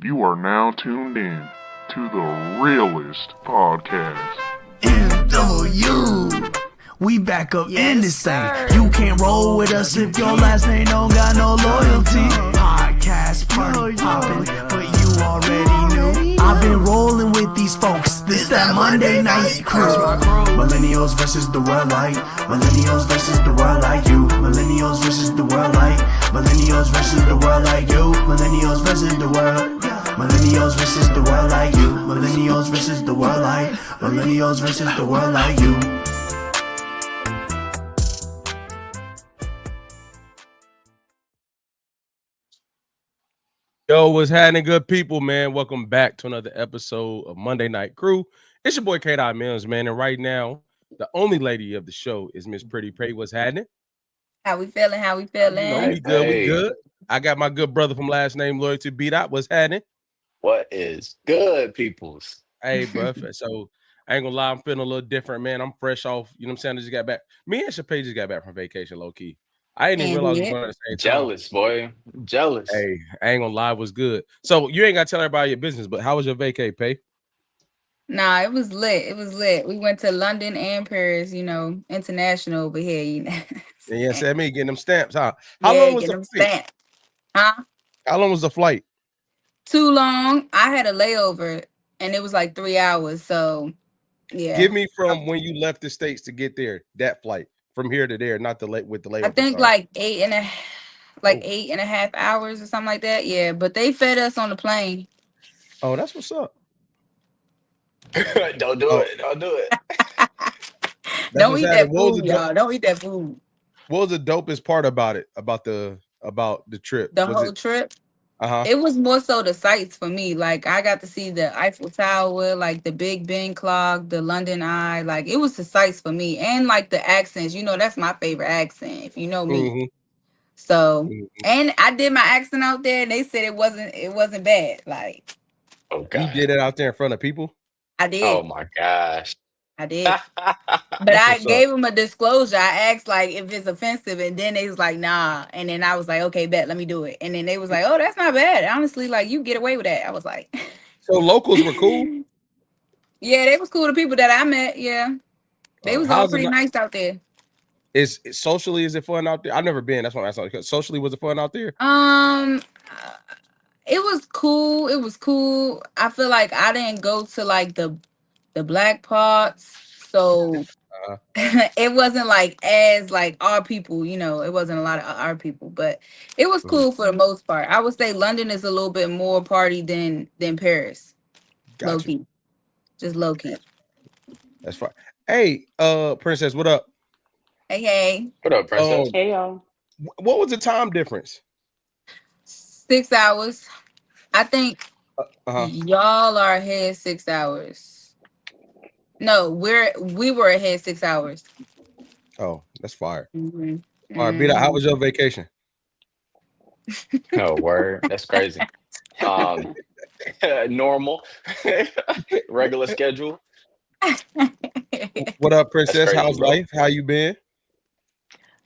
You are now tuned in to the realest podcast. MW, we back up in this thing. You can't roll with us if your last name don't got no loyalty. Podcast party poppin', but you already knew. I've been rolling with these folks. This that Monday night crew. Millennials versus the world like. Millennials versus the world like you. Millennials versus the world like. Millennials versus the world like you. Millennials versus the world. Millennials versus the world like you. Millennials versus the world like. Millennials versus the world like you. Yo, what's happening, good people, man? Welcome back to another episode of Monday Night Crew. It's your boy K-Dot Mills, man, and right now, the only lady of the show is Miss Pretty Pray. What's happening? How we feeling? You know, we good, we good. I got my good brother from last name Loyalty beat out. What's happening? What is good, peoples? Hey, bro. So I ain't gonna lie, I'm feeling a little different, man. I'm fresh off. You know what I'm saying? I just got back. Me and Chappelle just got back from vacation, low key. I didn't even realize we were going at the same time. Jealous, boy. Jealous. Hey, I ain't gonna lie, it was good. So you ain't gotta tell everybody your business, but how was your vacay, Pay? Nah, it was lit. It was lit. We went to London and Paris, you know, international over here, you know. Yeah, said me getting them stamps, huh? How long was the flight? Huh? How long was the flight? Too long. I had a layover and it was like 3 hours. So yeah. Give me from when you left the States to get there, that flight from here to there, not the late with the layover. I think like 8.5 hours or something like that. Yeah, but they fed us on the plane. Oh, that's what's up. Don't do it. Don't do it. Don't eat that food, y'all. Don't eat that food. What was the dopest part about it? About the trip? The whole trip? It was more so the sights for me. Like I got to see the Eiffel Tower, like the Big Ben clock, the London Eye. Like it was the sights for me, and like the accents. You know, that's my favorite accent. If you know me. Mm-hmm. So, and I did my accent out there, and they said it wasn't bad. Like, okay, you did it out there in front of people. I did. Oh my gosh. I did. But I gave them a disclosure. I asked like if it's offensive, and then they was like, nah. And then I was like, okay, bet, let me do it. And then they was like, oh, that's not bad. Honestly, like you get away with that. I was like, so locals were cool. Yeah, they was cool. The people that I met, yeah. They was all pretty nice out there. Is it fun out there? I've never been. That's why I asked. Socially, was it fun out there? It was cool. It was cool. I feel like I didn't go to like the black parts, so it wasn't like as like our people, you know. It wasn't a lot of our people, but it was cool for the most part. I would say London is a little bit more party than Paris. Gotcha. Low key, just low key. That's fine. Hey, Princess, what up? Hey. What up, Princess? Hey, y'all. What was the time difference? 6 hours. I think y'all are ahead 6 hours. No, we were ahead 6 hours. Oh, that's fire. Mm-hmm. All right, Beta, how was your vacation? Oh, word. That's crazy. Normal. Regular schedule. What up, Princess? How's life? How you been?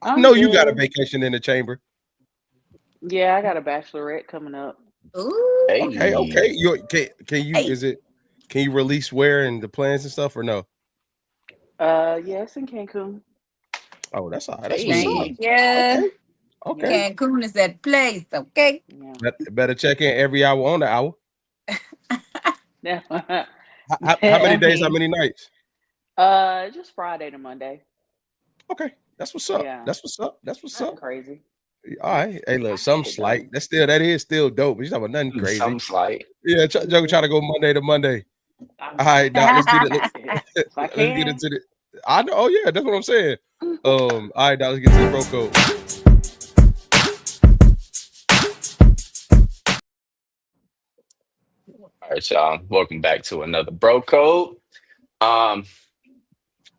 I know you got a vacation in the chamber. Yeah, I got a bachelorette coming up. Ooh. Hey. Okay. Can you release where and the plans and stuff or no? Yes, in Cancun. Oh, that's all right. That's Yeah. Okay. Cancun is that place. Okay. Yeah. Better check in every hour on the hour. How many days? How many nights? Just Friday to Monday. Okay, that's what's up. Yeah. That's what's up. That's crazy. All right. Hey, look, something slight. That is still dope. But you're talking about nothing crazy. Something slight. Yeah, Joe trying to go Monday to Monday. All right, Doc, let's get it. Let's get into the. I know. Oh yeah, that's what I'm saying. All right, Doc, let's get to the bro code. All right, y'all. Welcome back to another bro code. I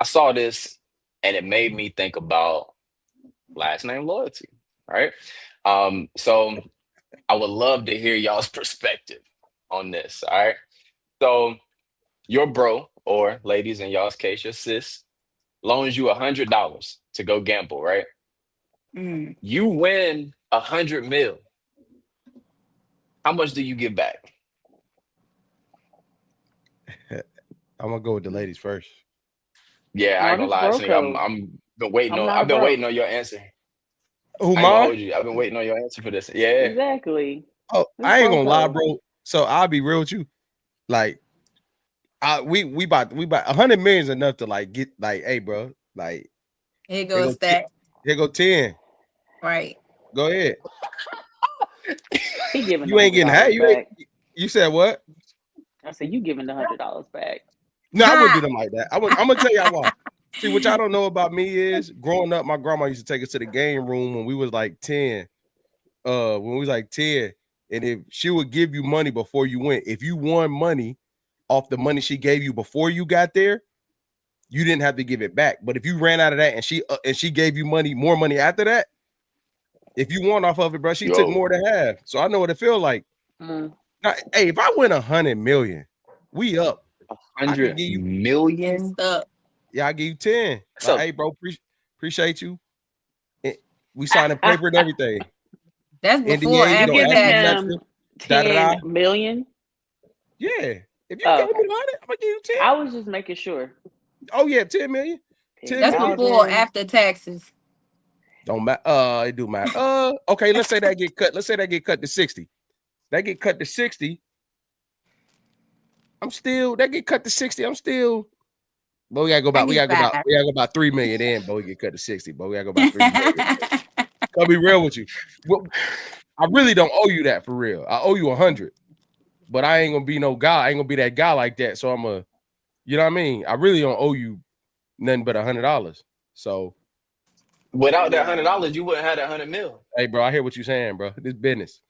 saw this and it made me think about last name loyalty, right? So I would love to hear y'all's perspective on this. All right. So your bro, or ladies in y'all's case, your sis, loans you $100 to go gamble, right? You win 100 mil. How much do you give back? I'm gonna go with the ladies first. Yeah, I No, ain't gonna this lie. bro Actually, code. I'm been waiting I'm on. not I've a been bro. waiting on your answer. Who I ain't gonna mine? hold you. I've been waiting on your answer for this. Yeah. Exactly. Oh, This I ain't bro gonna lie, code. bro. So I'll be real with you. Like, we about 100 million is enough to like get like, hey, bro, like Here goes that. Here go 10. Right. Go ahead. He giving You ain't getting $100 back. You said what? I said you giving the $100 back. No, I wouldn't do them like that. I'm gonna tell y'all why. See, what y'all don't know about me is growing up, my grandma used to take us to the game room when we was like 10. When we was like 10, and if she would give you money before you went, if you won money off the money she gave you before you got there, you didn't have to give it back. But if you ran out of that and she gave you more money after that, if you won off of it, bro, she took more than half. So I know what it feel like. Now, hey, if I win 100 million, we up. 100 million. Yeah, I give you 10. So, hey, bro, appreciate you. We signing paper and everything. That's before you giving him 10 million. Yeah. If you give me 100, I'm gonna give you 10. I was just making sure. Oh yeah, 10 million. 10 That's million. before or after taxes. Don't matter. It do matter. Okay, let's say that get cut. Let's say that get cut to 60. That get cut to 60. That get cut to 60. I'm still. But we gotta go about 3 million in, but we get cut to 60. But we gotta go about 3 million. I'll be real with you. Well, I really don't owe you that for real. I owe you 100. But I ain't gonna be no guy. I ain't gonna be that guy like that. So I'm a, you know what I mean? I really don't owe you nothing but $100. So without that $100, you wouldn't have that 100 mil. Hey, bro, I hear what you're saying, bro. This business.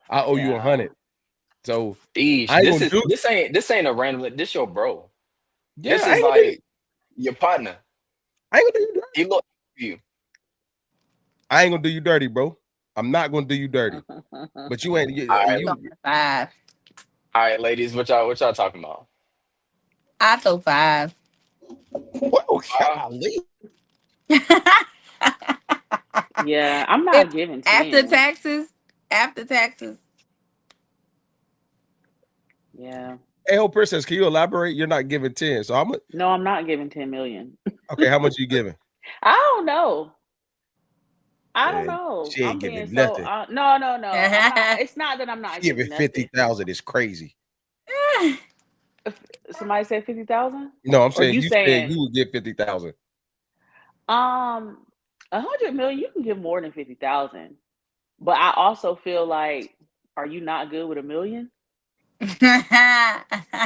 I owe you 100. So this ain't a random. This your bro. Yeah, this is like your partner. I ain't gonna do you dirty. He look you. I ain't gonna do you dirty, bro. I'm not gonna do you dirty. But you ain't. All right, ladies, what y'all talking about? I throw 5. Whoa, golly. Yeah, I'm not giving 10. After taxes. Yeah. Hey, whole princess, can you elaborate? You're not giving 10. So No, I'm not giving 10 million. Okay, how much are you giving? I don't know. She ain't I'm giving being nothing. No. It's not that I'm not giving 50,000 is crazy. Somebody said 50,000? No, I'm saying you said you would give 50,000. 100 million, you can give more than 50,000. But I also feel like, are you not good with $1 million?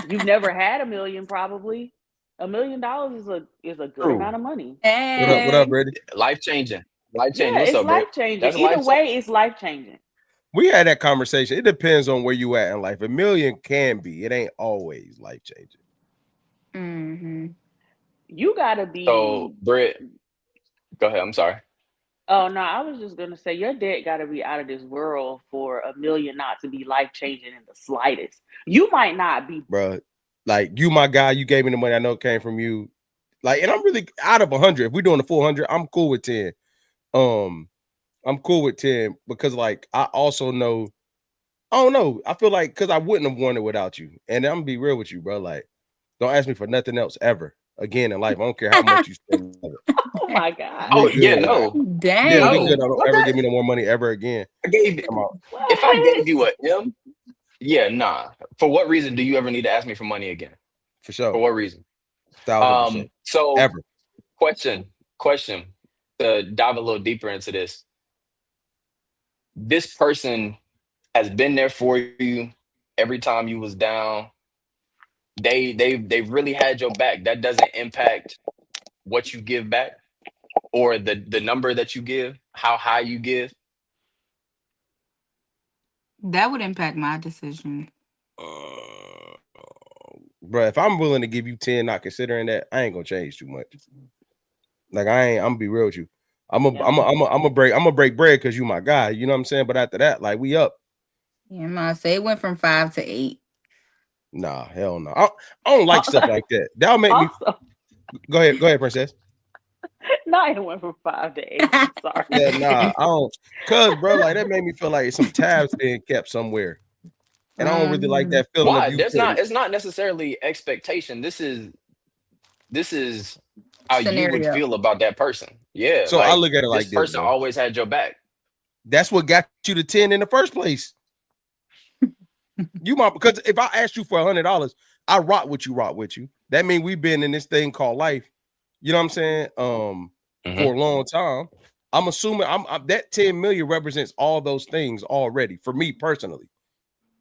You've never had $1 million, probably. $1 million is a good amount of money. Hey. What up, Brady? Life changing. Yeah, What's it's up, life changing. Either way, it's life changing. We had that conversation. It depends on where you at in life. $1 million can be. It ain't always life changing. Mm-hmm. You gotta be. So, Britt, go ahead. I'm sorry. Oh no, I was just gonna say your debt gotta be out of this world for $1 million not to be life changing in the slightest. You might not be, bro. Like you, my guy. You gave me the money. I know it came from you. Like, and I'm really out of 100. If we're doing the full 100, I'm cool with 10. I'm cool with 10 because, like, I also know. I don't know. I feel like because I wouldn't have won it without you. And I'm gonna be real with you, bro. Like, don't ask me for nothing else ever again in life. I don't care how much you spend. Oh my God. Oh yeah, no. Dang. Yeah, we good. Don't ever give me no more money ever again. If I gave you an M, yeah, nah. For what reason do you ever need to ask me for money again? For sure. For what reason? 1,000%. So ever. Question. To dive a little deeper into this. This person has been there for you every time you was down. They've really had your back. That doesn't impact what you give back or the number that you give, how high you give. That would impact my decision. Bro, if I'm willing to give you 10, not considering that, I ain't gonna change too much. Like I'm gonna be real with you. I'm gonna break bread because you my guy. You know what I'm saying? But after that, like we up. Yeah, I'm gonna say it went from 5 to 8. Nah, hell no. I don't like stuff like that. That'll make me. Go ahead, princess. No, it went from 5 to 8. I'm sorry. Yeah, nah, I don't. Cause bro, like that made me feel like some tabs being kept somewhere. And I don't really like that feeling of Why? you. It's not necessarily expectation. This is how you would Scenario. feel about that person. Yeah, So I like look at it this like this, person bro. always had your back. That's what got you to 10 in the first place. You might, because if I asked you for $100, I rock with you. That means we've been in this thing called life. You know what I'm saying? For a long time. I'm assuming that 10 million represents all those things already for me personally.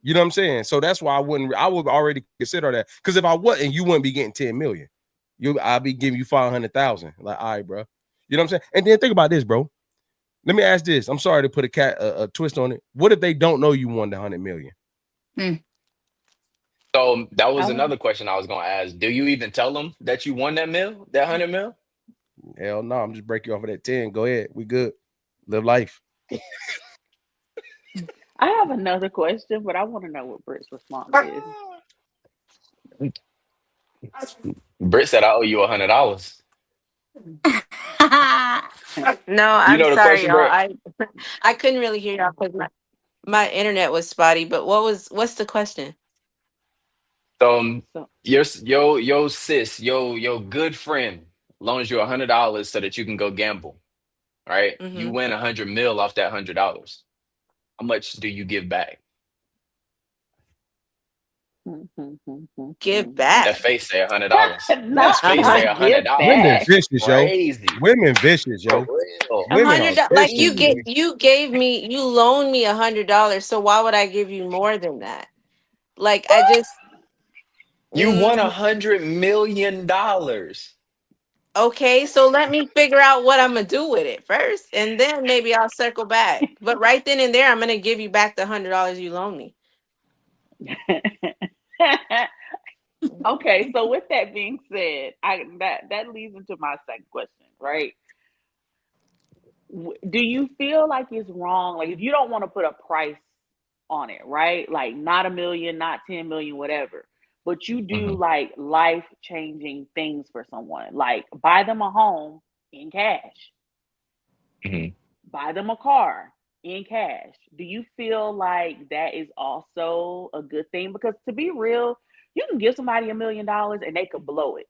You know what I'm saying? So that's why I would already consider that. Because if I wasn't, you wouldn't be getting 10 million. I'll be giving you 500,000. Like, all right, bro. You know what I'm saying? And then think about this, bro. Let me ask this. I'm sorry to put a twist on it. What if they don't know you won the 100 million? So that was another question I was gonna ask. Do you even tell them that you won that 100 mil? Hell no, I'm just breaking you off of that 10. Go ahead. We good. Live life. I have another question, but I want to know what Britt's response is. Britt said I owe you $100. No, You I'm know the sorry, question, y'all. Britt? I couldn't really hear y'all because my internet was spotty. But what's the question? So your sis, your good friend loans you $100 so that you can go gamble, right? You win 100 mil off that $100. How much do you give back? Give back. That face say $100. Not That face say give $100. Women back. vicious, yo. Crazy. Women vicious, yo. For real. Women are $100, like vicious, man. you loaned me $100. So why would I give you more than that? Like I just You won $100 million. okay. So let me figure out what I'm gonna do with it first, and then maybe I'll circle back. But right then and there, I'm gonna give you back the $100 you loaned me. Okay, so with that being said, that leads into my second question, right? Do you feel like it's wrong? Like if you don't want to put a price on it, right? Like not 1 million, not 10 million, whatever. But you do like life-changing things for someone. Like buy them a home in cash. Buy them a car in cash. Do you feel like that is also a good thing? Because to be real, you can give somebody $1 million and they could blow it.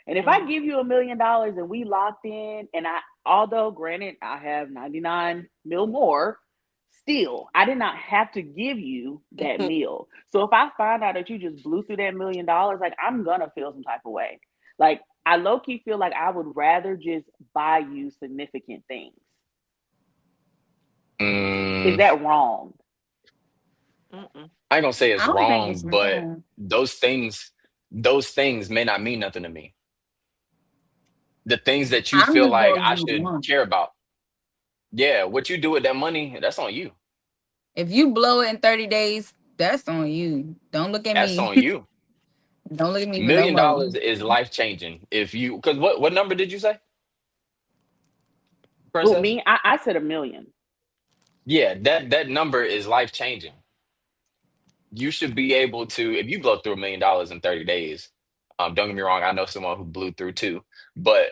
And if I give you $1 million and we locked in, and although granted, I have 99 mil more, still, I did not have to give you that meal. So if I find out that you just blew through that $1 million, like I'm gonna feel some type of way. Like I low-key feel like I would rather just buy you significant things. Is that wrong? I ain't gonna say it's I don't think wrong, it's but wrong. those things may not mean nothing to me. The things that you I'm feel just like gonna I give you should one. care about. Yeah, what you do with that money, that's on you. If you blow it in 30 days, that's on you. Don't look at That's me. on you. Don't look at me $1 for no million money. is life changing. If you, because what number did you say, Well, Princess? me, I said 1 million. Yeah, that number is life changing. You should be able to, if you blow through $1 million in 30 days. Don't get me wrong, I know someone who blew through too, but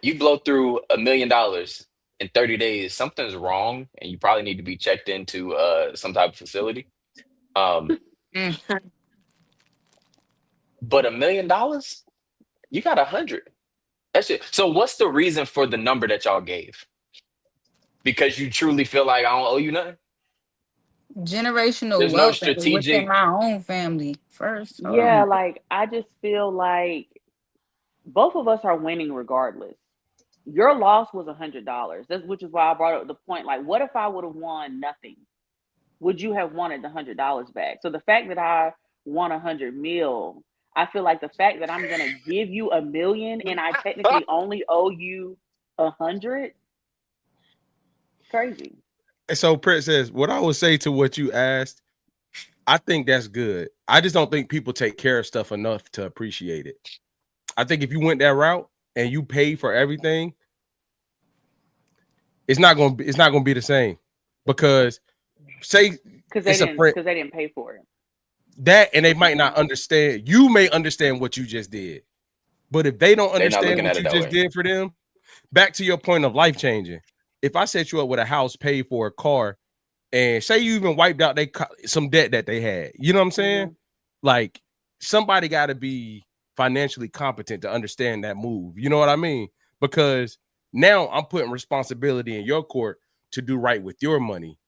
you blow through $1 million in 30 days, something's wrong, and you probably need to be checked into some type of facility. But $1 million, you got 100. That's it. So what's the reason for the number that y'all gave? Because you truly feel like I don't owe you nothing? Generational There's no wealth is within strategic. my own family first. Hold Yeah, on. like I just feel like both of us are winning regardless. Your loss was $100. Which is why I brought up the point. Like, what if I would have won nothing? Would you have wanted the $100 back? So the fact that I won 100 mil, I feel like the fact that I'm gonna give you $1 million and I technically only owe you 100, crazy. So Prince says, what I would say to what you asked, I think that's good. I just don't think people take care of stuff enough to appreciate it. I think if you went that route and you paid for everything, it's not gonna be the same. Because say because they didn't pay for it. That, and they might not understand. You may understand what you just did, but if they don't understand what you just did for them, back to your point of life changing. If I set you up with a house, paid for a car, and say you even wiped out some debt that they had. You know what I'm saying? Mm-hmm. Like somebody got to be financially competent to understand that move. You know what I mean? Because now I'm putting responsibility in your court to do right with your money.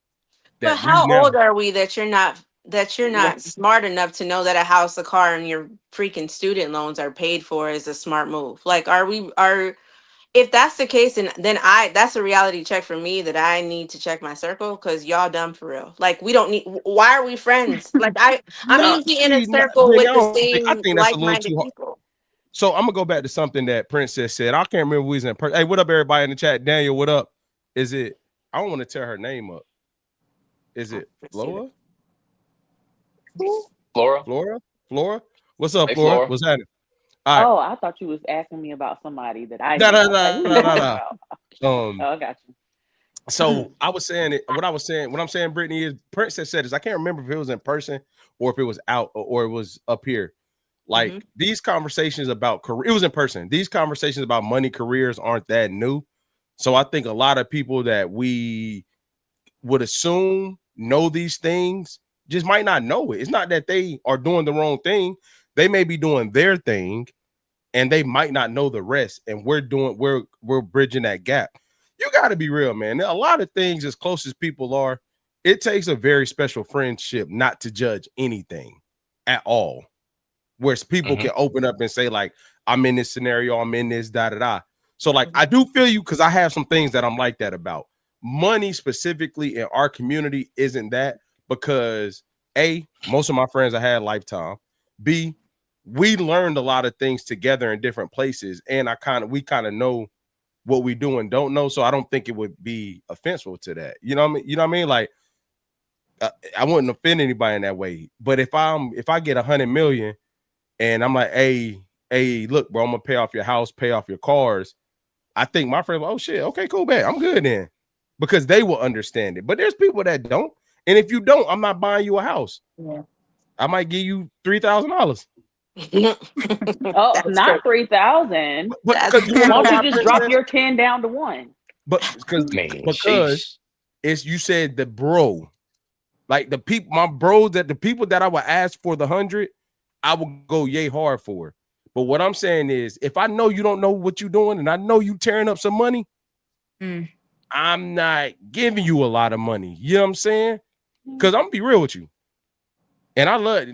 But how old are we that you're not smart enough to know that a house, a car, and your freaking student loans are paid for is a smart move? Like, if that's the case, then that's a reality check for me that I need to check my circle, because y'all dumb for real. Like, we don't need. Why are we friends? Like, I'm usually in a circle with the I same think that's a little like-minded too hard. people. So I'm gonna go back to something that Princess said. I can't remember who was in person. Hey, what up, everybody in the chat? Daniel, what up? Is it? I don't want to tear her name up. Is it Flora? Flora? What's up, Hey, Flora? Flora. What's happening? All right. Oh, I thought you was asking me about somebody that I No. about. Oh, I got you. So I was saying it. What I'm saying, Brittany, is Princess said this. I can't remember if it was in person or if it was out or it was up here. Like these conversations about career, it was in person. These conversations about money, careers aren't that new. So I think a lot of people that we would assume know these things just might not know it. It's not that they are doing the wrong thing. They may be doing their thing and they might not know the rest. And we're bridging that gap. You got to be real, man. A lot of things, as close as people are, it takes a very special friendship not to judge anything at all. Where people can open up and say, like, I'm in this scenario, I'm in this, da-da-da. So, like, I do feel you because I have some things that I'm like that about. Money specifically in our community isn't that because, A, most of my friends I had lifetime. B, we learned a lot of things together in different places. And we kind of know what we do and don't know. So I don't think it would be offensive to that. You know what I mean? You know what I mean? Like, I wouldn't offend anybody in that way. But if I get 100 million and I'm like, hey, look, bro, I'm gonna pay off your house, pay off your cars. I think my friend, oh shit, okay, cool, bet. I'm good then. Because they will understand it. But there's people that don't. And if you don't, I'm not buying you a house. Yeah. I might give you $3,000. Oh, not 3,000. Why don't you just drop your 10 down to 1? But because it's, you said the bro, like the people, my bros, that the people that I would ask for the 100, I would go yay hard for. But what I'm saying is, if I know you don't know what you're doing and I know you tearing up some money, I'm not giving you a lot of money. You know what I'm saying? Because I'm gonna be real with you. And I love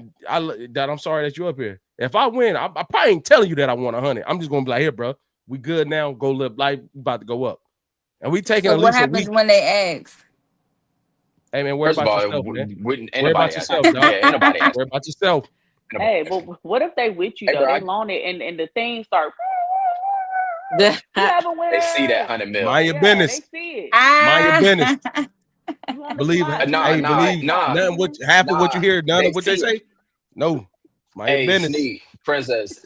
that. I'm sorry that you're up here. If I win, I probably ain't telling you that I want 100. I'm just gonna be like, here, bro, we good now. Go live life. We about to go up. And we taking. So what happens when they ask? Hey man, worry about yourself, man. Worry about yourself, dog. Yeah, anybody ask. Worry about yourself. Hey, but what if they with you though? They loan it and the things start. They see that 100 mil. Mind your business. They see it. Mind your business. Believe it. Nah. None what half of what you hear, none of what they say. No. Mind your business. Sneak, Princess.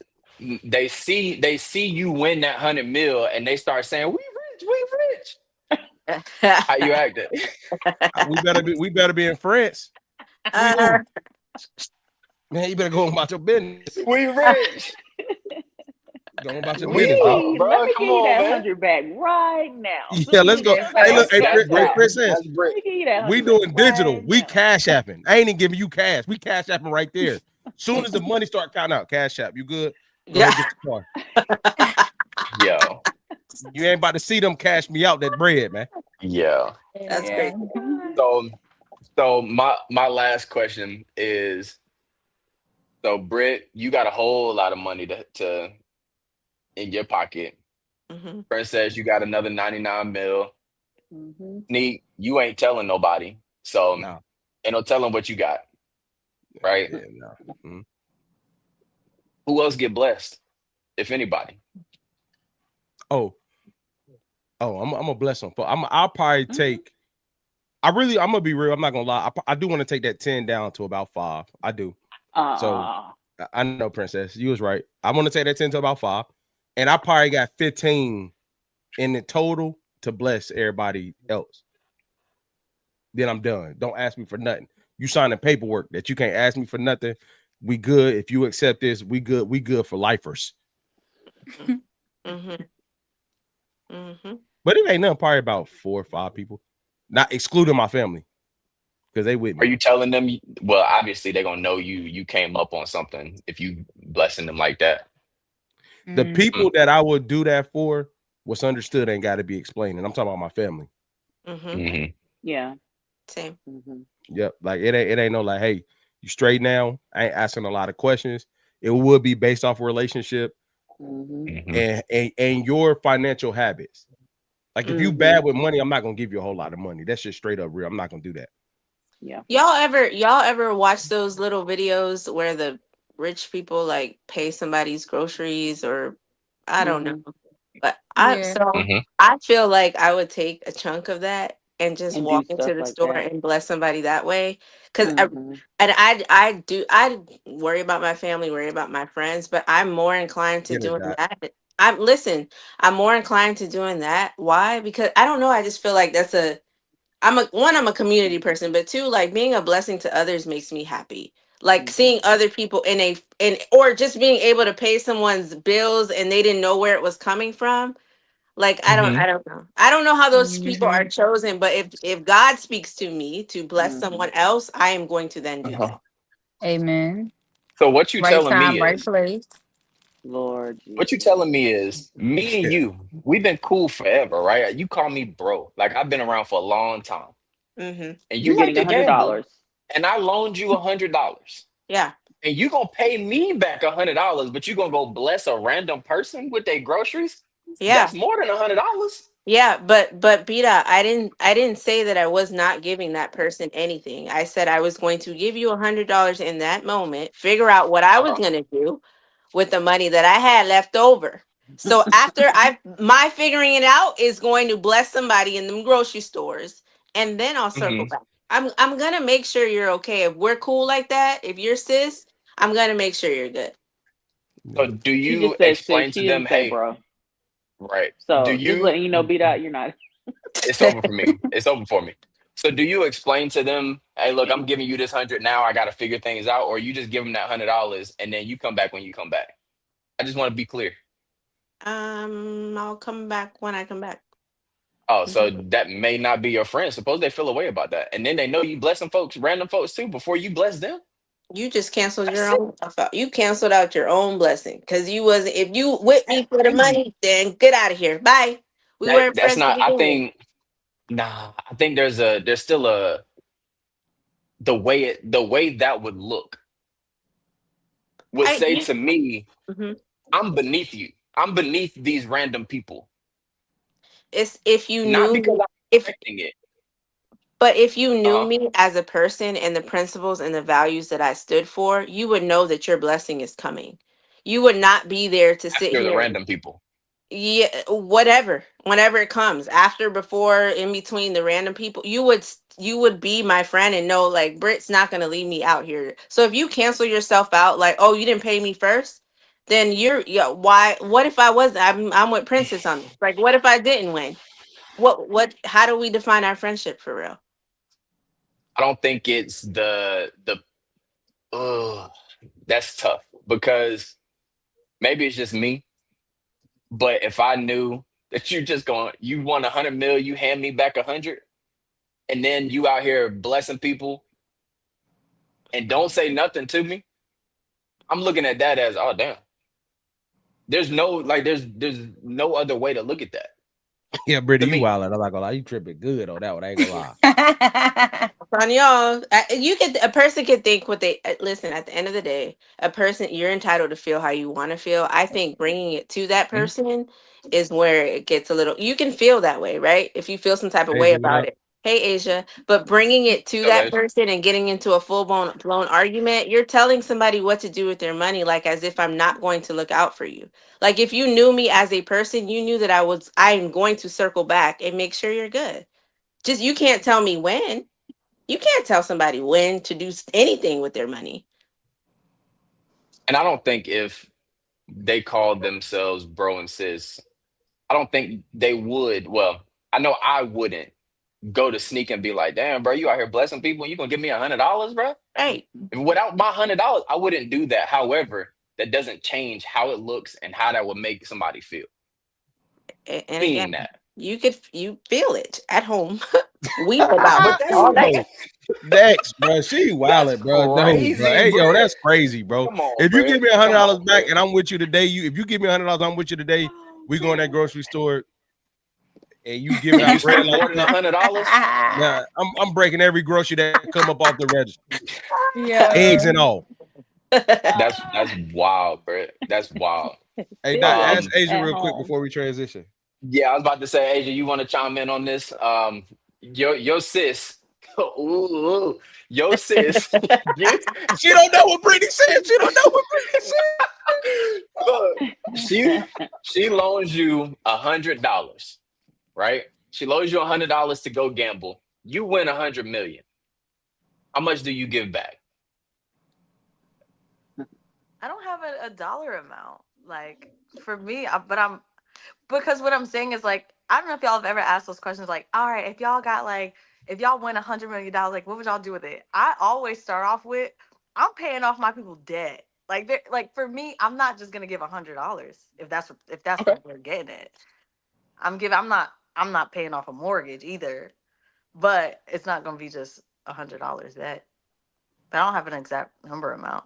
They see you win that 100 mil and they start saying, we rich. How you acting? we better be in France. Man, you better go about your business. We rich. Go about your business, bro. Let me give you that 100 back right now. Yeah, let's go. Hey, look, Princess, we doing digital. We cash apping. I ain't even giving you cash. We cash apping right there. Soon as the money start counting out, cash app. You good? Go ahead, get your car. Yo. You ain't about to see them cash me out that bread, man. Yeah. That's great. So my last question is, so Britt, you got a whole lot of money to in your pocket. Princess, you got another 99 mil. Neat, you ain't telling nobody. So ain't no telling what you got. Right? Yeah, Who else get blessed, if anybody? I'm gonna bless them. I'll probably take. I'm gonna be real. I'm not gonna lie. I do want to take that 10 down to about 5. I do. So I know, Princess, you was right. I want to take that 10 to about 5, and I probably got 15 in the total to bless everybody else. Then I'm done. Don't ask me for nothing. You signing paperwork that you can't ask me for nothing. We good. If you accept this, we good. We good for lifers. But it ain't nothing. Probably about 4 or 5 people, not excluding my family. because they with Are me. you telling them? Well, obviously they're gonna know you came up on something if you blessing them like that. The Mm. people that I would do that for, what's understood ain't got to be explained. And I'm talking about my family. Mm-hmm. Yeah. Same. Yep. Like it ain't no like, hey, you straight now? I ain't asking a lot of questions. It would be based off a relationship Mm-hmm. and your financial habits. Like if you bad with money, I'm not gonna give you a whole lot of money. That's just straight up real. I'm not gonna do that. Yeah. Y'all ever watch those little videos where the rich people like pay somebody's groceries or I don't know. But Yeah. Mm-hmm. I feel like I would take a chunk of that and just And do walk into stuff the like store that. and bless somebody that way. I worry about my family, worry about my friends, but I'm more inclined to Get it, doing Doc. that. I'm more inclined to doing that. Why? Because I don't know. I just feel like I'm a community person, but two, like being a blessing to others makes me happy. Like seeing other people or just being able to pay someone's bills and they didn't know where it was coming from. Like Mm-hmm. I don't know. I don't know how those people are Mhm. chosen, but if God speaks to me to bless someone else, I am going to then do Uh-huh. that. Amen. So what you Right telling time, me right is place. Lord what you Jesus. telling me is me and Yeah. you, we've been cool forever, right? You call me bro. Like I've been around for a long time. Mm-hmm. And You're you like getting to gamble. $100. And I loaned you $100. Yeah. And you gonna pay me back $100, but you gonna go bless a random person with their groceries? Yeah. That's more than $100. Yeah, but Beta, I didn't say that I was not giving that person anything. I said I was going to give you $100 in that moment, figure out what I was Uh-huh. gonna do with the money that I had left over. So after my figuring it out is going to bless somebody in them grocery stores, and then I'll circle Hmm. back. I'm gonna make sure you're okay. If we're cool like that, if you're sis, I'm gonna make sure you're good. So Yeah. do She you just said sis. explain to She them, didn't say hey, bro. right? Do So just you letting you know, beat out, you're not. it's over for me. It's over for me. So do you explain to them, hey, look, I'm giving you this 100 now. I gotta figure things out, or you just give them that $100 and then you come back when you come back? I just want to be clear. I'll come back when I come back. Oh, so Mhm. that may not be your friend. Suppose they feel a way about that. And then they know you blessing folks, random folks too, before you bless them. You just canceled your That's it. own stuff out. You canceled out your own blessing because you wasn't. If you with That's me for the crazy. money, then get out of here. Bye. We weren't That's friends to not, I begin with. think, nah, I think there's still the way that would look would I say you, to me, mhm. I'm beneath you. I'm beneath these random people. It's if you Not knew because me, I'm if expecting it. but if you knew Uh-huh. me as a person and the principles and the values that I stood for, you would know that your blessing is coming. You would not be there to sit After the here. random people. Yeah, whatever, whenever it comes, after, before, in between, the random people, you would be my friend and know like Brit's not gonna leave me out here. So if you cancel yourself out, like, oh, you didn't pay me first, then yeah, why? What if I was? I'm with Princess on this. Like, what if I didn't win? How do we define our friendship for real? I don't think it's the uh that's tough because maybe it's just me. But if I knew that you won 100 mil, you hand me back 100, and then you out here blessing people and don't say nothing to me, I'm looking at that as, oh damn. There's no other way to look at that Yeah, Brittany, to you me. wild. I'm not gonna lie. You tripping good on that one. I ain't gonna lie. On y'all, a person could think what they listen. At the end of the day, a person, you're entitled to feel how you want to feel. I think bringing it to that Mhm. person is where it gets a little. You can feel that way, right? If you feel some type of way Asia, what about up? it. Hey, Asia, but bringing it to So that that person and getting into a blown argument, you're telling somebody what to do with their money, like as if I'm not going to look out for you. Like if you knew me as a person, you knew that I am going to circle back and make sure you're good. Just you can't tell me when. You can't tell somebody when to do anything with their money. and I don't think if they called themselves bro and sis, I don't think they would. Well, I know I wouldn't go to sneak and be like, damn, bro, you out here blessing people and you gonna give me $100, bro? Right. Without my $100, I wouldn't do that. However, that doesn't change how it looks and how that would make somebody feel. And again, Seeing that. you feel it at home. Weep about But it that's all day. Next, bro. She wildin', bro. No, crazy, bro. Hey, yo, bro. that's crazy, bro. Come on, If you bro. give me Come $100 on, back bro. and I'm with you today, if you give me $100, I'm with you today. We go in that grocery store and you give And you out bread spend like more than $100. nah, I'm breaking every grocery that come up off the register, eggs Yeah. and all. That's wild, bro. That's wild. Hey, Doc, ask Chilling Asia at real quick home. before we transition. Yeah, I was about to say, Asia, you want to chime in on this? Your sis, ooh, your sis, you, She don't know what Brittany said. She don't know what Brittany said. look, she loans you $100, right? She loans you $100 to go gamble. You win 100 million. How much do you give back? I don't have a dollar amount. Like for me, because what I'm saying is like I don't know if y'all have ever asked those questions. Like, all right, if y'all win $100 million, like what would y'all do with it? I always start off with I'm paying off my people debt. Like for me, I'm not just gonna give $100 if that's Okay. what we're getting at. I'm not paying off a mortgage either, but it's not gonna be just $100 debt. But I don't have an exact number amount.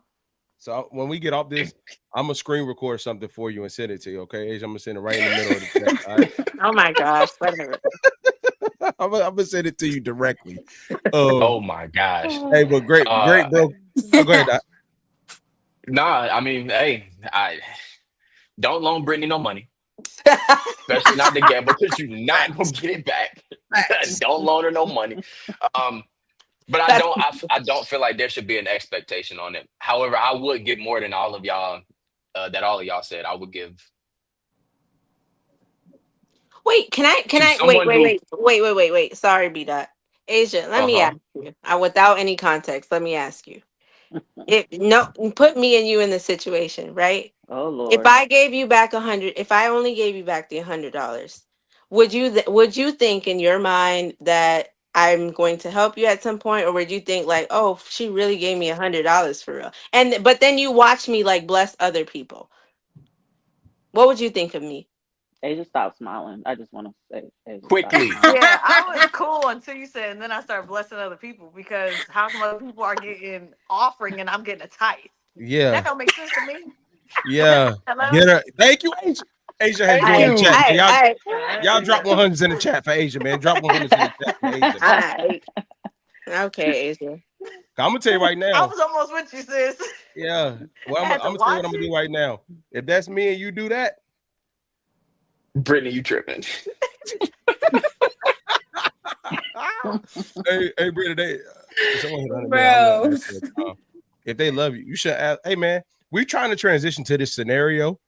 So when we get off this, I'm gonna screen record something for you and send it to you. Okay, Asia, I'm gonna send it right in the middle of the chat. All right, Oh my gosh, whatever. I'm gonna send it to you directly. Oh my gosh. Hey, but great, Uh, great, bro. Oh, go ahead, Doc. nah, I mean, hey, I don't loan Brittany no money, especially not to gamble, because you're not gonna get it back. Don't loan her no money. Um, but I don't feel like there should be an expectation on it. However, I would give more than all of y'all that all of y'all said. I would give Wait, can to I wait, someone wait, who wait, wait, wait, wait, wait. Sorry, B dot. Asia, let me uh-huh. ask you. Without any context, let me ask you. If no put me and you in the situation, right? Oh If Lord. I gave you back if I only gave you back the $100, would you think in your mind that I'm going to help you at some point, or would you think like, oh, she really gave me $100 for real? But then you watch me like bless other people. What would you think of me? Asia, stop smiling. I just want to say, Asia, stop Quickly. smiling. Yeah, I was cool until you said, and then I started blessing other people because how come other people are getting offering and I'm getting a tithe? Yeah, That don't make sense to me. yeah. Hello. Get her. Thank you, Asia. Asia has Thank joined the chat. you. So y'all, I, y'all drop 100s in the chat for Asia, man. Drop 100s in the chat for Asia. I, okay, Asia. I'm gonna tell you right I now. was almost with you, sis. Yeah. Well, I I'm had to gonna tell you what watch I'm gonna it. do right now. If that's me and you do that, Brittany, you tripping. hey, Brittany, someone hit 100 million. I'm Bro. gonna ask you a time. If they love you, you should ask. Hey, man, we trying to transition to this scenario,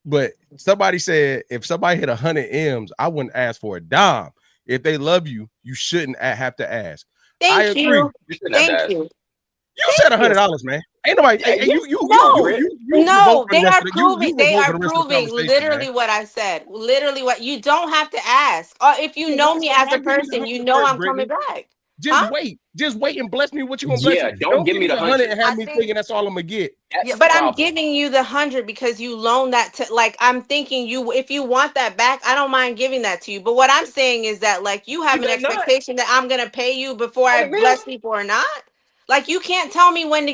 but somebody said if somebody hit 100 M's, I wouldn't ask for a dime. If they love you, you shouldn't have to ask. I Thank agree. you. You shouldn't have to Thank ask. you. You said Thank you. $100, man. Ain't nobody. Yeah, Hey, yeah, come on, No, Britt. you vote no, for the rest of the they you vote for are the rest of the proving conversation, man. literally what I said. Literally what you don't have to ask. Or if you Yeah, know why, me why as a give me the person, you 100 know first, I'm coming Brittany? back. Just Huh? wait. Just wait and bless me what you gonna bless me. Yeah, don't Don't give give me me the the 100 100. and have I me think thinking that's all I'm gonna get. That's Yeah, the but I'm problem. giving you the 100 because you loan that to like I'm thinking you if you want that back, I don't mind giving that to you. But what I'm saying is that like you have You an think not? expectation that I'm gonna pay you before I I think not. bless people or not. Like you can't tell me when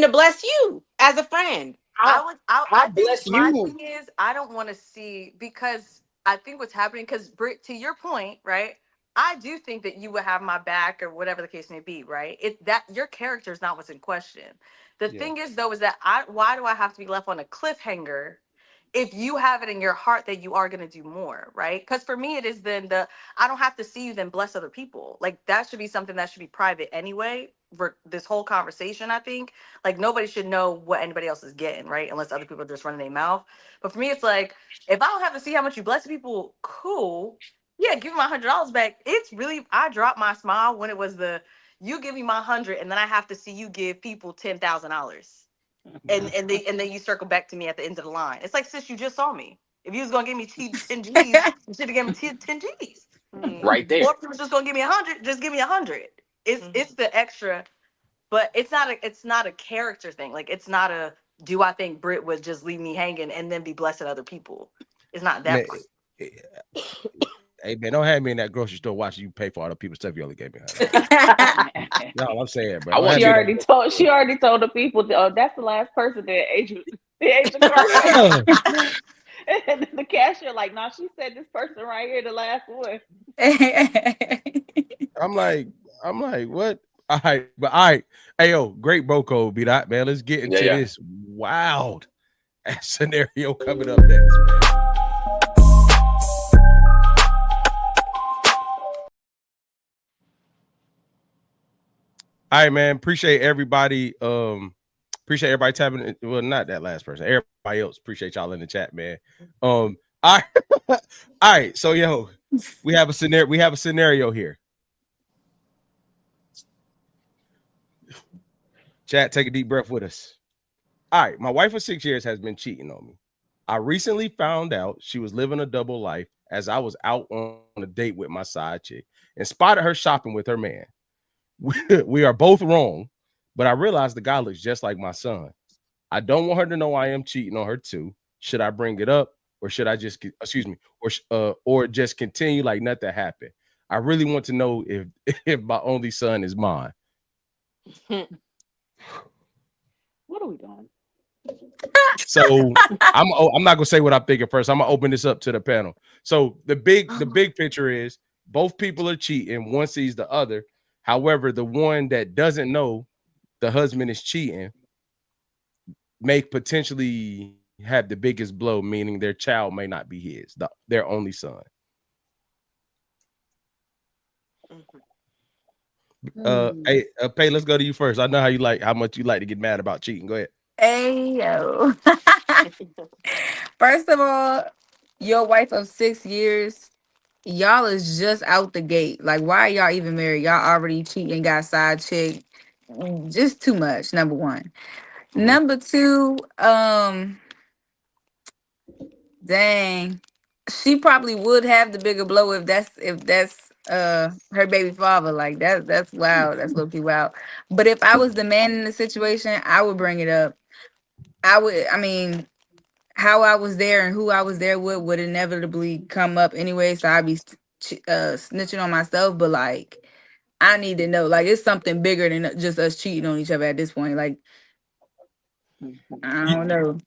to bless you as a friend. I I'll would. I I'll think bless my you. thing is I don't want to see because I think what's happening because Brit, to your point, right? I do think that you would have my back or whatever the case may be, right? It that your character is not what's in question. The Yeah. thing is though is that why do I have to be left on a cliffhanger if you have it in your heart that you are going to do more, right? Because for me, it is then I don't have to see you then bless other people. Like that should be something that should be private anyway. For this whole conversation, I think like nobody should know what anybody else is getting, right? Unless other people are just running their mouth. But for me, it's like if I don't have to see how much you bless people, cool. Yeah, give me my $100 back. It's really I dropped my smile when it was you give me my 100 and then I have to see you give people $10,000 and then you circle back to me at the end of the line. It's like, sis, you just saw me. If you was gonna give me 10 G's, you should have given me 10 G's. Right there. Or if you was just gonna give me 100, just give me 100. It's the extra, but it's not a character thing. Like it's not a do I think Brit would just leave me hanging and then be blessing other people? It's not Man, that part. Hey man, don't have me in that grocery store watching you pay for all the people's stuff you only gave me $100. No, I'm saying, bro. I She want already told. She already told the people. That's the last person that ate the card. And the cashier like, no, she said this person right here, the last one. I'm like, what? All right, but all right. Hey, yo, great bro code, be that man. Let's get into this wild scenario coming up next, man. All right, man. Appreciate everybody. Appreciate everybody tapping in. Well, not that last person. Everybody else. Appreciate y'all in the chat, man. All right. All right. So, yo, we have a scenario. We have a scenario here. Chat, take a deep breath with us. All right. My wife of 6 years has been cheating on me. I recently found out she was living a double life as I was out on a date with my side chick and spotted her shopping with her man. We are both wrong, but I realized the guy looks just like my son. I don't want her to know I am cheating on her too. Should I bring it up, or should I just or just continue like nothing happened? I really want to know if my only son is mine. What are we doing? So I'm not gonna say what I'm thinking first. I'm gonna open this up to the panel. So the big picture is both people are cheating. One sees the other. However, the one that doesn't know the husband is cheating may potentially have the biggest blow, meaning their child may not be his, their only son. Hey, Pay, let's go to you first. I know how much you like to get mad about cheating. Go ahead. Hey, yo. First of all, your wife of 6 years, y'all is just out the gate. Like, why are y'all even married? Y'all already cheating, got side chick. Just too much, number one. Number two, dang. She probably would have the bigger blow if that's her baby father. Like that's wild. That's low-key wild. But if I was the man in the situation, I would bring it up. I mean, how I was there and who I was there with would inevitably come up anyway. So I'd be snitching on myself. But like, I need to know. Like, it's something bigger than just us cheating on each other at this point. Like, I don't know.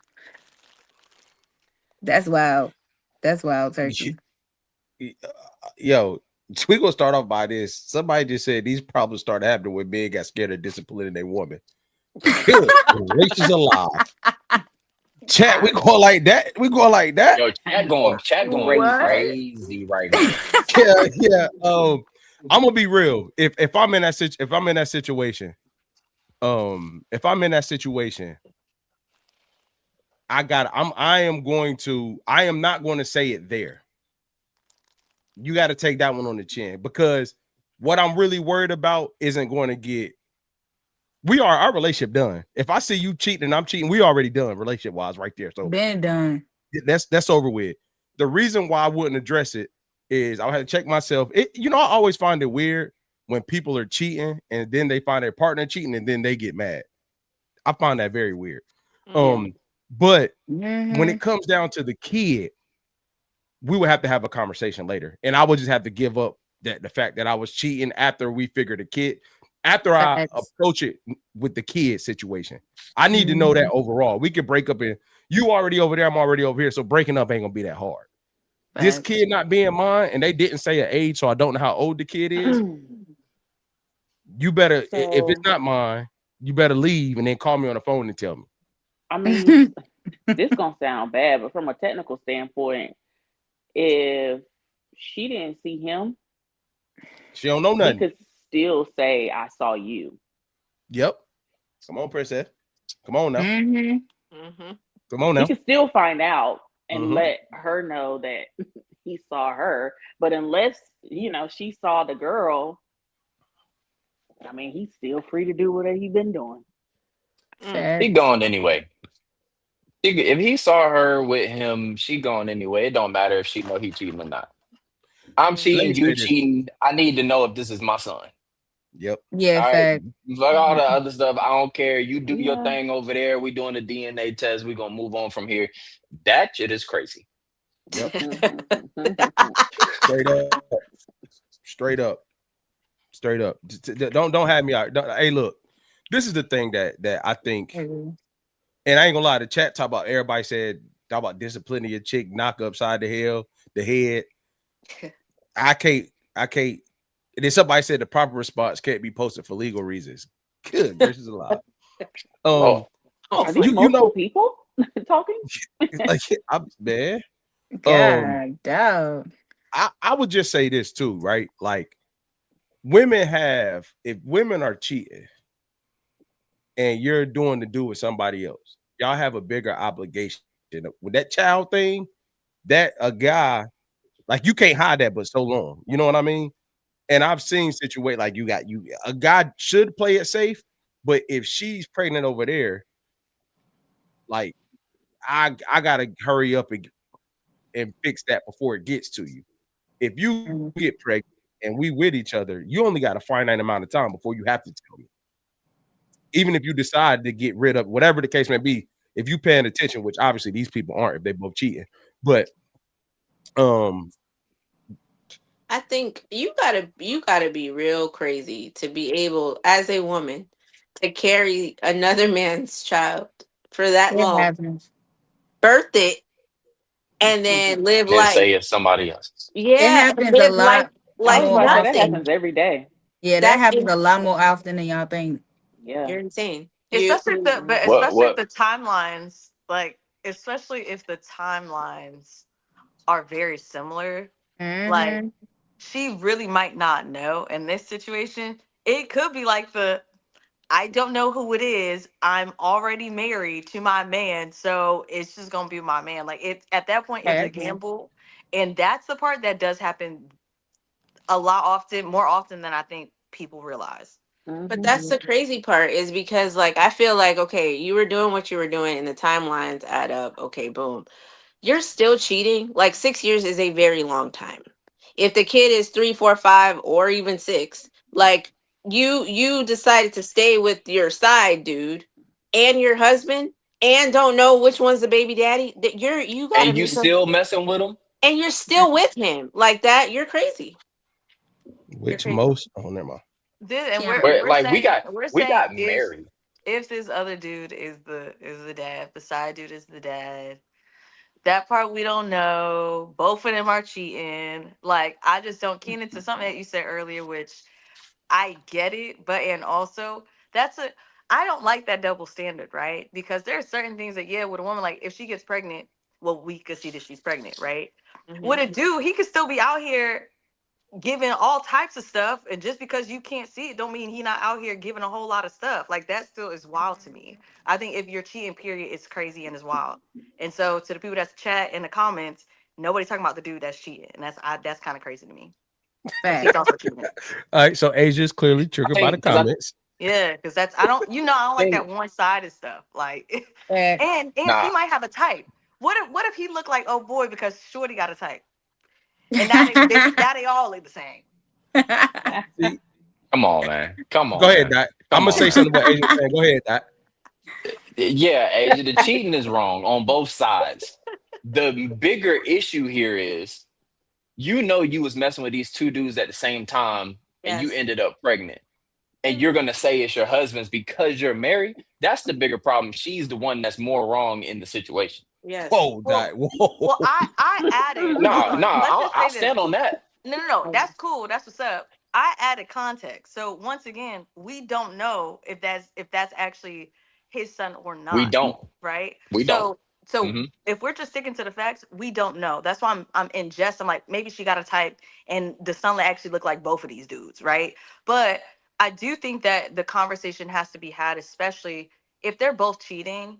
That's wild. That's wild, Turkey. Yo, we gonna start off by this. Somebody just said these problems started happening when men got scared of disciplining their woman. Good gracious alive. Chat, we going like that. We going like that. Yo, chat going crazy right now. Yeah. I'm gonna be real. If I'm in that situation, I am not going to say it there. You got to take that one on the chin, because what I'm really worried about isn't going to get. Our relationship done. If I see you cheating and I'm cheating, we already done relationship wise right there. So been done. That's over with. The reason why I wouldn't address it is I had to check myself. I always find it weird when people are cheating and then they find their partner cheating and then they get mad. I find that very weird. But when it comes down to the kid, we would have to have a conversation later, and I would just have to give up the fact that I was cheating after we figured the kid. After I approach it with the kid situation, I need to know that overall. We could break up and you already over there, I'm already over here. So breaking up ain't gonna be that hard. This kid not being mine, and they didn't say an age, so I don't know how old the kid is. You better, if it's not mine, you better leave and then call me on the phone and tell me. I mean, this gonna sound bad, but from a technical standpoint, if she didn't see him, she don't know nothing. He could still say, I saw you. Yep. Come on, Princess. Come on now. Come on now. He could still find out and let her know that he saw her. But unless, she saw the girl, I mean, he's still free to do whatever he's been doing. He gone anyway. If he saw her with him, she gone anyway. It don't matter if she know he cheating or not. I'm cheating, you cheating. I need to know if this is my son. Yep. Yeah, fact. Like all the other stuff, I don't care. You do your thing over there. We doing a DNA test. We gonna move on from here. That shit is crazy. Yep. Straight up, straight up, straight up. Don't have me out. Hey, look, this is the thing that I think, Mhm. and I ain't gonna lie. The chat talk about everybody said talk about disciplining your chick, knock her upside the head. I can't. And then somebody said the proper response can't be posted for legal reasons. Good gracious alive. Oh, oh, Are these You multiple know, people talking? like I'm man. Um, God, dog. I would just say this too, right? Like women have, if women are cheating and you're doing the do with somebody else, y'all have a bigger obligation. With that child thing, that a guy, like you can't hide that but so long. You know what I mean? And I've seen situations like you a guy should play it safe, but if she's pregnant over there, like I gotta hurry up and fix that before it gets to you. If you Mhm. get pregnant and we with each other, you only got a finite amount of time before you have to tell me. Even if you decide to get rid of whatever the case may be, if you paying attention, which obviously these people aren't if they both cheating. But um I think you gotta be real crazy to be able, as a woman, to carry another man's child for that It long, happens. birth it, and then live then life. say it's somebody else. It Yeah, and happens a live life lot I like was more about to say that nothing. happens often. every day. Yeah, that That's happens a lot more insane. often than y'all think. Yeah. You're insane. You Especially if the but What especially if what the timelines, like especially if the timelines are very similar, like Mm-hmm. she really might not know in this situation. It could be like the I don't know who it is. I'm already married to my man, so it's just gonna be my man. Like it's at that point, it's a Happens. gamble, and that's the part that does happen a lot often, more often than I think people realize. But Hmm. that's the crazy part, is because like I feel like, okay, you were doing what you were doing and the timelines add up. Okay, boom. You're still cheating. Like 6 years is a very long time. If the kid is 3, 4, 5, or even 6, like you decided to stay with your side dude and your husband and don't know which one's the baby daddy, that you gotta and you be some, still messing with them? and you're still with him like that. You're crazy. You're which crazy. most oh never mind. This, and Can't. Where we're like saying we got married. if this other dude is the dad, if the side dude is the dad, that part we don't know. Both of them are cheating. Like I just don't keen into something that you said earlier, which I get it, but and also that's a I don't like that double standard, right? Because there are certain things that yeah, with a woman, like if she gets pregnant, well, we could see that she's pregnant, right? Mhm. With a dude, he could still be out here giving all types of stuff, and just because you can't see it don't mean he not out here giving a whole lot of stuff. Like that still is wild to me. I think if you're cheating, period, it's crazy and it's wild. And so to the people that's chat in the comments, nobody's talking about the dude that's cheating, and that's kind of crazy to me because he's Facts. also cheating. All right, so Asia's clearly I triggered by the think because I comments. Yeah, because that's I don't I don't like think that one sided stuff. Like, Facts. and he nah. might have a type. What if he looked like oh boy because Shorty got a type, and now they all look the same. See, Come on, man. Come go on, ahead, man. Doc. I'm Come gonna on, say man. something what Asia was saying. Go ahead, Doc. Yeah, Asia, the cheating is wrong on both sides. The bigger issue here is you was messing with these two dudes at the same time and you Yes. ended up pregnant. And you're gonna say it's your husband's because you're married. That's the bigger problem. She's the one that's more wrong in the situation. Yes. Whoa, Well, Doc. Whoa. I added. Hold Nah, on. nah, Let's just I'll say this. stand on that. No. That's cool. That's what's up. I added context. So once again, we don't know if that's actually his son or We not, don't. right? We don't. So Hmm. if we're just sticking to the facts, we don't know. That's why I'm in jest. I'm like maybe she got a type, and the son actually look like both of these dudes, right? But I do think that the conversation has to be had, especially if they're both cheating.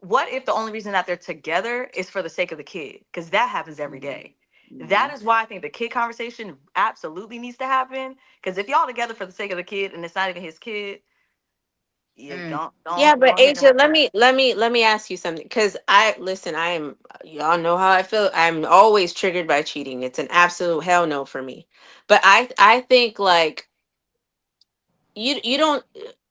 What if the only reason that they're together is for the sake of the kid? Because that happens every day. Yeah. That is why I think the kid conversation absolutely needs to happen. Because if y'all together for the sake of the kid and it's not even his kid, yeah, Mm. Yeah, but don't hit him Asia, with let that. me let me let me ask you something. Because I listen, I am, y'all know how I feel. I'm always triggered by cheating. It's an absolute hell no for me. But I think like you don't,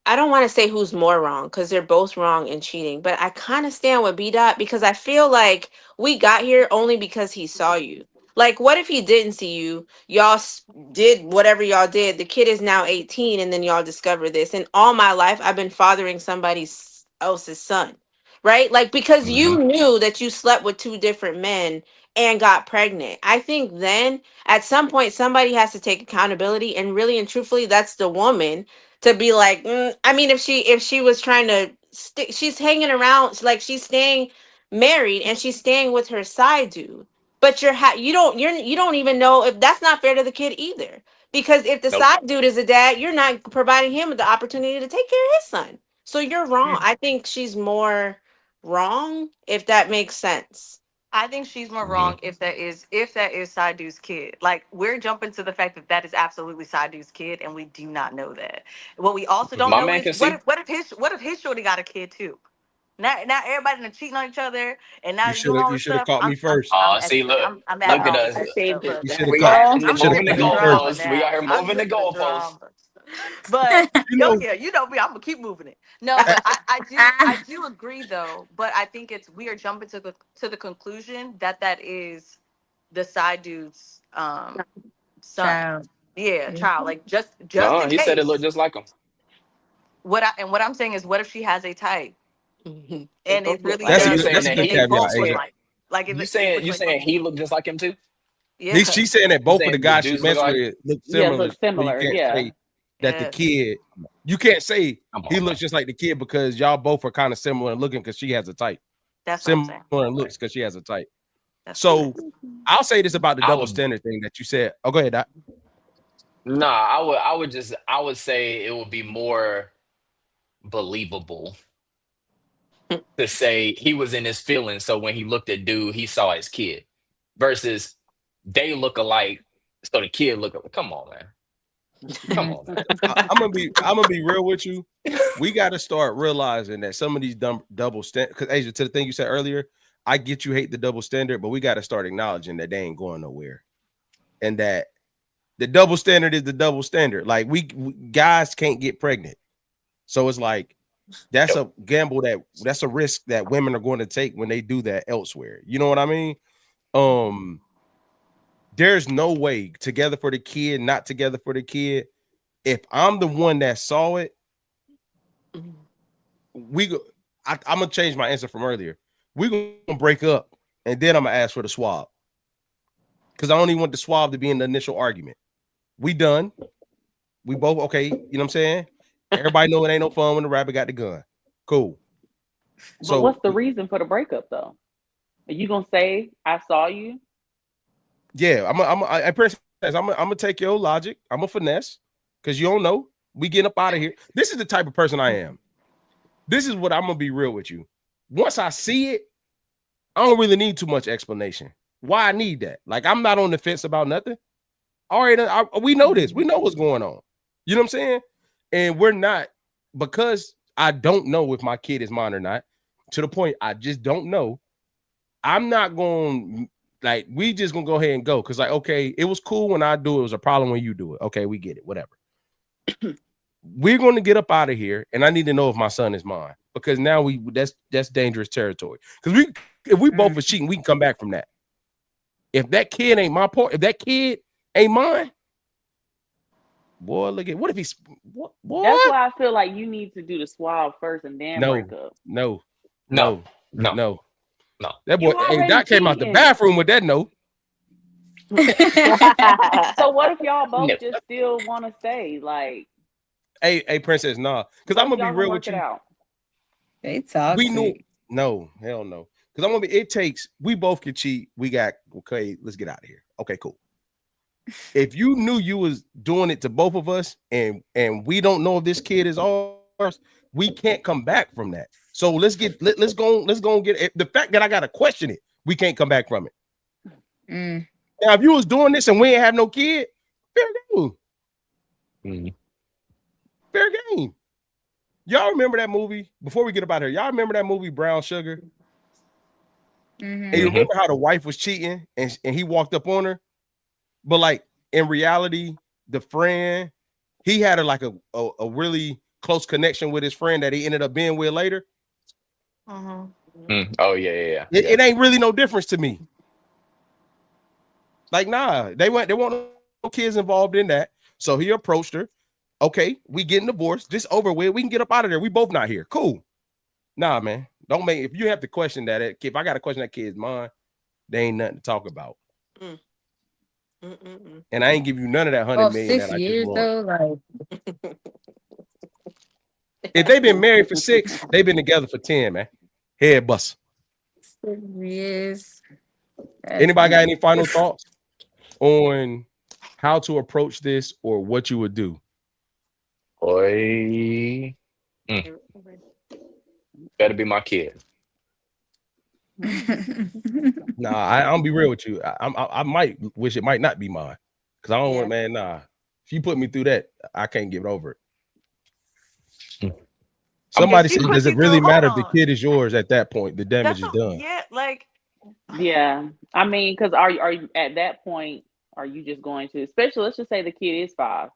I don't want to say who's more wrong because they're both wrong in cheating, but I kind of stand with B Dot because I feel like we got here only because he saw you. Like, what if he didn't see you? Y'all did whatever y'all did. The kid is now 18, and then y'all discover this. And all my life, I've been fathering somebody else's son, right? Like, because you knew that you slept with two different men and got pregnant. I think then at some point, somebody has to take accountability. And really and truthfully, that's the woman to be like, I mean, if she was trying to she's hanging around, like she's staying married and she's staying with her side dude, but you don't even know if that's not fair to the kid either, because if the Nope. side dude is a dad, you're not providing him with the opportunity to take care of his son, so you're wrong. I think she's more wrong, if that makes sense. I think she's more wrong if that is side dude's kid. Like, we're jumping to the fact that that is absolutely side dude's kid, and we do not know that. What we also don't My know man is can see. what if his shorty got a kid too. Now everybody done cheating on each other, and now You they're should doing have all this stuff. caught me first. Oh, see, I'm look adding at all us. this I saved stuff. it. Look, You should have We caught. out I'm, here You I'm should just have moving for the caught the me first. drama goalposts. We out now. here I'm moving just the for the goalposts. drama. But You know, you know me. I'm gonna keep moving it. No, but I do agree though. But I think we are jumping to the conclusion that that is the side dude's son. Child. Yeah, Yeah. child. Like, just No, in he said it looked case. just like him. What I'm saying is, what if she has a type They and both it look really like So that's a you does, good. saying That's a that good and they he? caveat, both So look Asia. like you it saying looks you like saying both of he them. looked just like him too? Yeah, She's saying that You both of the saying the guys she dudes look messed like? with look Yeah, similar. look So you similar. can't Yeah. say that the yeah. kid. You can't say Come he on, man. looks just like the kid because y'all both are kind of similar in looking because she has a type. That's what I'm Similar saying. in looks because she has a type. That's what I'm So saying. I'll say this about the I double would standard thing that you said. Oh, go ahead, Doc. nah. I would say it would be more believable to say he was in his feelings. So when he looked at dude, he saw his kid. Versus they look alike. So the kid look alike. Come on, man. Come on, man. I'm gonna be real with you. We got to start realizing that some of these double standard. Because Asia, to the thing you said earlier, I get you hate the double standard, but we got to start acknowledging that they ain't going nowhere, and that the double standard is the double standard. Like we guys can't get pregnant, so it's like that's a gamble that's a risk that women are going to take when they do that elsewhere. You know what I mean? There's no way together for the kid, not together for the kid. If I'm the one that saw it, I'm gonna change my answer from earlier. We're gonna break up, and then I'm gonna ask for the swab because I only want the swab to be in the initial argument. We done. We both okay. You know what I'm saying? Everybody know it ain't no fun when the rabbit got the gun. Cool. But So what's the reason for the breakup though? Are you gonna say I saw you? yeah, I'm gonna take your logic. I'm a finesse because you don't know. We getting up out of here. This is the type of person I am. This is what I'm gonna be real with you. Once I see it, I don't really need too much explanation. Why I need that? Like I'm not on the fence about nothing. All right, we know this. We know what's going on. You know what I'm saying? And we're not because I don't know if my kid is mine or not. To the point, I just don't know. I'm not going like we just gonna go ahead and go because like okay, it was cool when I do it. It was a problem when you do it. Okay, we get it. Whatever. We're going to get up out of here, and I need to know if my son is mine because now that's dangerous territory. Because if we both are cheating, we can come back from that. If that kid ain't my part, if that kid ain't mine, boy, look at what if he's what? That's why I feel like you need to do the swab first and then break up. No. That boy, You hey, already Doc came out the cheating. bathroom with that no. So what if y'all both No. just still want to stay? Like, Hey, princess, nah. Because I'm what if gonna be y'all real gonna with work it you. out? They We knew toxic. no, hell no. Because I'm gonna be. It takes. We both can cheat. We got okay. Let's get out of here. Okay, cool. If you knew you was doing it to both of us, and we don't know if this kid is ours, we can't come back from that. So let's go and get it. The fact that I gotta question it, we can't come back from it. Now, if you was doing this and we ain't have no kid, fair game. Fair game. Y'all remember that movie? Before we get up out here, y'all remember that movie Brown Sugar? And you remember how the wife was cheating and he walked up on her? But like in reality, the friend, he had a really close connection with his friend that he ended up being with later. Oh yeah. It ain't really no difference to me. Like, nah, they want no kids involved in that. So he approached her. Okay, we getting divorced. This over with. We can get up out of there. We both not here. Cool. Nah, man. Don't make if you have to question that. If I got to question that kid's mind, they ain't nothing to talk about. And I ain't give you none of that 100 million 6 that I just years want. though, like If they've been married for 6, they've been together for 10, man. Head bust. 6 years. Anybody got any final thoughts on how to approach this or what you would do? Boy, better be my kid. Nah, I'll be real with you. I might wish it might not be mine because I don't want, man. Nah, if you put me through that, I can't get over it. Somebody said, does it really matter if the kid is yours at that point? The damage is done. Yeah, like, yeah. I mean, because are you at that point? Are you just going to, especially let's just say the kid is 5?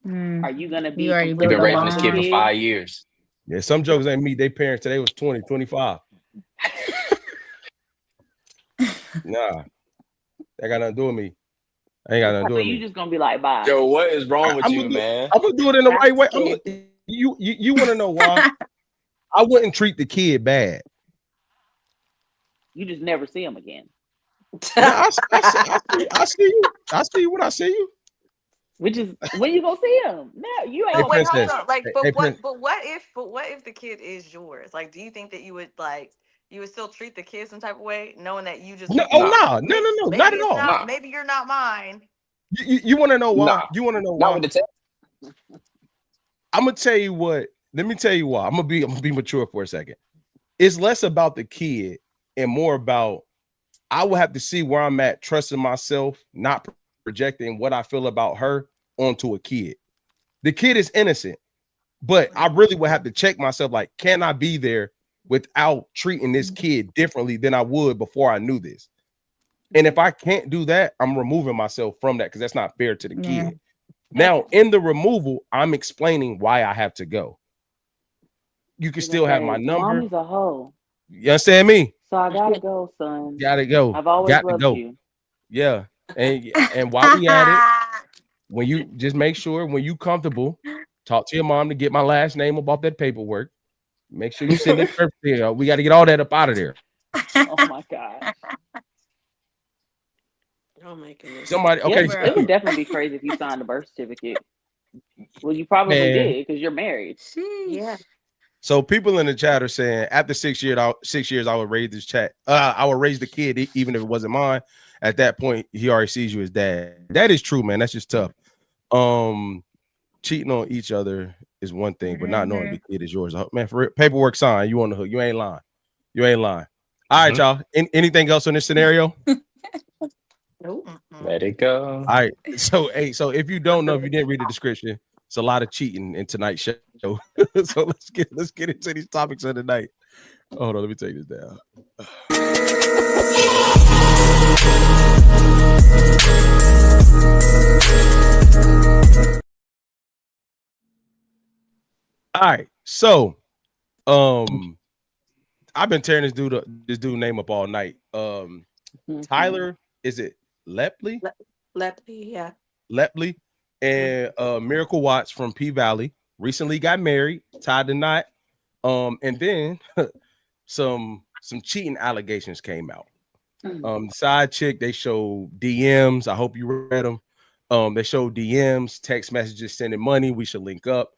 Are you gonna be? You've been raising this kid for 5 years. Yeah, some jokers ain't meet their parents today was 20, 25. Nah, that got nothing to do with me. I ain't got nothing to do with me. You just gonna be like, bye. Yo, what is wrong with you, man? I'm gonna do it in the right way. You want to know why? I wouldn't treat the kid bad. You just never see him again. Yeah, I see you. I see you when I see you. Which is when you gonna see him? No, you ain't. But wait, hold princess. on. Like, Hey, but what if the kid is yours? Like, do you think that you would still treat the kid some type of way, knowing that you just no, not at all. Not, maybe you're not mine. You want to know why? Nah. You want to know Not why? with the text. I'm gonna tell you what. Let me tell you why. I'm gonna be mature for a second. It's less about the kid and more about I will have to see where I'm at, trusting myself, not projecting what I feel about her onto a kid. The kid is innocent, but I really would have to check myself. Like, can I be there without treating this kid differently than I would before I knew this? And if I can't do that, I'm removing myself from that because that's not fair to the kid. Now, in the removal, I'm explaining why I have to go. You can still have my number. Mommy's a hoe. You understand me? So I gotta go, son. Gotta go. I've always loved you. Yeah. And while we at it, when you just make sure when you comfortable, talk to your mom to get my last name about that paperwork. Make sure you send it perfectly. We got to get all that up out of there. Oh my God. Oh my goodness. Somebody, okay. Yeah, it would definitely be crazy if you signed a birth certificate. Well, you probably did because you're married. Yeah. So people in the chat are saying after 6 years, I would raise this chat. I would raise the kid even if it wasn't mine. At that point, he already sees you as dad. That is true, man. That's just tough. Cheating on each other is one thing, but not knowing the kid is yours. Man, for real, paperwork signed. You on the hook. You ain't lying. You ain't lying. All right, y'all. Anything else in this scenario? Nope. Let it go. All right. So if you don't know, if you didn't read the description, it's a lot of cheating in tonight's show. So let's get into these topics of the night. Hold on, let me take this down. All right. So I've been tearing this dude name up all night. Tyler, is it Lepley? Lepley, yeah. Lepley and Miracle Watts from P Valley recently got married, tied the knot. And then some cheating allegations came out. The side chick, they showed DMs. I hope you read them. They showed DMs, text messages, sending money. We should link up.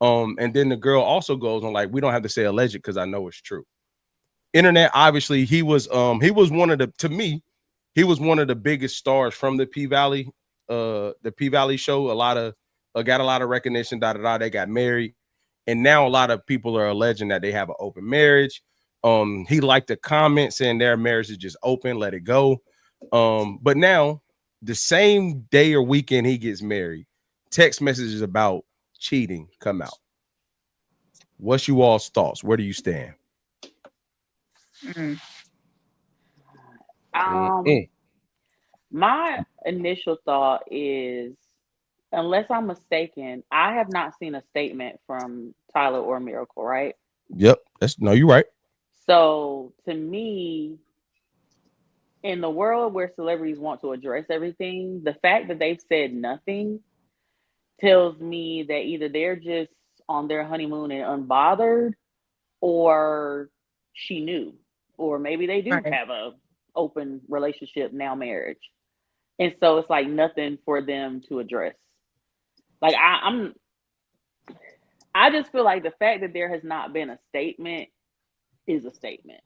And then the girl also goes on like, we don't have to say alleged because I know it's true. Internet, obviously, he was one of the biggest stars from the P Valley show. Got a lot of recognition. They got married, and now a lot of people are alleging that they have an open marriage. He liked a comment saying their marriage is just open, let it go. But now the same day or weekend he gets married, text messages about cheating come out. What's you all's thoughts? Where do you stand? My initial thought is, unless I'm mistaken, I have not seen a statement from Tyler or Miracle, right? Yep. You're right. So to me, in the world where celebrities want to address everything, the fact that they've said nothing tells me that either they're just on their honeymoon and unbothered, or she knew, or maybe they do Right. have a open relationship now, marriage, and so it's like nothing for them to address. Like I just feel like the fact that there has not been a statement is a statement.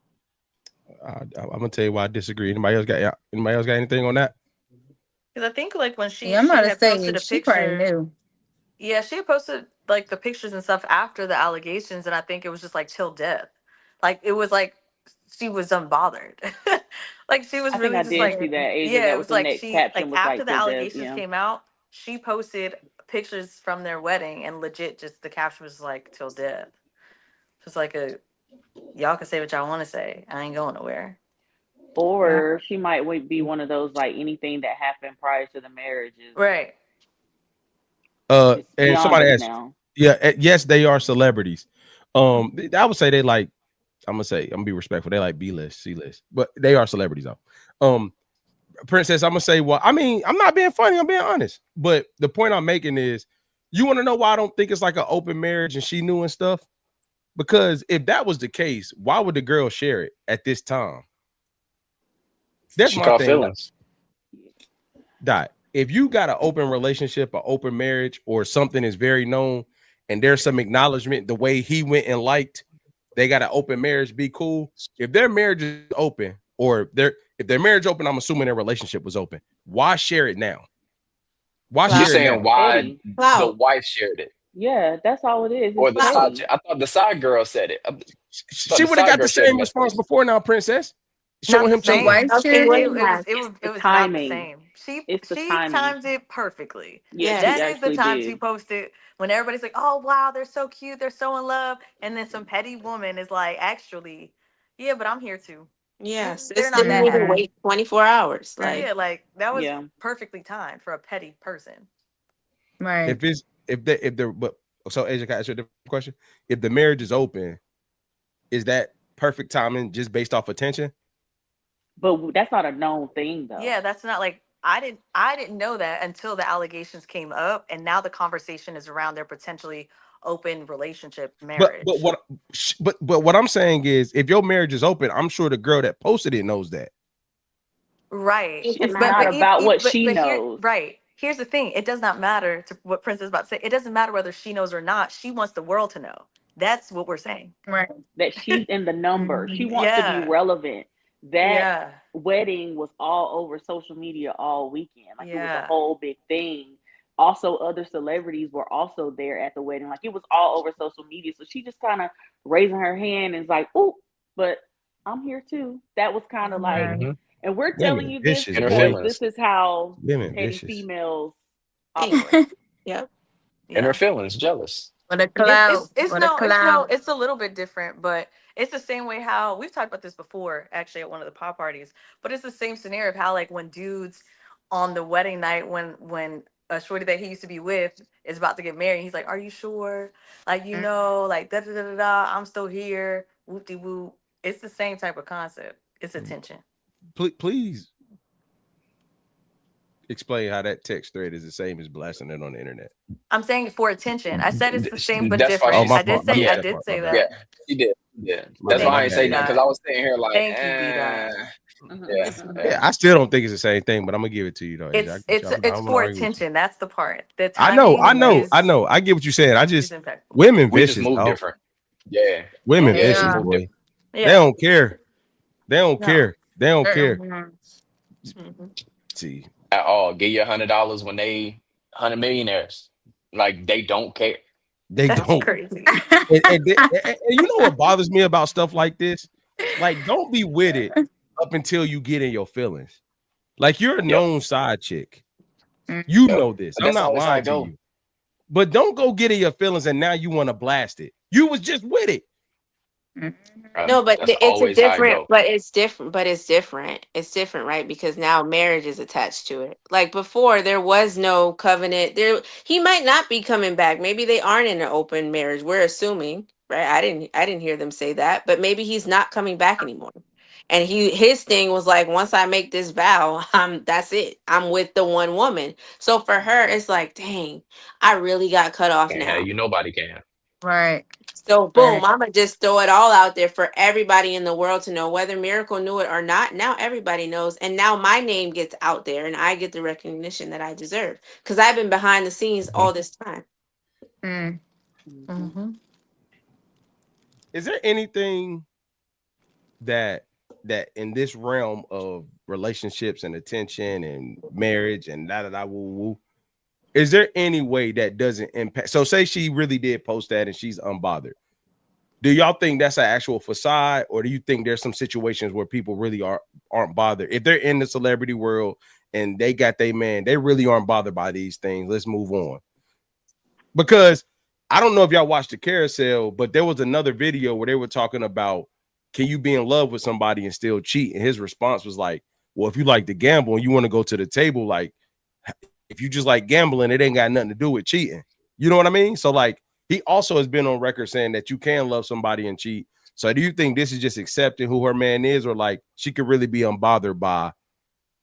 I'm gonna tell you why I disagree. Anybody else got anything on that? Because I think like when Yeah, I'm she about to had posted say a she probably picture, knew. yeah, she had posted like the pictures and stuff after the allegations, and I think it was just like till death. Like it was like she was unbothered. Like she was I think really I just did like, see that, AJ. yeah, That it was was the like next she caption like was after like the till death. allegations Yeah. came out, she posted pictures from their wedding, and legit just the caption was like till death. Just like a y'all can say what y'all want to say. I ain't going nowhere. Right. Or she might be one of those like anything that happened prior to the marriage is Right. it's And beyond somebody us asked, now. yeah, yes, they are celebrities. I would say they like. I'm gonna be respectful. They like B list, C list, but they are celebrities though. Princess, I'm gonna say, well, I mean, I'm not being funny. I'm being honest. But the point I'm making is, you want to know why I don't think it's like an open marriage and she knew and stuff. Because if that was the case, why would the girl share it at this time? That's She my caught thing. feelings. Dot. If you got an open relationship, an open marriage, or something is very known, and there's some acknowledgement the way he went and liked, they got an open marriage, be cool. If their marriage is open, or if their marriage open, I'm assuming their relationship was open. Why share it now? Why You Clout. share it now? saying why Petty. the Clout. wife shared it, Yeah, that's all it is. It's or the Clout. side petty. chick? I thought the side girl said it. I thought She the would have side got the girl shared the same response message. before now, Princess. Not Showing the him The cheating. same. wife Okay, shared It, what it. it do you was have? it It's was it the was not the timing. same. It's the She timing. timed it perfectly. Yeah, Yeah. she That is the actually time she did. posted when everybody's like, "Oh wow, they're so cute, they're so in love," and then some petty woman is like, "Actually, yeah, but I'm here too." Yes. They're This not didn't that even Hmm. happy. wait 24 hours. Like, Yeah, like that was Yeah. perfectly timed for a petty person. Right. If they're but so AJ, can I ask you a different question? If the marriage is open, is that perfect timing just based off attention? But that's not a known thing though. Yeah, that's not like I didn't know that until the allegations came up, and now the conversation is around their potentially open relationship But marriage. what I'm saying is, if your marriage is open, I'm sure the girl that posted it knows that. Right. it doesn't It's But not but matter. even about what she but here knows. right. Here's the thing. It does not matter to what Prince is about to say. It doesn't matter whether she knows or not. She wants the world to know. That's what we're saying. Right. That she's in the number. She Hmm. wants to be Yeah. relevant. That Yeah. wedding was all over social media all weekend. Like it was a Yeah. whole big thing. Also, other celebrities were also there at the wedding. Like it was all over social media. So she just kind of raising her hand and is like, "Oh, but I'm here too." That was kind of like, Right. Mm-hmm. and we're telling Women you this vicious, In her because boy. this feelings. is how Women petty vicious. females Hey. operate. Yep. In her Yeah. feelings, jealous. What a It's cloud. it's it's What a no it's no cloud. it's a little bit different, but it's the same way how we've talked about this before, actually at one of the pop parties. But it's the same scenario of how like when dudes on the wedding night, when a shorty that he used to be with is about to get married, he's like, "Are you sure? Like like da da da da da. I'm still here. Whoop de whoop." It's the same type of concept. It's attention. Please explain how that text thread is the same as blasting it on the internet. I'm saying for attention. I said it's the same but That's why Oh, different. my she's, I did fault. I say missed I yeah, that did part. My say bad. yeah, that. she did. Yeah. My That's bad. why I My Thank ain't you, say bad. B nothing, because Dot. I was sitting here like, Thank you, B Dot. yeah, It's Yeah, yeah. I still don't think it's the same thing, but I'm gonna give it to you though, AJ. I it's got you. it's I'm it's gonna for argue with you. attention. That's the part. The I know, I timing know, I know. I get what you're saying. I is just impeccable. women We just vicious, move dog. different. Yeah, Women Yeah. yeah, we vicious, Yeah. move boy. different. They Yeah. don't care. They don't No. care. They don't care. Mhm. Mhm. See, At all. Give you $100 when they 100 millionaires. Like they don't care. they That's don't. crazy. And you know what bothers me about stuff like this? Like, don't be with it up until you get in your feelings. Like, you're a Yep, known side chick. Mhm. You yep. know this. But I'm that's not always how lying it to go. you. But don't go get in your feelings and now you want to blast it. You was just with it. Mhm. No, but That's it's a always how it different, go. but it's different, but it's different. It's different, right? Because now marriage is attached to it. Like before, there was no covenant. He might not be coming back. Maybe they aren't in an open marriage. We're assuming, right? I didn't hear them say that, but maybe he's not coming back anymore. And his thing was like, once I make this vow, that's it. I'm with the one woman. So for her, it's like, dang, I really got cut off Can't have now. you. Nobody can. Right. So boom, Right. I'm gonna just throw it all out there for everybody in the world to know, whether Miracle knew it or not. Now everybody knows, and now my name gets out there, and I get the recognition that I deserve because I've been behind the scenes Mhm. all this time. Mm. Mhm. Is there anything that in this realm of relationships and attention and marriage and da da da woo woo, is there any way that doesn't impact? So say she really did post that and she's unbothered. Do y'all think that's an actual facade, or do you think there's some situations where people really aren't bothered? If they're in the celebrity world and they got their man, they really aren't bothered by these things. Let's move on. Because I don't know if y'all watched the carousel, but there was another video where they were talking about, can you be in love with somebody and still cheat? And his response was like, well, if you like to gamble and you want to go to the table, like if you just like gambling, it ain't got nothing to do with cheating. You know what I mean? So like he also has been on record saying that you can love somebody and cheat. So do you think this is just accepting who her man is, or like she could really be unbothered by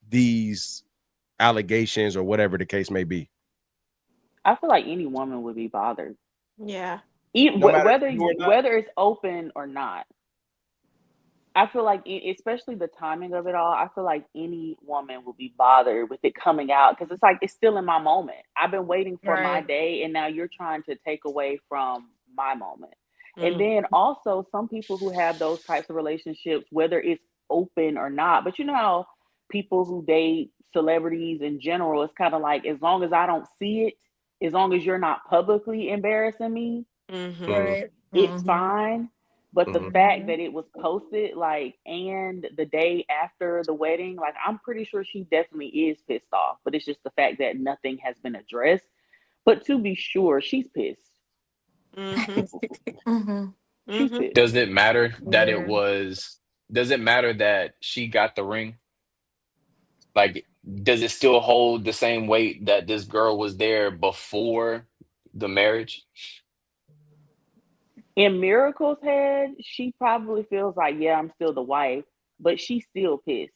these allegations or whatever the case may be? I feel like any woman would be bothered, Yeah. No matter if whether you or not. it's open or not. I feel like, especially the timing of it all, I feel like any woman will be bothered with it coming out because it's like it's still in my moment. I've been waiting for my Right. day, and now you're trying to take away from my moment. And Mm. then also, some people who have those types of relationships, whether it's open or not, but you know how people who date celebrities in general, it's kind of like as long as I don't see it, as long as you're not publicly embarrassing me, Mm-hmm. Mhm, Right. it's Mm-hmm. fine. But the mhm. fact Mm-hmm. that it was posted, like, and the day after the wedding, like, I'm pretty sure she definitely is pissed off. But it's just the fact that nothing has been addressed. But to be sure, she's pissed. Mm-hmm. Mm-hmm. She's Mm-hmm. pissed. Does it matter that it Yeah. was? Does it matter that she got the ring? Like, does it still hold the same weight that this girl was there before the marriage? In Miracle's head, she probably feels like, yeah, I'm still the wife, but she's still pissed.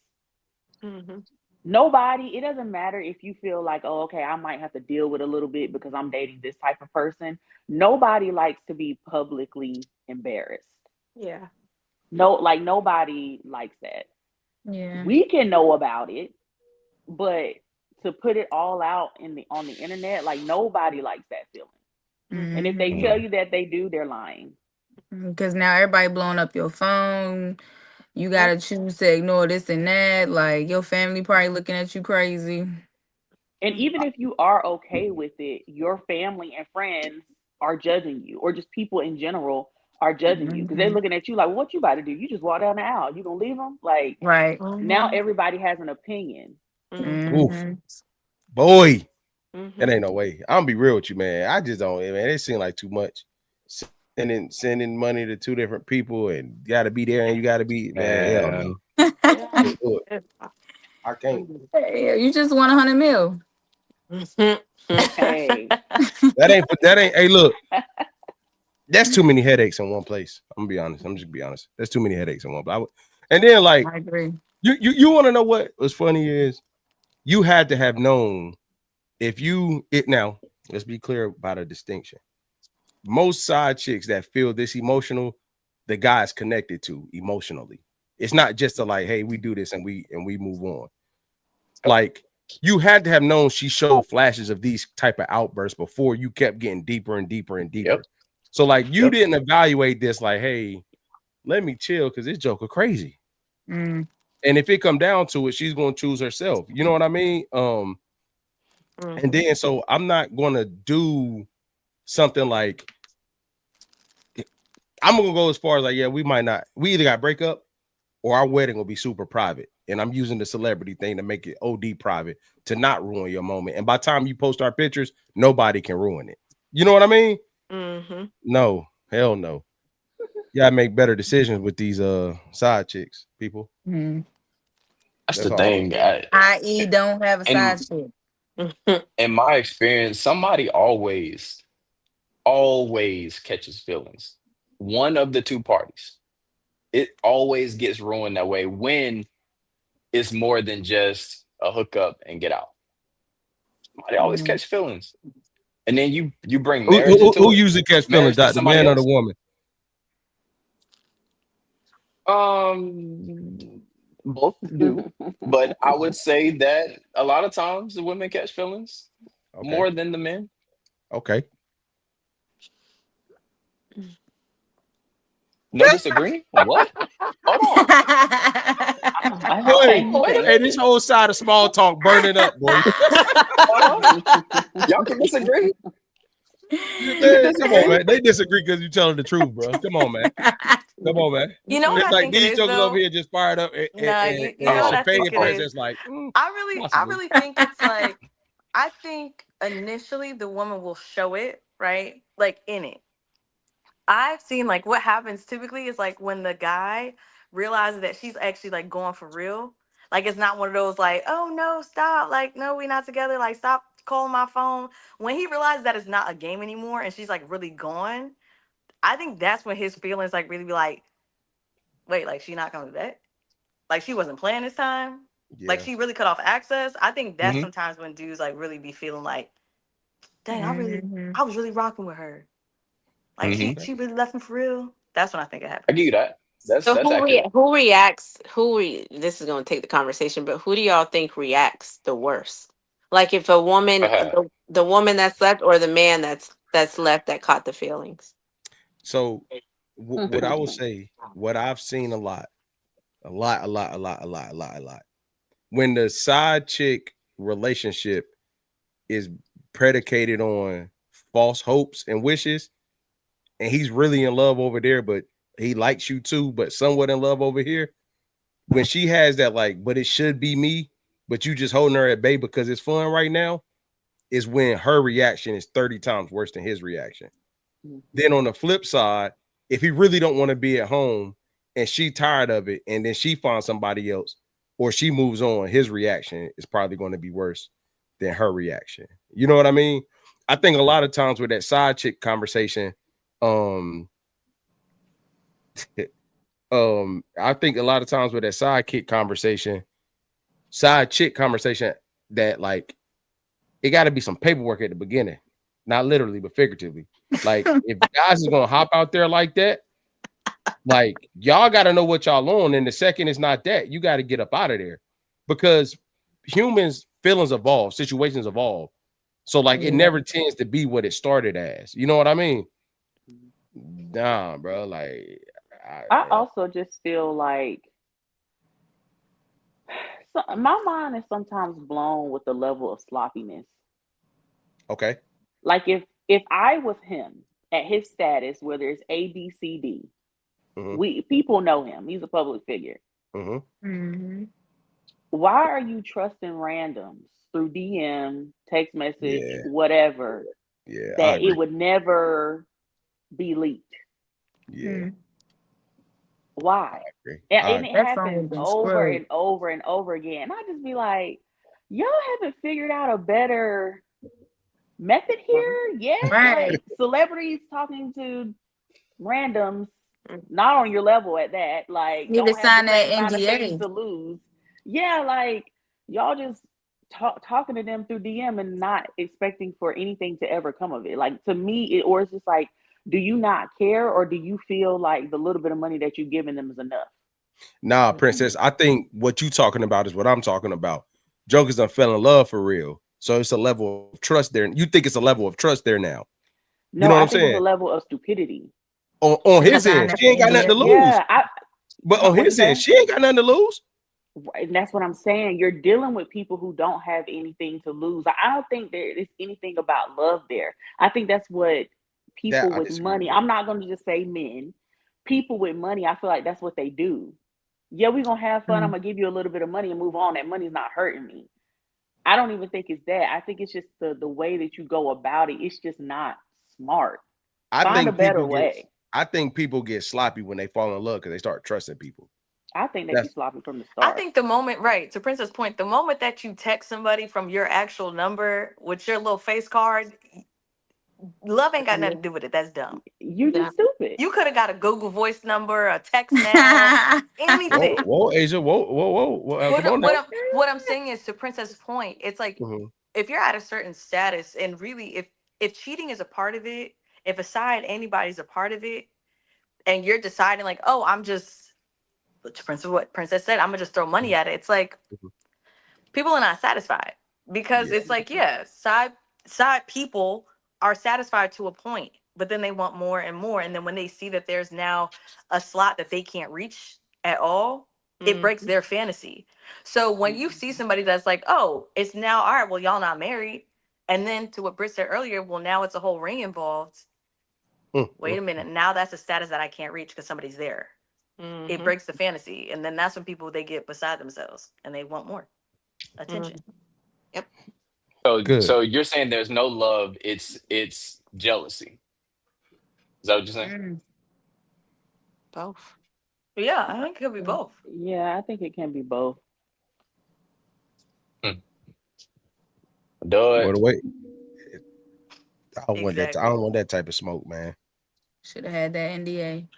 Mm-hmm. Nobody, it doesn't matter if you feel like, oh, okay, I might have to deal with a little bit because I'm dating this type of person. Nobody likes to be publicly embarrassed. Yeah. No, like nobody likes that. Yeah. We can know about it, but to put it all out in the on the internet, like nobody likes that feeling. Mm-hmm. And if they Mm-hmm. tell Mm. you that they do, they're lying. Because now everybody blowing up your phone. You Yep. gotta choose to ignore this and that. Like your family probably looking at you crazy. And even if you are okay with it, your family and friends are judging you, or just people in general are judging you because they're Mm-hmm. looking at you like, what you about to do? You just walk down the aisle. You gonna leave them? Like Right. now, Mm-hmm. everybody has an opinion. Mm-hmm. Oof, Mm-hmm. boy, that Mm-hmm. ain't no way. I'm gonna be real with you, man. I just don't, man. It seems like too much. Sending money to two different people and you gotta be there and you gotta be, man. Hell no. Man, Yeah. Can't do it. I can't. Hey, you just want 100 mil. Hey. That ain't. Hey, look, that's too many headaches in one place. I'm gonna be honest. I'm just gonna be honest. There's too many headaches in one. And then like I agree. you want to know what was funny is you had to have known if you it now. Let's be clear about a distinction. Most side chicks that feel this emotional, the guy is connected to emotionally. It's not just a like, hey, we do this and we move on. Like you had to have known she showed flashes of these type of outbursts before you kept getting deeper and deeper and yep, deeper. So like you yep. didn't evaluate this like, hey, let me chill because this joker crazy. Mm. And if it come down to it, she's gonna choose herself. You know what I mean? And then so I'm not gonna do something like I'm gonna go as far as like, yeah, we either got break up or our wedding will be super private. And I'm using the celebrity thing to make it OD private to not ruin your moment. And by the time you post our pictures, nobody can ruin it. You know what I mean? Mm-hmm. No, hell no. You gotta make better decisions with these side chicks, people. Mm. That's That's the all I'm thing. saying. I.e. don't have a side In chick. in my experience, somebody always catches feelings. One of the two parties. it always gets ruined that way when it's more than just a hookup and get out. They always catch feelings, and then you bring marriage into Who it. usually catch feelings, Marriage to the somebody man or the else. woman? Both do, but I would say that a lot of times the women catch feelings more than the men. Okay. No disagreeing? What? Hold on. Hey, this whole side of small talk burning up, boy. Y'all can disagree. Come on, man. They disagree because you're telling the truth, bro. Come on, man. Come on, man. You know what it's I like think it these is, jokers though? over here just fired up, and you know what I think it is? Just like, I really think it's like, I think initially the woman will show it, right? Like in it. I've seen like what happens typically is like when the guy realizes that she's actually like going for real. Like it's not one of those like, oh no, stop, like no, we're not together, like stop calling my phone. When he realizes that it's not a game anymore and she's like really gone, I think that's when his feelings like really be like, wait, like she not coming back? Like she wasn't playing this time? Yeah. Like she really cut off access? I think that's sometimes when dudes like really be feeling like, dang, I was really rocking with her. Like she really left him for real. That's when I think it happened. I give you that. That's accurate. Who reacts? This is going to take the conversation, but who do y'all think reacts the worst? Like if a woman, the woman that's left, or the man that's left that caught the feelings. So, what I will say, what I've seen a lot. When the side chick relationship is predicated on false hopes and wishes, and he's really in love over there, but he likes you too, but somewhat in love over here. When she has that, like, but it should be me, but you just holding her at bay because it's fun right now, is when her reaction is 30 times worse than his reaction. Then on the flip side, if he really don't want to be at home and she tired of it, and then she finds somebody else or she moves on, his reaction is probably going to be worse than her reaction. You know what I mean? I think a lot of times with that side chick conversation, I think a lot of times with that side chick conversation, that like it got to be some paperwork at the beginning, not literally but figuratively. Like if guys is gonna hop out there like that, like y'all got to know what y'all on, and the second is not that, you got to get up out of there, because humans' feelings evolve, situations evolve. So like it never tends to be what it started as. You know what I mean? Nah, bro. Like I also just feel like my mind is sometimes blown with the level of sloppiness. Okay. Like if I was him at his status, whether it's A, B, C, D, people know him. He's a public figure. Why are you trusting randoms through DM, text message, whatever, that it would never be leaked? Yeah. Why? And it happens over and over and over again. I just be like, y'all haven't figured out a better method here yet? Right. Like celebrities talking to randoms, not on your level at that. Like, you don't sign have the that same amount of things NDA to lose. Yeah, like y'all just talking to them through DM and not expecting for anything to ever come of it. Like to me, or it's just like, do you not care, or do you feel like the little bit of money that you've given them is enough? Nah, Princess, I think what you talking about is what I'm talking about. Jokers done fell in love for real. So it's a level of trust there. You think it's a level of trust there now? No, you know what I I'm think saying? it's a level of stupidity. On his end, she ain't got nothing to lose. Yeah, but on his end, she ain't got nothing to lose. And that's what I'm saying. You're dealing with people who don't have anything to lose. I don't think there is anything about love there. I think that's what people with money, I'm not going to just say men, people with money, I feel like that's what they do. Yeah, we're going to have fun. I'm going to give you a little bit of money and move on. That money's not hurting me. I don't even think it's that. I think it's just the way that you go about it. It's just not smart. Find a better way. I think people get sloppy when they fall in love because they start trusting people. I think they be sloppy from the start. I think the moment, right, to Princess' point, the moment that you text somebody from your actual number with your little face card, Love ain't got nothing to do with it. That's dumb. You just stupid. You could have got a Google Voice number, a text now, anything. Whoa, Asia, whoa. What I'm saying is, to Princess's point, it's like if you're at a certain status, and really, if cheating is a part of it, if anybody's a part of it, and you're deciding like, oh, I'm just, what Princess said, I'm gonna just throw money at it. It's like people are not satisfied because it's like, side people are satisfied to a point, but then they want more and more. And then when they see that there's now a slot that they can't reach at all, it breaks their fantasy. So when you see somebody that's like, oh, it's now, all right, well, y'all not married. And then to what Britt said earlier, well, now it's a whole ring involved. Wait a minute. Now that's a status that I can't reach because somebody's there. It breaks the fantasy. And then that's when they get beside themselves and they want more attention. Yep. So you're saying there's no love, it's jealousy. Is that what you're saying? Both. Yeah, I think it could be both. Yeah, I think it can be both. Do it. Wait. I don't want that. I don't want that type of smoke, man. Should have had that NDA.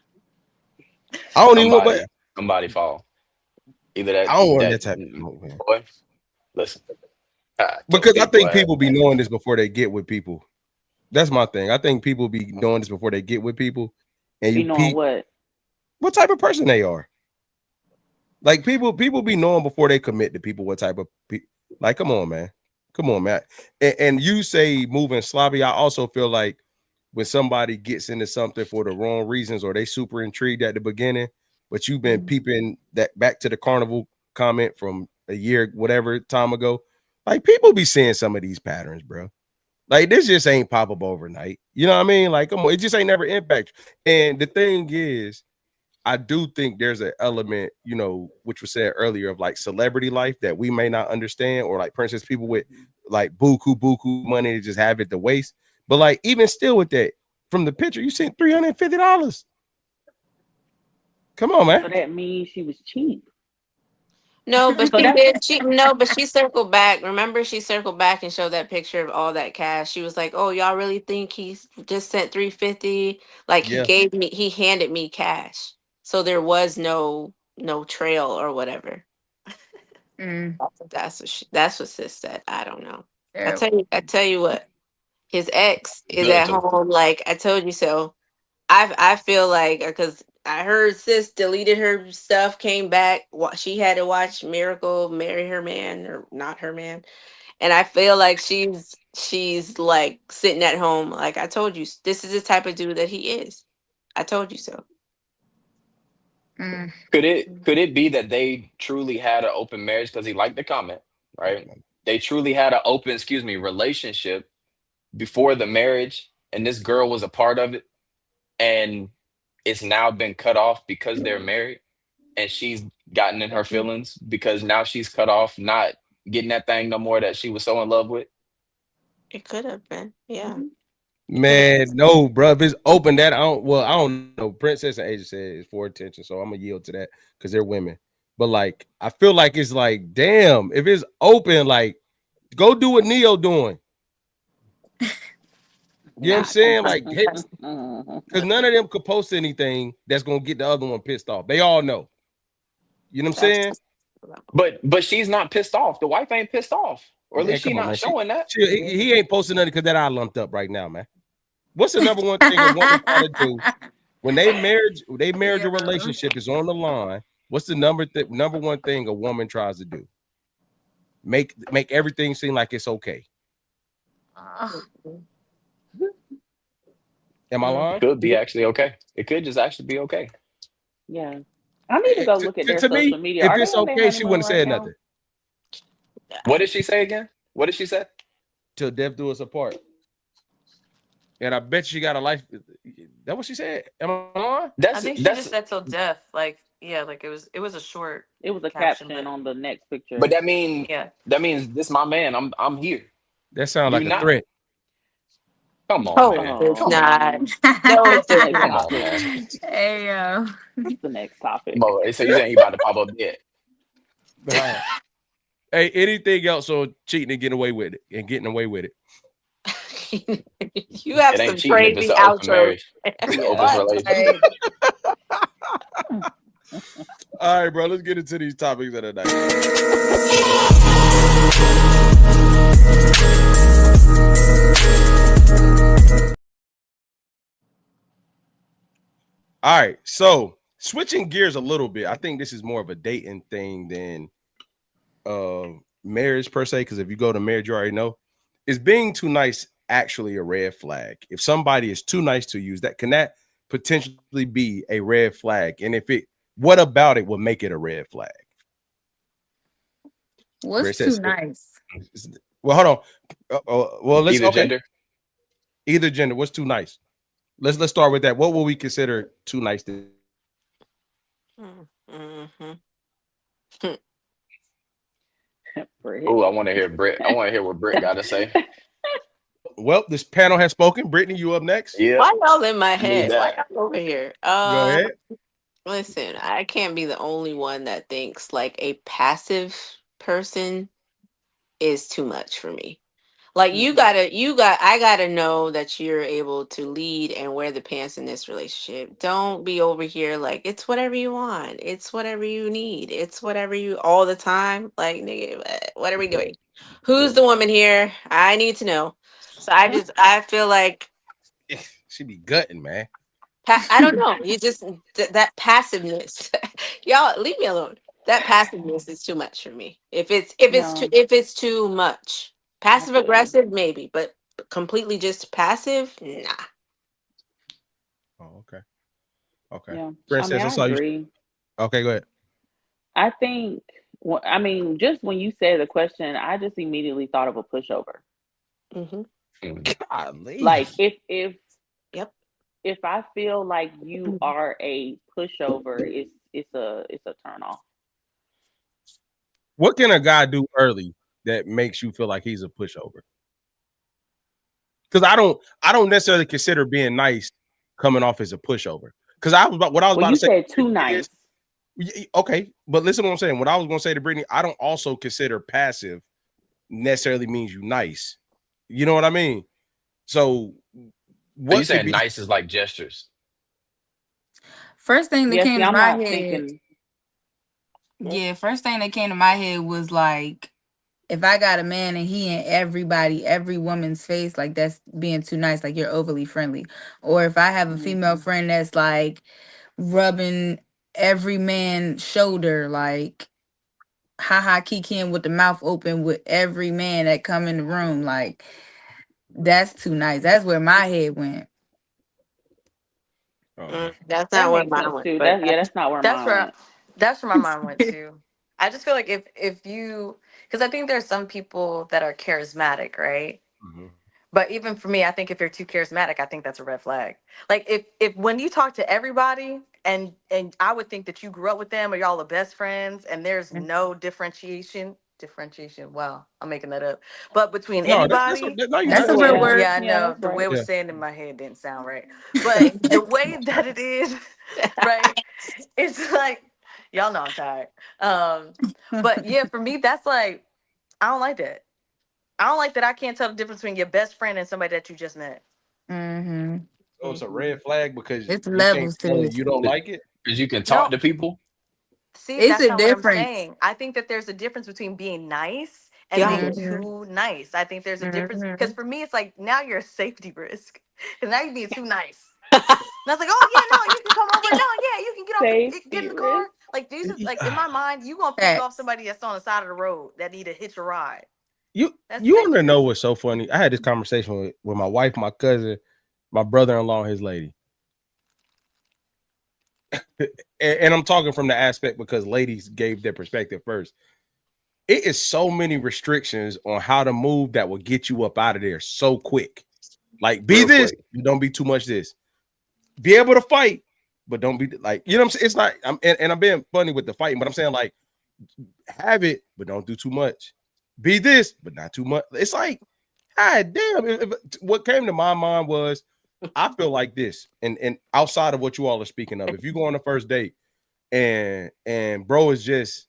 I don't even want somebody fall. Either that. I don't want that type of smoke, man. Boy, listen. Because I think people be knowing this before they get with people. That's my thing. I think people be knowing this before they get with people, and you know what type of person they are. Like people be knowing before they commit to people what type of people. Like, come on, man. And you say moving sloppy. I also feel like when somebody gets into something for the wrong reasons, or they super intrigued at the beginning, but you've been peeping that back to the carnival comment from a year, whatever time ago. Like, people be seeing some of these patterns, bro. Like, this just ain't pop up overnight. You know what I mean? Like, come on, it just ain't never impact. And the thing is, I do think there's an element, you know, which was said earlier, of like celebrity life that we may not understand, or like, for instance, people with like buku money to just have it to waste. But like, even still with that, from the picture, you sent $350. Come on, man. So that means she was cheap. No, but she did. But she circled back. Remember, she circled back and showed that picture of all that cash. She was like, "Oh, y'all really think he just sent $350? Like, he handed me cash, so there was no trail or whatever." That's what sis said. I don't know. I tell you what, his ex is at home. Like, I told you so. I feel like, because I heard sis deleted her stuff, came back. She had to watch Miracle marry her man, or not her man. And I feel like she's like sitting at home. Like, I told you, this is the type of dude that he is. I told you so. Could it be that they truly had an open marriage? Because he liked the comment, right? They truly had an open, relationship before the marriage, and this girl was a part of it, and it's now been cut off because they're married, and she's gotten in her feelings because now she's cut off, not getting that thing no more that she was so in love with. It could have been, yeah. Man, no, bro. If it's open, that I don't know. Princess and Asia said it's for attention, so I'm gonna yield to that because they're women. But like, I feel like it's like, damn, if it's open, like, go do what Neo doing. You know what I'm saying? Like, because none of them could post anything that's gonna get the other one pissed off. They all know. You know what I'm saying? But she's not pissed off. The wife ain't pissed off, or at least she's not showing that. He ain't posting nothing because that eye lumped up right now, man. What's the number one thing a woman try to do when they marriage a relationship is on the line? What's the number one thing a woman tries to do? Make everything seem like it's okay. Am I lying? It could be actually okay. It could just actually be okay. Yeah. I need to go look at their social media. If it's okay, she wouldn't say nothing. What did she say again? What did she say? Till death do us apart. And I bet she got a life. That what she said? Am I lying? I think she just said till death. Like, yeah, like it was a short. It was a caption on the next picture. But that means this my man. I'm here. That sounds like a threat. Come on, man. It's not. No, it's not. Come on, man. Hey, yo. What's the next topic? So you ain't about to pop up yet. Hey, anything else on cheating and getting away with it? You have It ain't some cheating if it's crazy an open outros. marriage. It's an open relationship. All right, bro. Let's get into these topics of the night. All right, so switching gears a little bit. I think this is more of a dating thing than marriage per se. Because if you go to marriage, you already know. Is being too nice actually a red flag? If somebody is too nice to you, can that potentially be a red flag? And what about it would make it a red flag? What's too nice? Well, hold on. Well, let's Gender. Either gender. What's too nice? Let's start with that. What will we consider too nice to? Oh, I want to hear Britt. I want to hear what Britt got to say. Well, this panel has spoken. Brittany, you up next? Yeah. Why y'all in my head? Why y'all over here? Go ahead. Listen, I can't be the only one that thinks like a passive person is too much for me. Like I gotta know that you're able to lead and wear the pants in this relationship. Don't be over here like it's whatever you want, it's whatever you need, it's whatever you all the time. Like nigga, what are we doing? Who's the woman here? I need to know. So I feel like she be gutting, man. I don't know. You just that passiveness. Y'all leave me alone. That passiveness is too much for me. If it's too much. Passive aggressive, maybe, but completely just passive, nah. Oh, okay. Yeah. Princess, I agree. Okay, go ahead. I think. Well, I mean, just when you said the question, I just immediately thought of a pushover. Golly. Like if I feel like you Mm-hmm. are a pushover, it's a turn off. What can a guy do early that makes you feel like he's a pushover? Because I don't necessarily consider being nice coming off as a pushover. Because you said too nice. Okay, but listen to what I'm saying. What I was going to say to Brittany, I don't also consider passive necessarily means you nice. You know what I mean? So what you saying? Nice is like gestures. First thing that came to my head. Thinking... Yeah, first thing that came to my head was like, if I got a man and he in every woman's face, like that's being too nice, like you're overly friendly. Or if I have a female friend that's like rubbing every man's shoulder, like haha kikiing with the mouth open with every man that come in the room, like that's too nice. That's where my head went. That's not where mine went. Too. That's not where mine went. That's where my mind went too. I just feel like if you, because I think there's some people that are charismatic, right? Mm-hmm. But even for me, I think if you're too charismatic, I think that's a red flag. Like if when you talk to everybody and I would think that you grew up with them or y'all are best friends and there's no differentiation. Wow, I'm making that up. But between anybody, that's a real word. Yeah, I know. The way it was saying in my head didn't sound right. But the way that it is, right? It's like, y'all know I'm tired. But yeah, for me, that's like, I don't like that. I don't like that I can't tell the difference between your best friend and somebody that you just met. Mm-hmm. So it's a red flag because it's levels to this. You don't like it? Because you can talk to people. See, it's that's not difference. What I'm saying. I think that there's a difference between being nice and being too nice. I think there's a difference because for me, it's like now you're a safety risk because now you're being too nice. And I was like, oh yeah, no, you can come over. No, yeah, you can get in the car. Like these, like in my mind, you gonna piss off somebody that's on the side of the road that need to hitch a ride. You want to know what's so funny? I had this conversation with my wife, my cousin, my brother-in-law, and his lady. And I'm talking from the aspect because ladies gave their perspective first. It is so many restrictions on how to move that will get you up out of there so quick. Like be this, don't be too much this. Be able to fight, but don't be like, you know what I'm saying? It's not, I'm being funny with the fighting, but I'm saying like have it, but don't do too much. Be this, but not too much. It's like, God damn. What came to my mind was, I feel like this, and outside of what you all are speaking of, if you go on the first date and bro is just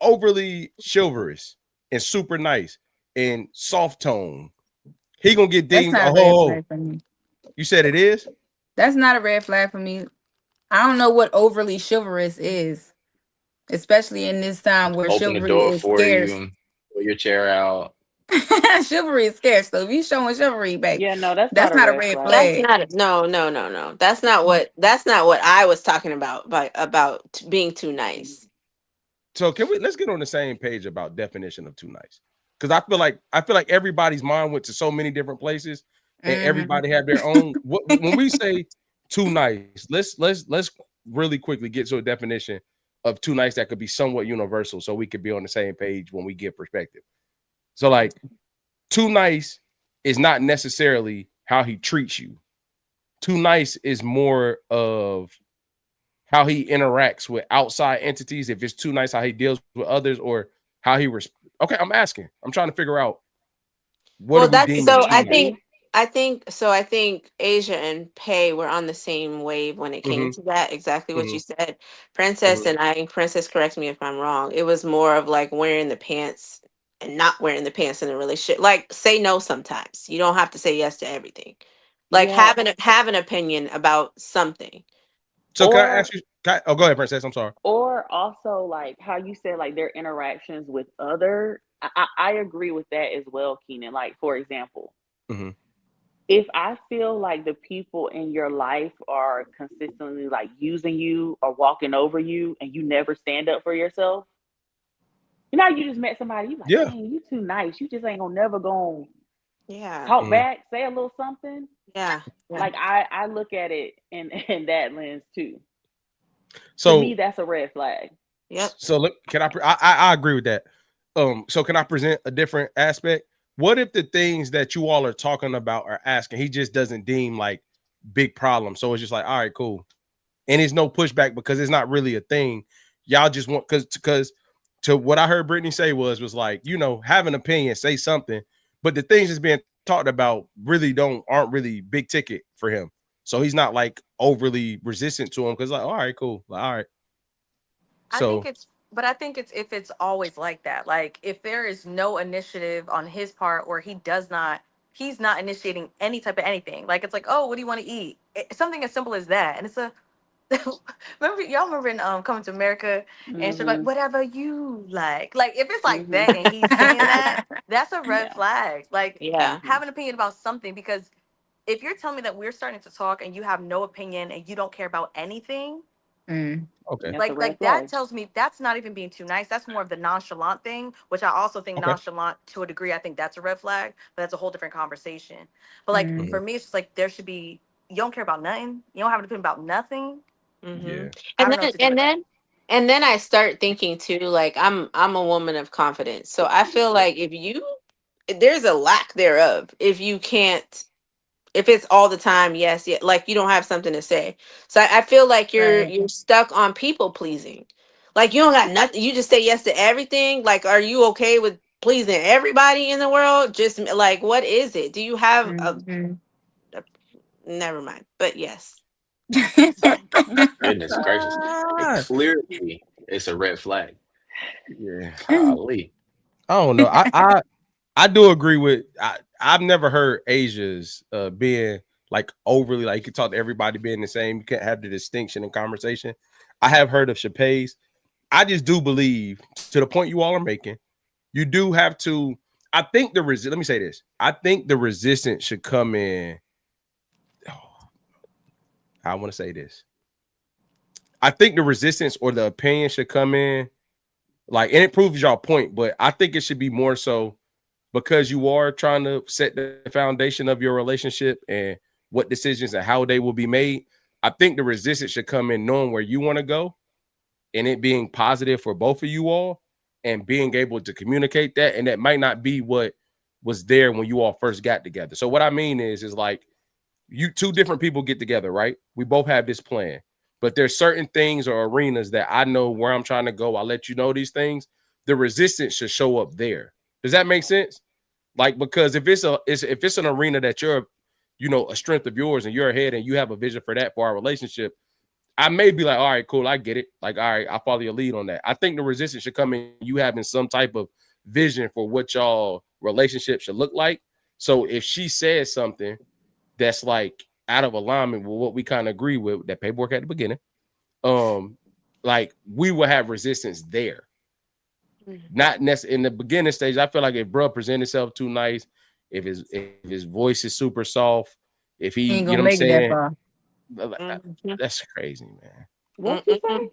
overly chivalrous and super nice and soft tone, he gonna get That's dinged. not a red Oh, flag for me. you said it is? That's not a red flag for me. I don't know what overly chivalrous is, especially in this time where Open the chivalry door is for scarce. you, pull your chair out. Chivalry is scarce. So if you showing chivalry, babe, Yeah, no, that's not that's a not a red red flag. That's flag. not no. That's not what I was talking about by about being too nice. So let's get on the same page about definition of too nice. Because I feel like everybody's mind went to so many different places and everybody have their own when we say too nice, let's really quickly get to a definition of too nice that could be somewhat universal so we could be on the same page when we get perspective. So like too nice is not necessarily how he treats you. Too nice is more of how he interacts with outside entities, if it's too nice how he deals with others, or how he okay, I'm asking. I'm trying to figure out what Well, are we that's deeming so too I nice? think I think Asia and Pay were on the same wave when it came to that. Exactly what you said. Princess and Princess, correct me if I'm wrong. It was more of like wearing the pants and not wearing the pants in a relationship. Like say no sometimes. You don't have to say yes to everything. Like Yeah. have an opinion about something. So can I ask you? Oh, go ahead, Princess. I'm sorry. Or also like how you said like their interactions with other. I agree with that as well, Keenan. Like for example, if I feel like the people in your life are consistently like using you or walking over you, and you never stand up for yourself, you know, you just met somebody, you like, dang, you too nice. You just ain't gonna never go talk back, say a little something. Yeah. Like I look at it in that lens too. So to me, that's a red flag. Yep. So look, I agree with that. So can I present a different aspect? What if the things that you all are talking about are asking, he just doesn't deem like big problems? So it's just like, all right, cool. And it's no pushback because it's not really a thing. Y'all just want because to what I heard Brittany say was like, you know, have an opinion, say something, but the things that's being talked about really aren't really big ticket for him. So he's not like overly resistant to him because like, all right, cool. Like, all right. So I think it's if it's always like that. Like if there is no initiative on his part, or he's not initiating any type of anything. Like it's like, oh, what do you want to eat? Something as simple as that. And it's a remember in Coming to America, and she's like, whatever you like. Like if it's like that and he's saying that, that's a red flag. Like have an opinion about something, because if you're telling me that we're starting to talk and you have no opinion and you don't care about anything, okay, like that tells me that's not even being too nice. That's more of the nonchalant thing, which I also think nonchalant to a degree. I think that's a red flag, but that's a whole different conversation. But like for me, it's just like there should be. You don't care about nothing. You don't have an opinion about nothing. Yeah. And then I start thinking too, like I'm a woman of confidence. So I feel like there's a lack thereof if you can't, if it's all the time, yes, yeah, like you don't have something to say. So I feel like you're stuck on people pleasing. Like you don't got nothing. You just say yes to everything. Like, are you okay with pleasing everybody in the world? Just like, what is it? Do you have a never mind. But yes. Goodness gracious. Clearly, it's a red flag. Yeah. Golly. I don't know. I do agree with I've never heard Asia's being like overly like you can talk to everybody being the same. You can't have the distinction in conversation. I have heard of Chappelle's. I just do believe to the point you all are making, you do have to. I think let me say this. I think the resistance should come in. I want to say this. I think the resistance or the opinion should come in, like, and it proves y'all point, but I think it should be more so because you are trying to set the foundation of your relationship and what decisions and how they will be made. I think the resistance should come in knowing where you want to go and it being positive for both of you all and being able to communicate that. And that might not be what was there when you all first got together. So what I mean is like you two different people get together, right? We both have this plan, but there's certain things or arenas that I know where I'm trying to go. I'll let you know these things. The resistance should show up there. Does that make sense? Like, because if it's an arena that you're, you know, a strength of yours and you're ahead and you have a vision for that for our relationship, I may be like, all right, cool, I get it. Like, all right, I'll follow your lead on that. I think the resistance should come in you having some type of vision for what y'all relationship should look like So if she says something that's like out of alignment with what we kind of agree with, that paperwork at the beginning, like we will have resistance there. Not necessarily in the beginning stage. I feel like if bro present himself too nice, if his voice is super soft, if he ain't you gonna know what I'm make it that saying, far. that's crazy, man. What you say?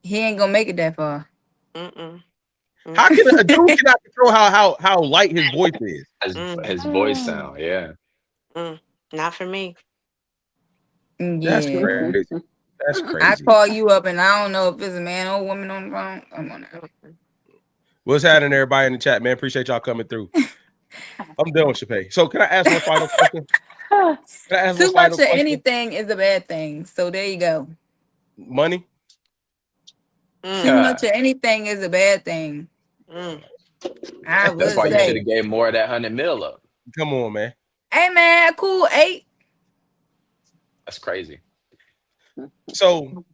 He ain't gonna make it that far. How can a dude cannot control how light his voice is? His voice sound, yeah. Not for me. That's Yeah. crazy. That's crazy. I call you up and I don't know if it's a man or woman on the phone. Come on now. What's happening, everybody in the chat, man? Appreciate y'all coming through. I'm done with Chappelle. So can I ask one final question? Too much of anything is a bad thing. So there you go. Money? Too much of anything is a bad thing. I would That's why you should say. have gave more of that 100 mil up. Come on, man. Hey man, cool 8. That's crazy. So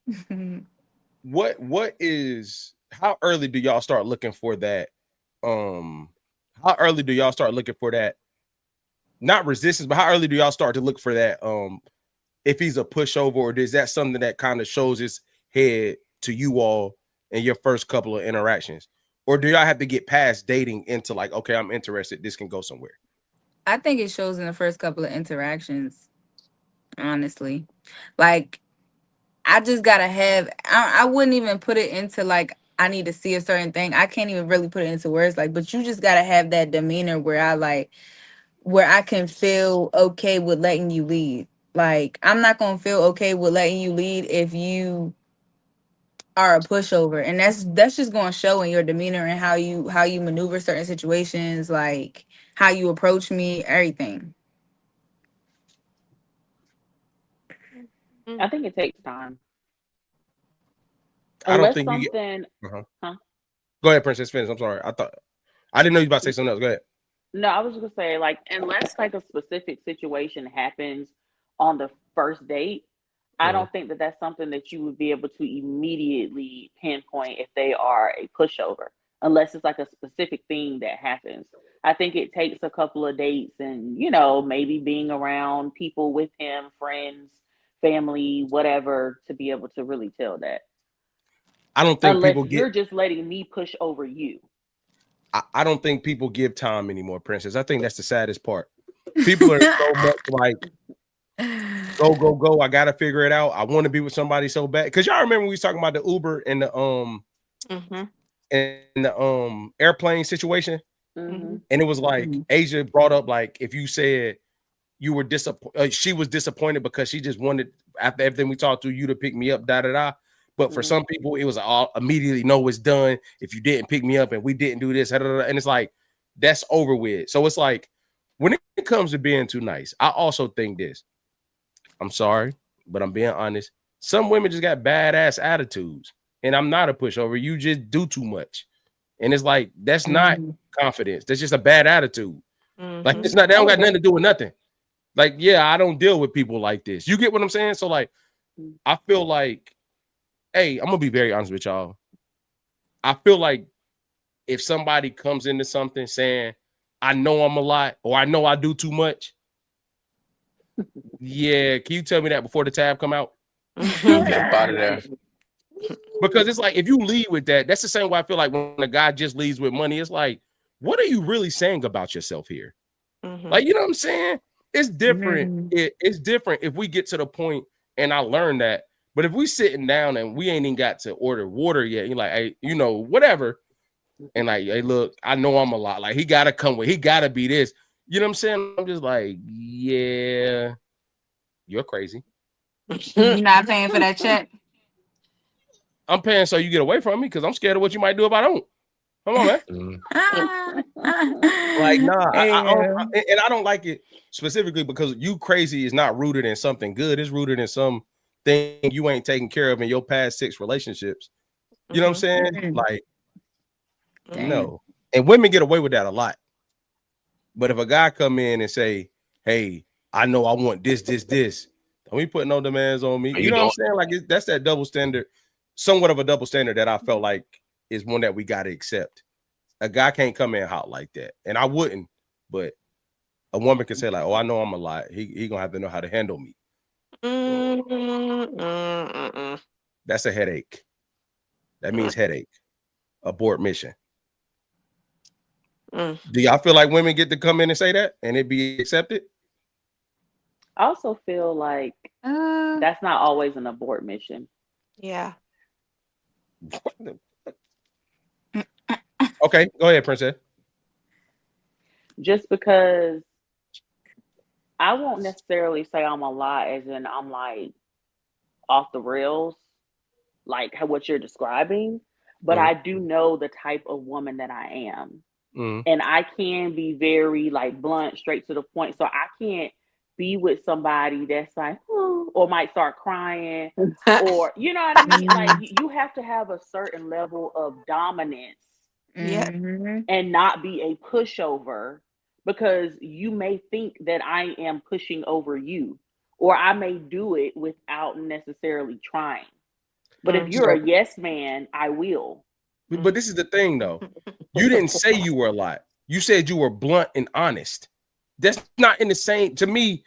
what is, how early do y'all start looking for that? How early do y'all start looking for that? Not resistance, but how early do y'all start to look for that? If he's a pushover, or is that something that kind of shows his head to you all in your first couple of interactions? Or do y'all have to get past dating into like, okay, I'm interested, this can go somewhere? I think it shows in the first couple of interactions, honestly. Like, I just gotta have, I wouldn't even put it into like, I need to see a certain thing. I can't even really put it into words, like, but you just gotta have that demeanor where I can feel okay with letting you lead. Like, I'm not gonna feel okay with letting you lead if you are a pushover, and that's just gonna show in your demeanor and how you maneuver certain situations, like how you approach me, everything. I think it takes time. I don't Unless think something. Huh? Go ahead, Princess. Finish. I'm sorry. I didn't know you were about to say something else. Go ahead. No, I was just gonna say, like, unless like a specific situation happens on the first date, I don't think that that's something that you would be able to immediately pinpoint if they are a pushover, unless it's like a specific thing that happens. I think it takes a couple of dates and, maybe being around people with him, friends, family, whatever, to be able to really tell that. I don't think unless people you're just letting me push over you. I don't think people give time anymore, Princess. I think that's the saddest part. People are so much like, go. I gotta figure it out. I want to be with somebody so bad. Cause y'all remember we was talking about the Uber and the airplane situation. And it was like Asia brought up, like, if you said you were disappointed, she was disappointed because she just wanted, after everything we talked to, you to pick me up, But for some people, it was all immediately, no, it's done. If you didn't pick me up and we didn't do this, and it's like, that's over with. So it's like, when it comes to being too nice, I also think this. I'm sorry, but I'm being honest. Some women just got badass attitudes, and I'm not a pushover. You just do too much. And it's like, that's not confidence. That's just a bad attitude. Like, it's not, they don't got nothing to do with nothing. Like, yeah, I don't deal with people like this. You get what I'm saying? So like, I feel like, hey, I'm gonna be very honest with y'all. I feel like if somebody comes into something saying, I know I'm a lot, or I know I do too much. Yeah, can you tell me that before the tab come out? Get out of there. Because it's like, if you lead with that, that's the same way I feel like when a guy just leads with money. It's like, what are you really saying about yourself here? Like, you know what I'm saying? It's different. It's different if we get to the point, and I learned that. But if we sitting down and we ain't even got to order water yet, you're like, hey, whatever. And like, hey, look, I know I'm a lot. Like, he gotta come with, he gotta be this. You know what I'm saying? I'm just like, yeah, you're crazy. You're not paying for that check. I'm paying so you get away from me because I'm scared of what you might do if I don't. Come on, man. Like, nah, I don't like it specifically because you crazy is not rooted in something good. It's rooted in something you ain't taken care of in your past 6 relationships. You know what I'm saying? Like, no. And women get away with that a lot. But if a guy come in and say, hey, I know I want this, don't be putting no demands on me. You know what I'm saying? Like, that's that double standard, somewhat of a double standard that I felt like is one that we got to accept. A guy can't come in hot like that. And I wouldn't, but A woman can say like, "Oh, I know I'm a lot. He gonna have to know how to handle me." That's a headache. That means headache. Abort mission. Do y'all feel like women get to come in and say that and it be accepted? I also feel like that's not always an abort mission. Yeah. Okay, go ahead, Princess. Just because I won't necessarily say I'm a lot, as in I'm like off the rails, like what you're describing, but I do know the type of woman that I am. And I can be very like blunt, straight to the point. So I can't be with somebody that's like, oh, or might start crying, or you know what I mean? Like you have to have a certain level of dominance, and not be a pushover, because you may think that I am pushing over you, or I may do it without necessarily trying. But if you're a yes man, I will. But this is the thing, though. You didn't say you were a lot. You said you were blunt and honest. That's not in the same. To me,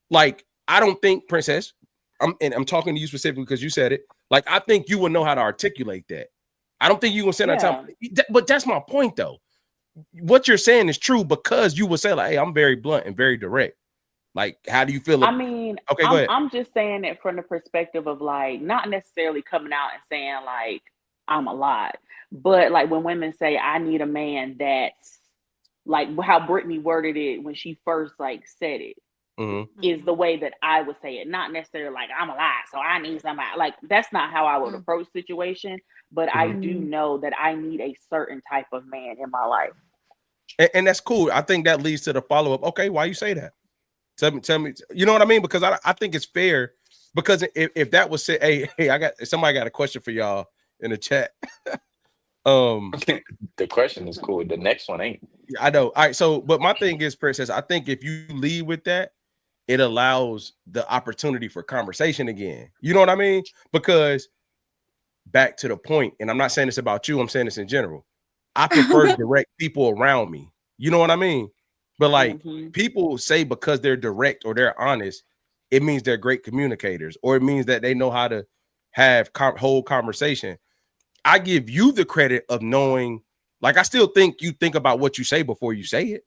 like, I don't think, Princess, I'm talking to you specifically because you said it. Like, I think you will know how to articulate that. I don't think you will send that time. But that's my point, though. What you're saying is true, because you will say, like, hey, I'm very blunt and very direct. Like, how do you feel? I mean, okay, go ahead. I'm just saying it from the perspective of like, not necessarily coming out and saying like I'm a lot, but like when women say I need a man that's like how Brittany worded it when she first like said it, is the way that I would say it. Not necessarily like I'm a lot, so I need somebody. Like that's not how I would approach the situation. But I do know that I need a certain type of man in my life, and that's cool. I think that leads to the follow up. Okay, why you say that? Tell me, you know what I mean? Because I think it's fair. Because if that was said, hey, somebody got a question for y'all in the chat. The question is cool. The next one ain't. I know. All right. So, but my thing is, Princess, I think if you lead with that, it allows the opportunity for conversation again. You know what I mean? Because back to the point, and I'm not saying this about you, I'm saying this in general. I prefer direct people around me. You know what I mean? But like people say because they're direct or they're honest, it means they're great communicators, or it means that they know how to have whole conversation. I give you the credit of knowing, like, I still think you think about what you say before you say it.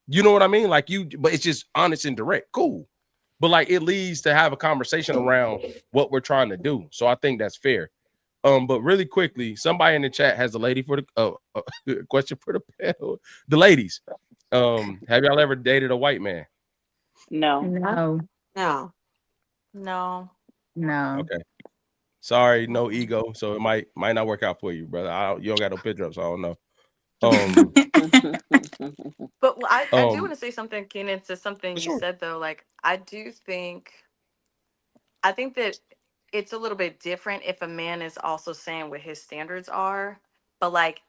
You know what I mean? Like but it's just honest and direct. Cool. But like it leads to have a conversation around what we're trying to do. So I think that's fair. But really quickly, somebody in the chat has a lady for the question for the panel. The ladies. Have y'all ever dated a white man? No. Okay. Sorry, no ego. So it might not work out for you, brother. You don't got no picture up, so I don't know. But I do want to say something, Keenan, to something you said though. Like I think that it's a little bit different if a man is also saying what his standards are, but like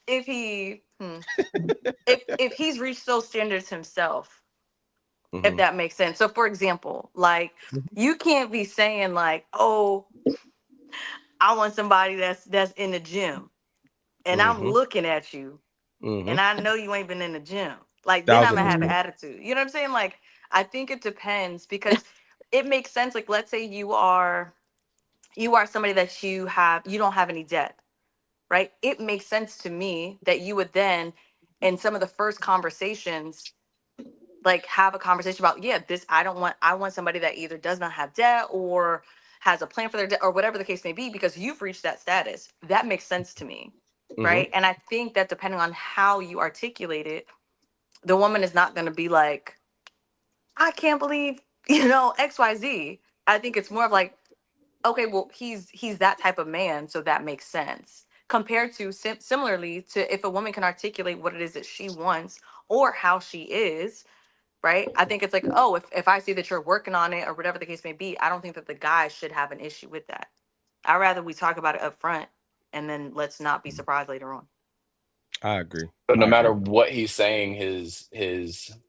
if he if he's reached those standards himself, if that makes sense. So for example, like you can't be saying like, oh, I want somebody that's in the gym and I'm looking at you and I know you ain't been in the gym. Like then I'm gonna have an attitude. You know what I'm saying? Like I think it depends, because it makes sense. Like let's say you are somebody that you don't have any debt, right? It makes sense to me that you would then, in some of the first conversations, like have a conversation about, I want somebody that either does not have debt or has a plan for their debt or whatever the case may be, because you've reached that status. That makes sense to me, right? And I think that depending on how you articulate it, the woman is not going to be like, I can't believe, XYZ. I think it's more of like, okay, well, he's that type of man, so that makes sense. Compared to similarly to if a woman can articulate what it is that she wants or how she is, right? I think it's like, oh, if I see that you're working on it or whatever the case may be, I don't think that the guy should have an issue with that. I'd rather we talk about it up front and then let's not be surprised later on. I agree. But no matter what he's saying, his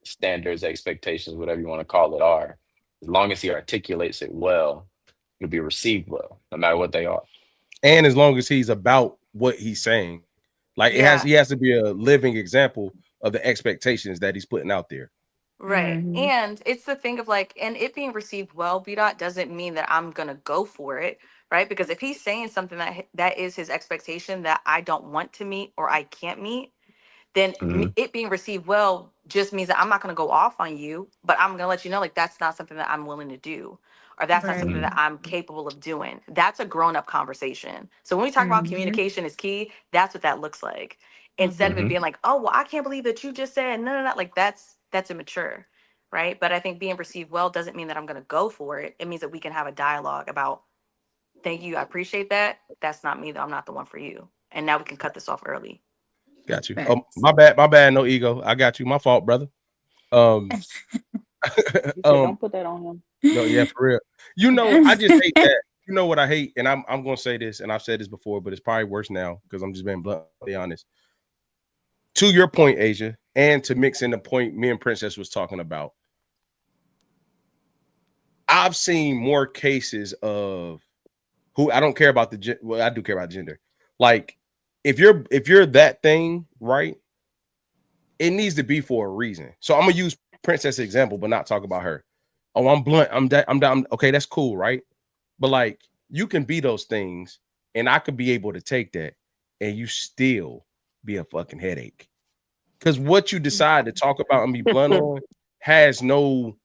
standards, expectations, whatever you want to call it, are, as long as he articulates it well, it'll be received well, no matter what they are. And as long as he's about what he's saying, like he has to be a living example of the expectations that he's putting out there. Right. And it's the thing of like, and it being received well, B dot doesn't mean that I'm gonna go for it, right? Because if he's saying something that is his expectation that I don't want to meet or I can't meet, then it being received well just means that I'm not going to go off on you, but I'm going to let you know, like, that's not something that I'm willing to do, or that's not something that I'm capable of doing. That's a grown-up conversation. So when we talk about communication is key, that's what that looks like. Instead of it being like, oh, well, I can't believe that you just said no, like that's immature, right? But I think being received well doesn't mean that I'm going to go for it. It means that we can have a dialogue about, thank you, I appreciate that. That's not me, though. I'm not the one for you. And now we can cut this off early. Got you. Oh, my bad. No ego. I got you. My fault, brother. Don't put that on him. No, yeah, for real. You know, I just hate that. You know what I hate, and I'm gonna say this, and I've said this before, but it's probably worse now because I'm just being bluntly honest. To your point, Asia, and to mix in the point me and Princess was talking about, I've seen more cases of who I don't care about the well, I do care about gender. Like, if you're that thing, right? It needs to be for a reason. So I'm gonna use Princess example, but not talk about her. Oh, I'm blunt. I'm down. Okay, that's cool, right? But like, you can be those things, and I could be able to take that, and you still be a fucking headache. Because what you decide to talk about and be blunt on has no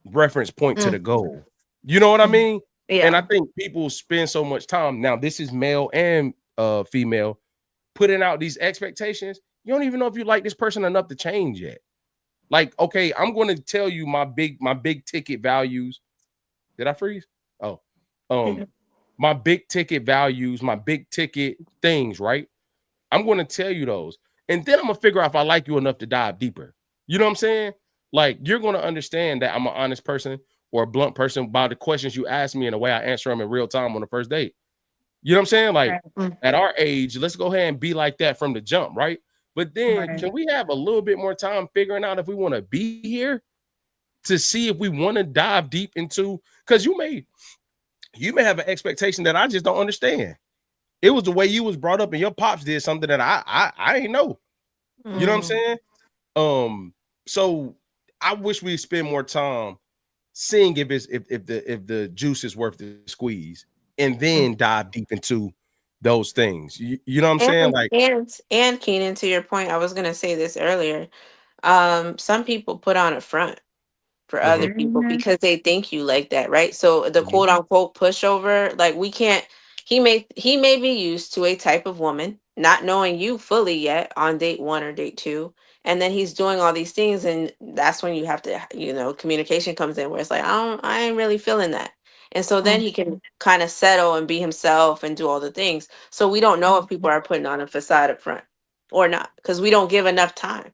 reference point to the goal. You know what I mean? Yeah. And I think people spend so much time. Now, this is male and female putting out these expectations. You don't even know if you like this person enough to change yet. Like, okay, I'm going to tell you my big ticket values. Did I freeze? Oh, my big ticket values, my big ticket things, right? I'm going to tell you those. And then I'm going to figure out if I like you enough to dive deeper. You know what I'm saying? Like, you're going to understand that I'm an honest person or a blunt person by the questions you ask me and the way I answer them in real time on the first date. You know what I'm saying? Like, at our age, let's go ahead and be like that from the jump, right? But then can we have a little bit more time figuring out if we want to be here to see if we want to dive deep into, because you may have an expectation that I just don't understand. It was the way you was brought up and your pops did something that I ain't know. You know what I'm saying? So I wish we'd spend more time seeing if the juice is worth the squeeze and then dive deep into those things. You know what I'm saying? Like, and Keenan, to your point, I was gonna say this earlier. Some people put on a front for other people because they think you like that, right? So the quote unquote pushover, like he may be used to a type of woman, not knowing you fully yet on date 1 or date 2. And then he's doing all these things, and that's when you have to, communication comes in where it's like, I ain't really feeling that. And so then he can kind of settle and be himself and do all the things. So we don't know if people are putting on a facade up front or not, because we don't give enough time.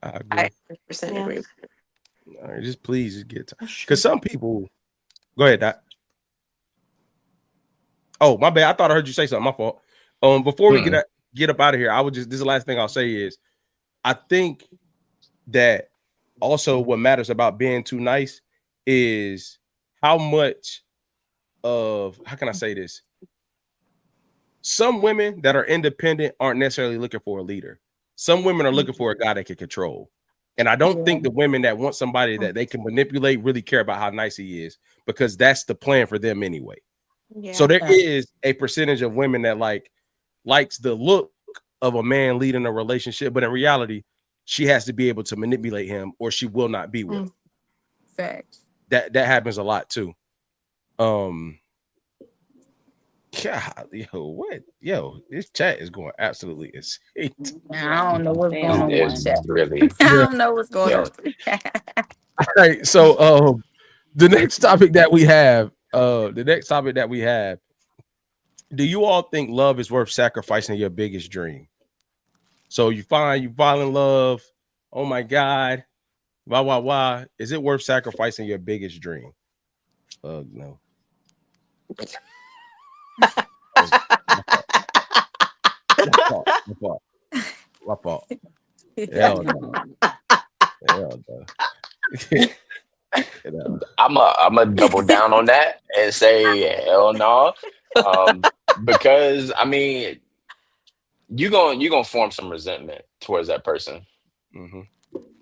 I agree. I 100% agree. All right, just please get time. Because some people, go ahead, Doc. Oh, my bad. I thought I heard you say something. My fault. Before we get up out of here, this is the last thing I'll say is, I think that also what matters about being too nice is how much of, how can I say this? Some women that are independent aren't necessarily looking for a leader. Some women are looking for a guy that can control. And I don't think the women that want somebody that they can manipulate really care about how nice he is, because that's the plan for them anyway. Yeah. So there is a percentage of women that likes the look of a man leading a relationship, but in reality, she has to be able to manipulate him or she will not be with him. Facts. That happens a lot too. God, this chat is going absolutely insane. I don't know what's going on. Really, I don't know what's going on. All right, so the next topic that we have, do you all think love is worth sacrificing your biggest dream? So you fall in love. Oh my God. Why? Is it worth sacrificing your biggest dream? No. My fault. Hell no. I'm a double down on that and say hell no. Because I mean, you're gonna form some resentment towards that person.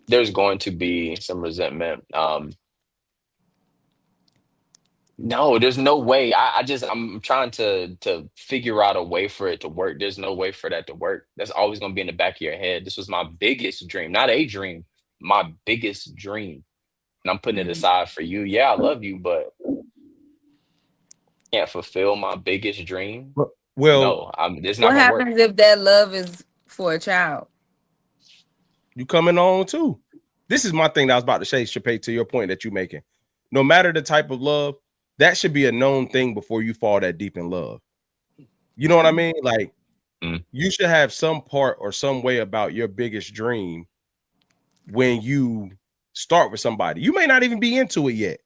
there's going to be some resentment. No, there's no way. I'm trying to figure out a way for it to work. There's no way for that to work. That's always gonna be in the back of your head. This was my biggest dream, not a dream, my biggest dream. And I'm putting it aside for you. Yeah, I love you, but can't fulfill my biggest dream. Well, no, it's not What gonna work. happens if that love is for a child? you coming on too. This is my thing that I was about to say, Chappelle, to your point that you're making. No matter the type of love, that should be a known thing before you fall that deep in love. You know what I mean? Like, you should have some part or some way about your biggest dream when you start with somebody. You may not even be into it yet,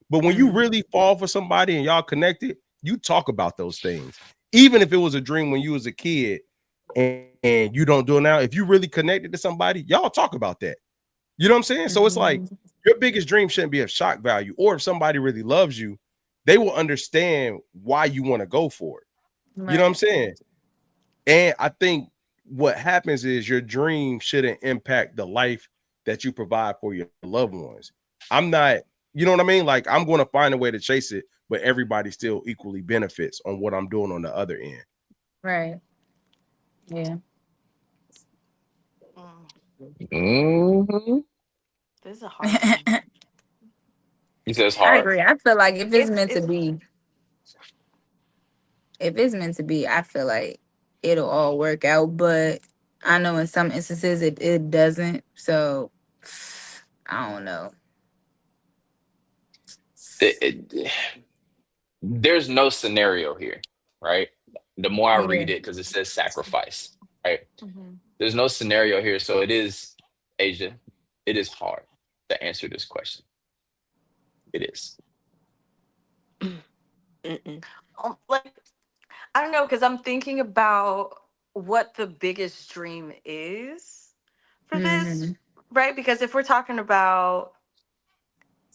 but when you really fall for somebody and y'all connected, you talk about those things. Even if it was a dream when you was a kid and you don't do it now, if you really connected to somebody, y'all talk about that. You know what I'm saying? So it's like your biggest dream shouldn't be of shock value, or if somebody really loves you, they will understand why you want to go for it. Right. You know what I'm saying? And I think what happens is your dream shouldn't impact the life that you provide for your loved ones. I'm not, you know what I mean? Like, I'm going to find a way to chase it, but everybody still equally benefits on what I'm doing on the other end. Right. Yeah. This is a hard one. He says I hard. agree. I feel like if it's meant to be, I feel like it'll all work out. But I know in some instances it doesn't. So I don't know. There's no scenario here, right? The more I read it, because it says sacrifice, right? There's no scenario here. So it is, Asia, it is hard to answer this question. It is. Like, I don't know, because I'm thinking about what the biggest dream is for this, right? Because if we're talking about,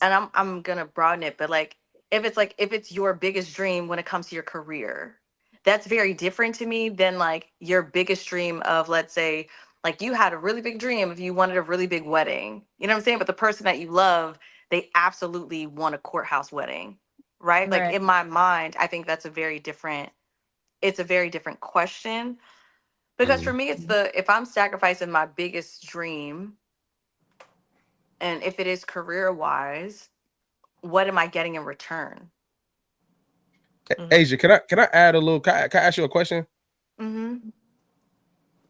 and I'm gonna broaden it, but like if it's your biggest dream when it comes to your career, that's very different to me than like your biggest dream of, let's say, like you had a really big dream if you wanted a really big wedding. You know what I'm saying? But the person that you love, they absolutely want a courthouse wedding, right? Like in my mind, I think that's a very different question. Because for me, it's if I'm sacrificing my biggest dream, and if it is career wise, what am I getting in return? Asia, can I add a little? Can I ask you a question?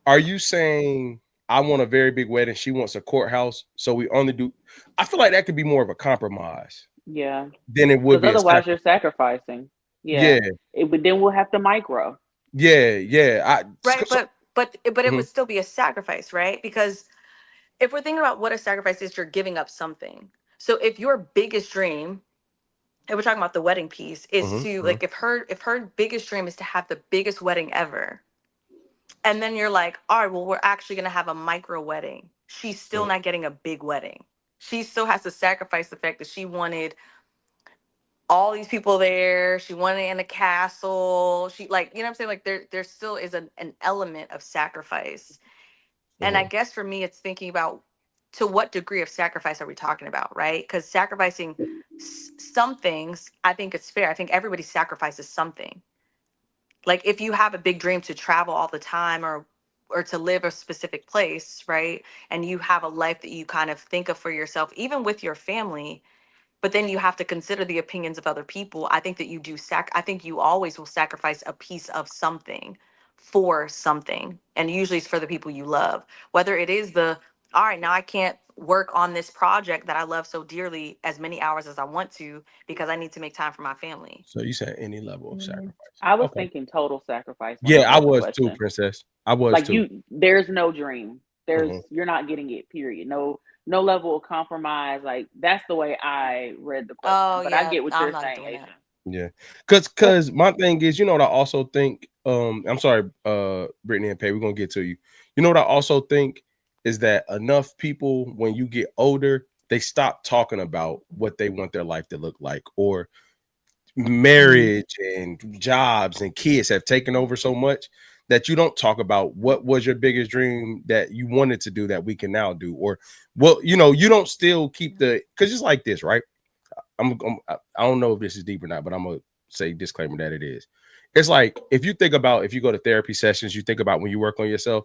Are you saying I want a very big wedding, she wants a courthouse, so we only do? I feel like that could be more of a compromise. Yeah. Then it would be. Otherwise, you're sacrificing. Yeah. But then we'll have to micro. Yeah. Right, but it would still be a sacrifice, right? Because if we're thinking about what a sacrifice is, you're giving up something. So if your biggest dream, and we're talking about the wedding piece, is to like if her biggest dream is to have the biggest wedding ever, and then you're like, all right, well, we're actually gonna have a micro wedding. She's still not getting a big wedding. She still has to sacrifice the fact that she wanted all these people there. She wanted in a castle. She, like, you know what I'm saying? Like there still is an element of sacrifice. And I guess for me, it's thinking about to what degree of sacrifice are we talking about, right? Because sacrificing some things, I think it's fair. I think everybody sacrifices something. Like if you have a big dream to travel all the time or to live a specific place, right? And you have a life that you kind of think of for yourself, even with your family, but then you have to consider the opinions of other people. I think that you do I think you always will sacrifice a piece of something for something. And usually it's for the people you love. Whether it is all right, now I can't work on this project that I love so dearly as many hours as I want to because I need to make time for my family. So you said any level of sacrifice. I was thinking total sacrifice. Yeah, I was too, Princess. I was like too. There's no dream. You're not getting it, period. No level of compromise. Like that's the way I read the question. But I get what you're saying, Asia. Yeah. Cause my thing is, you know what I also think, I'm sorry, Brittany and Pay, we're gonna get to you. You know what I also think is that enough people, when you get older, they stop talking about what they want their life to look like, or marriage and jobs and kids have taken over so much that you don't talk about what was your biggest dream that you wanted to do that we can now do, or well, you don't still keep because it's like this, right? I don't know if this is deep or not, but I'm gonna say disclaimer that it is. It's like if you think about if you go to therapy sessions, you think about when you work on yourself,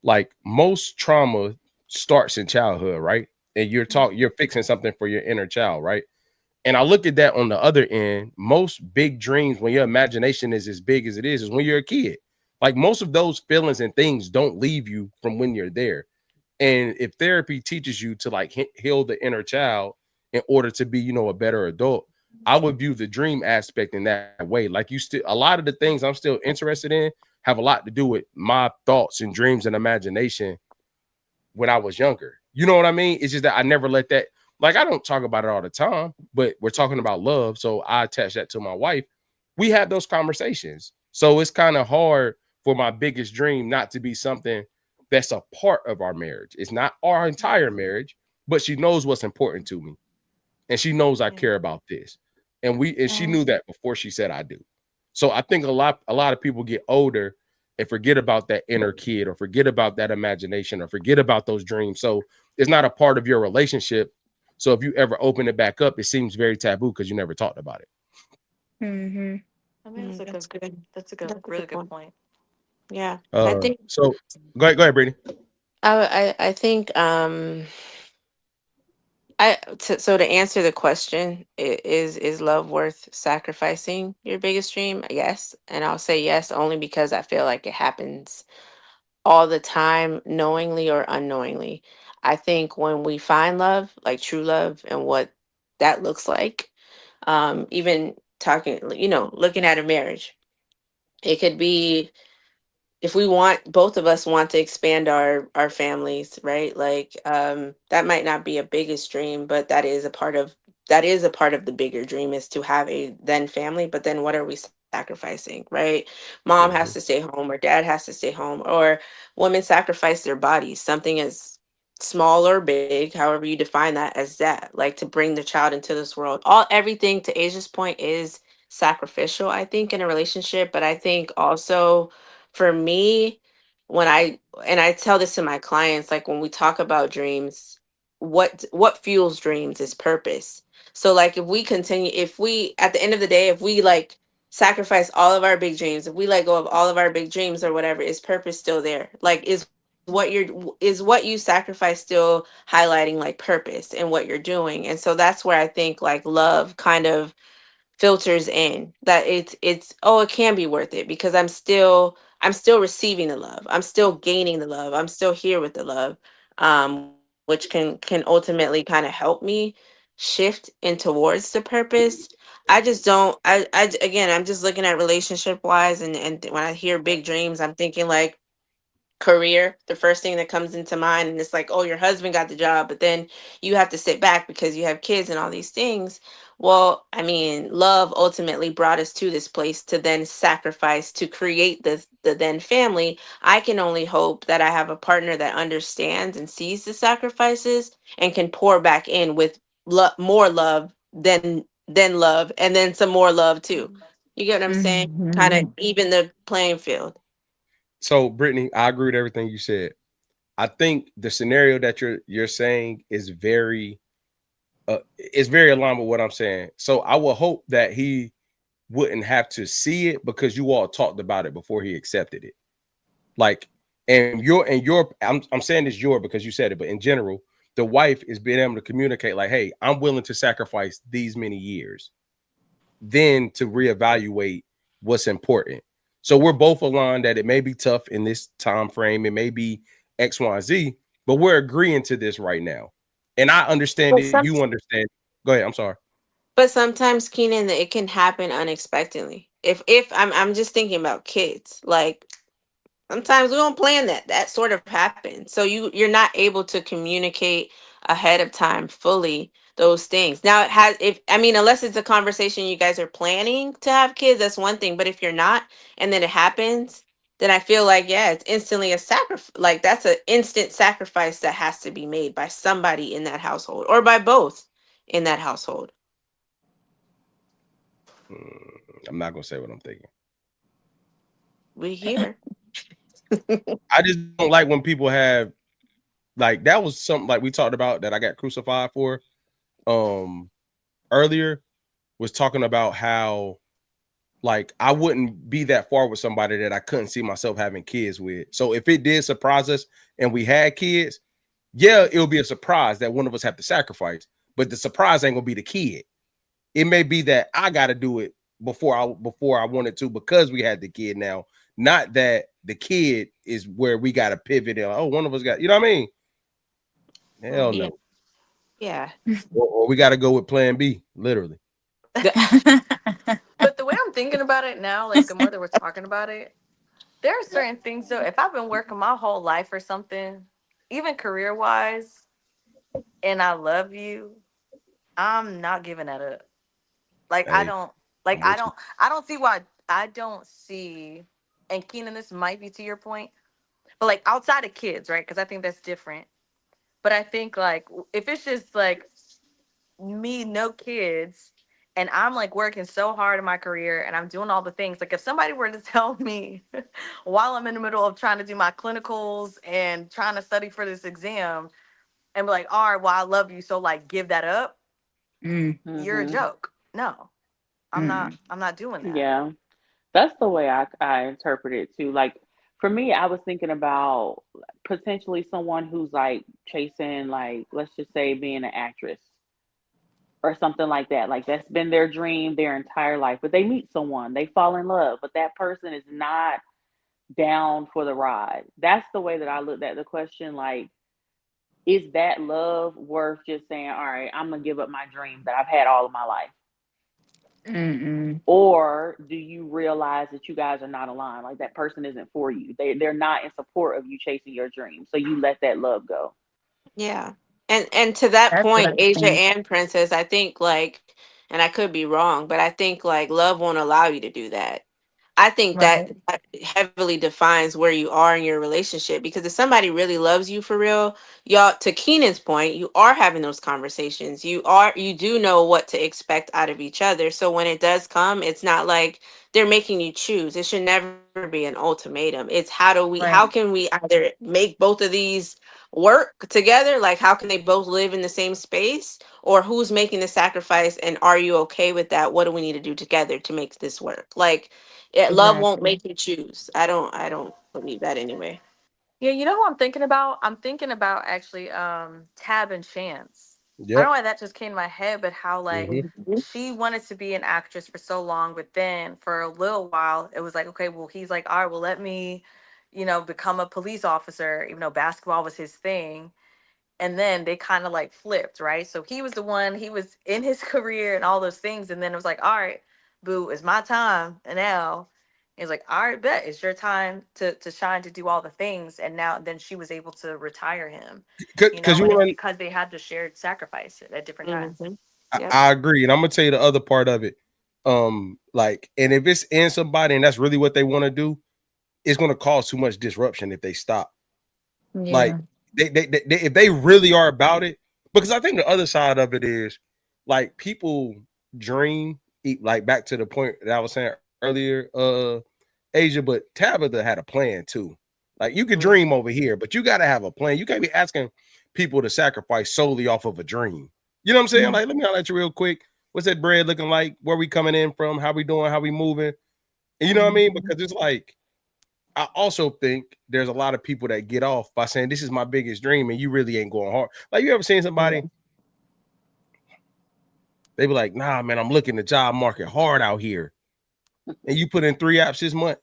like most trauma starts in childhood, right? And you're fixing something for your inner child, right? And I look at that on the other end. Most big dreams, when your imagination is as big as it is when you're a kid. Like most of those feelings and things don't leave you from when you're there. And if therapy teaches you to like heal the inner child in order to be, a better adult, I would view the dream aspect in that way. Like a lot of the things I'm still interested in have a lot to do with my thoughts and dreams and imagination when I was younger. You know what I mean? It's just that I never let that, like, I don't talk about it all the time, but we're talking about love. So I attach that to my wife. We have those conversations. So it's kind of hard for my biggest dream not to be something that's a part of our marriage. It's not our entire marriage, but she knows what's important to me. And she knows I care about this. And she knew that before she said I do. So I think a lot of people get older and forget about that inner kid or forget about that imagination or forget about those dreams. So it's not a part of your relationship. So if you ever open it back up, it seems very taboo because you never talked about it. Mm-hmm. I mean, That's good. that's a good, That's a really good good point. point. Yeah, I think So go ahead, Brittany. I think so to answer the question, is love worth sacrificing your biggest dream? Yes, and I'll say yes only because I feel like it happens all the time, knowingly or unknowingly. I think when we find love, like true love, and what that looks like, even talking, looking at a marriage, it could be if we want both of us want to expand our families, right? Like that might not be a biggest dream, but that is a part of the bigger dream, is to have a then family. But then what are we sacrificing, right? Mom has to Mhm. stay home, or dad has to stay home, or women sacrifice their bodies, something as small or big, however you define that, as that, like to bring the child into this world. Everything, to Asia's point, is sacrificial, I think, in a relationship. But I think also, for me, when I tell this to my clients, like when we talk about dreams, what fuels dreams is purpose. So like if we at the end of the day, if we like sacrifice all of our big dreams, if we let go of all of our big dreams or whatever, is purpose still there? Like is what you sacrifice still highlighting like purpose in what you're doing? And so that's where I think like love kind of filters in, that it's oh, it can be worth it because I'm still receiving the love, I'm still gaining the love, I'm still here with the love, which can ultimately kind of help me shift in towards the purpose. I just don't again, I'm just looking at relationship wise, and when I hear big dreams, I'm thinking like career, the first thing that comes into mind. And it's like, oh, your husband got the job, but then you have to sit back because you have kids and all these things. Well, I mean, love ultimately brought us to this place to then sacrifice to create the then family. I can only hope that I have a partner that understands and sees the sacrifices and can pour back in with more love than love, and then some more love too. You get what I'm saying? Kind of Mm-hmm. even the playing field. So Brittany, I agree with everything you said. I think the scenario that you're saying is very aligned with what I'm saying. So I will hope that he wouldn't have to see it because you all talked about it before he accepted it. Like, I'm saying this your because you said it, but in general, the wife is being able to communicate like, hey, I'm willing to sacrifice these many years, then to reevaluate what's important. So we're both aligned that it may be tough in this time frame, it may be X, Y, Z, but we're agreeing to this right now. And I understand But it, you understand. Go ahead. I'm sorry. But sometimes, Keenan, it can happen unexpectedly. If I'm just thinking about kids, like sometimes we don't plan that sort of happens. So you're not able to communicate ahead of time fully those things. Now it has, if I mean, unless it's a conversation you guys are planning to have kids, that's one thing. But if you're not, and then it happens, then I feel like, yeah, it's instantly a sacrifice. Like that's an instant sacrifice that has to be made by somebody in that household, or by both in that household. I'm not gonna say what I'm thinking. We here. I just don't like when people have like that was something like we talked about that I got crucified for um earlier was talking about how like I wouldn't be that far with somebody that I couldn't see myself having kids with. So if it did surprise us and we had kids, yeah, it'll be a surprise that one of us have to sacrifice, but the surprise ain't gonna be the kid. It may be that I got to do it before I wanted to because we had the kid now, not that the kid is where we got to pivot and oh, one of us got, you know what I mean? Hell Yeah. no. Yeah. Or we got to go with plan B, literally. But the way I'm thinking about it now, like the more that we're talking about it, there are certain things. So if I've been working my whole life or something, even career wise, and I love you, I'm not giving that up. Like I Hey, don't, like I'm with you. I don't see why. I don't see. And Keenan, this might be to your point, but like outside of kids, right? Because I think that's different. But I think like if it's just like me, no kids, and I'm like working so hard in my career and I'm doing all the things. Like if somebody were to tell me while I'm in the middle of trying to do my clinicals and trying to study for this exam and be like, all right, well, I love you, so like give that up, Mm, you're a Mm-hmm. joke. No, mm, I'm not doing that. Yeah. That's the way I interpret it too. Like for me, I was thinking about potentially someone who's like chasing, like, let's just say being an actress or something like that. Like that's been their dream their entire life. But they meet someone, they fall in love, but that person is not down for the ride. That's the way that I looked at the question. Like, is that love worth just saying, all right, I'm gonna give up my dream that I've had all of my life? mm, Or do you realize that you guys are not aligned? Like that person isn't for you. They're not in support of you chasing your dream. So you let that love go. Yeah. And to that that's what I point, Asia think. and Princess, I think like, and I could be wrong, but I think like love won't allow you to do that. I think that Right. that heavily defines where you are in your relationship, because if somebody really loves you for real, y'all, to Keenan's point, you are having those conversations. You do know what to expect out of each other. So when it does come, it's not like they're making you choose. It should never be an ultimatum. It's how Right. can we either make both of these work together? Like how can they both live in the same space? Or who's making the sacrifice and are you okay with that? What do we need to do together to make this work? Like love won't Exactly. make you choose. I don't believe that anyway. Yeah, you know who I'm thinking about? I'm thinking about actually Tab and Chance. I don't Yep. know why that just came to my head, but how like Hmm. Mhm. she wanted to be an actress for so long, but then for a little while it was like, okay, well he's like, all right, well let me, become a police officer, even though basketball was his thing. And then they kind of like flipped, right? So he was the one, he was in his career and all those things, and then it was like, all right, boo, it's my time. And now he's like, all right, bet it's your time to shine, to do all the things. And now then she was able to retire him, Because you and it's want, because they had to share sacrifice at different times. Mhm. Yep. I agree, and I'm gonna tell you the other part of it. Like, and if it's in somebody and that's really what they want to do, it's gonna cause too much disruption if they stop. Like, Yeah. they if they really are about it, because I think the other side of it is like people dream, like back to the point that I was saying earlier, Asia, but Tabitha had a plan too. Like you could Mhm. dream over here, but you got to have a plan. You can't be asking people to sacrifice solely off of a dream. You know what I'm saying? Mm, Like, let me holler at you real quick. What's that bread looking like? Where we coming in from? How we doing? How we moving? And you know what I mean? mhm. Because it's like I also think there's a lot of people that get off by saying this is my biggest dream, and you really ain't going hard. Like you ever seen somebody? Yeah. They be like, "Nah, man, I'm looking the job market hard out here," and you put in 3 apps this month.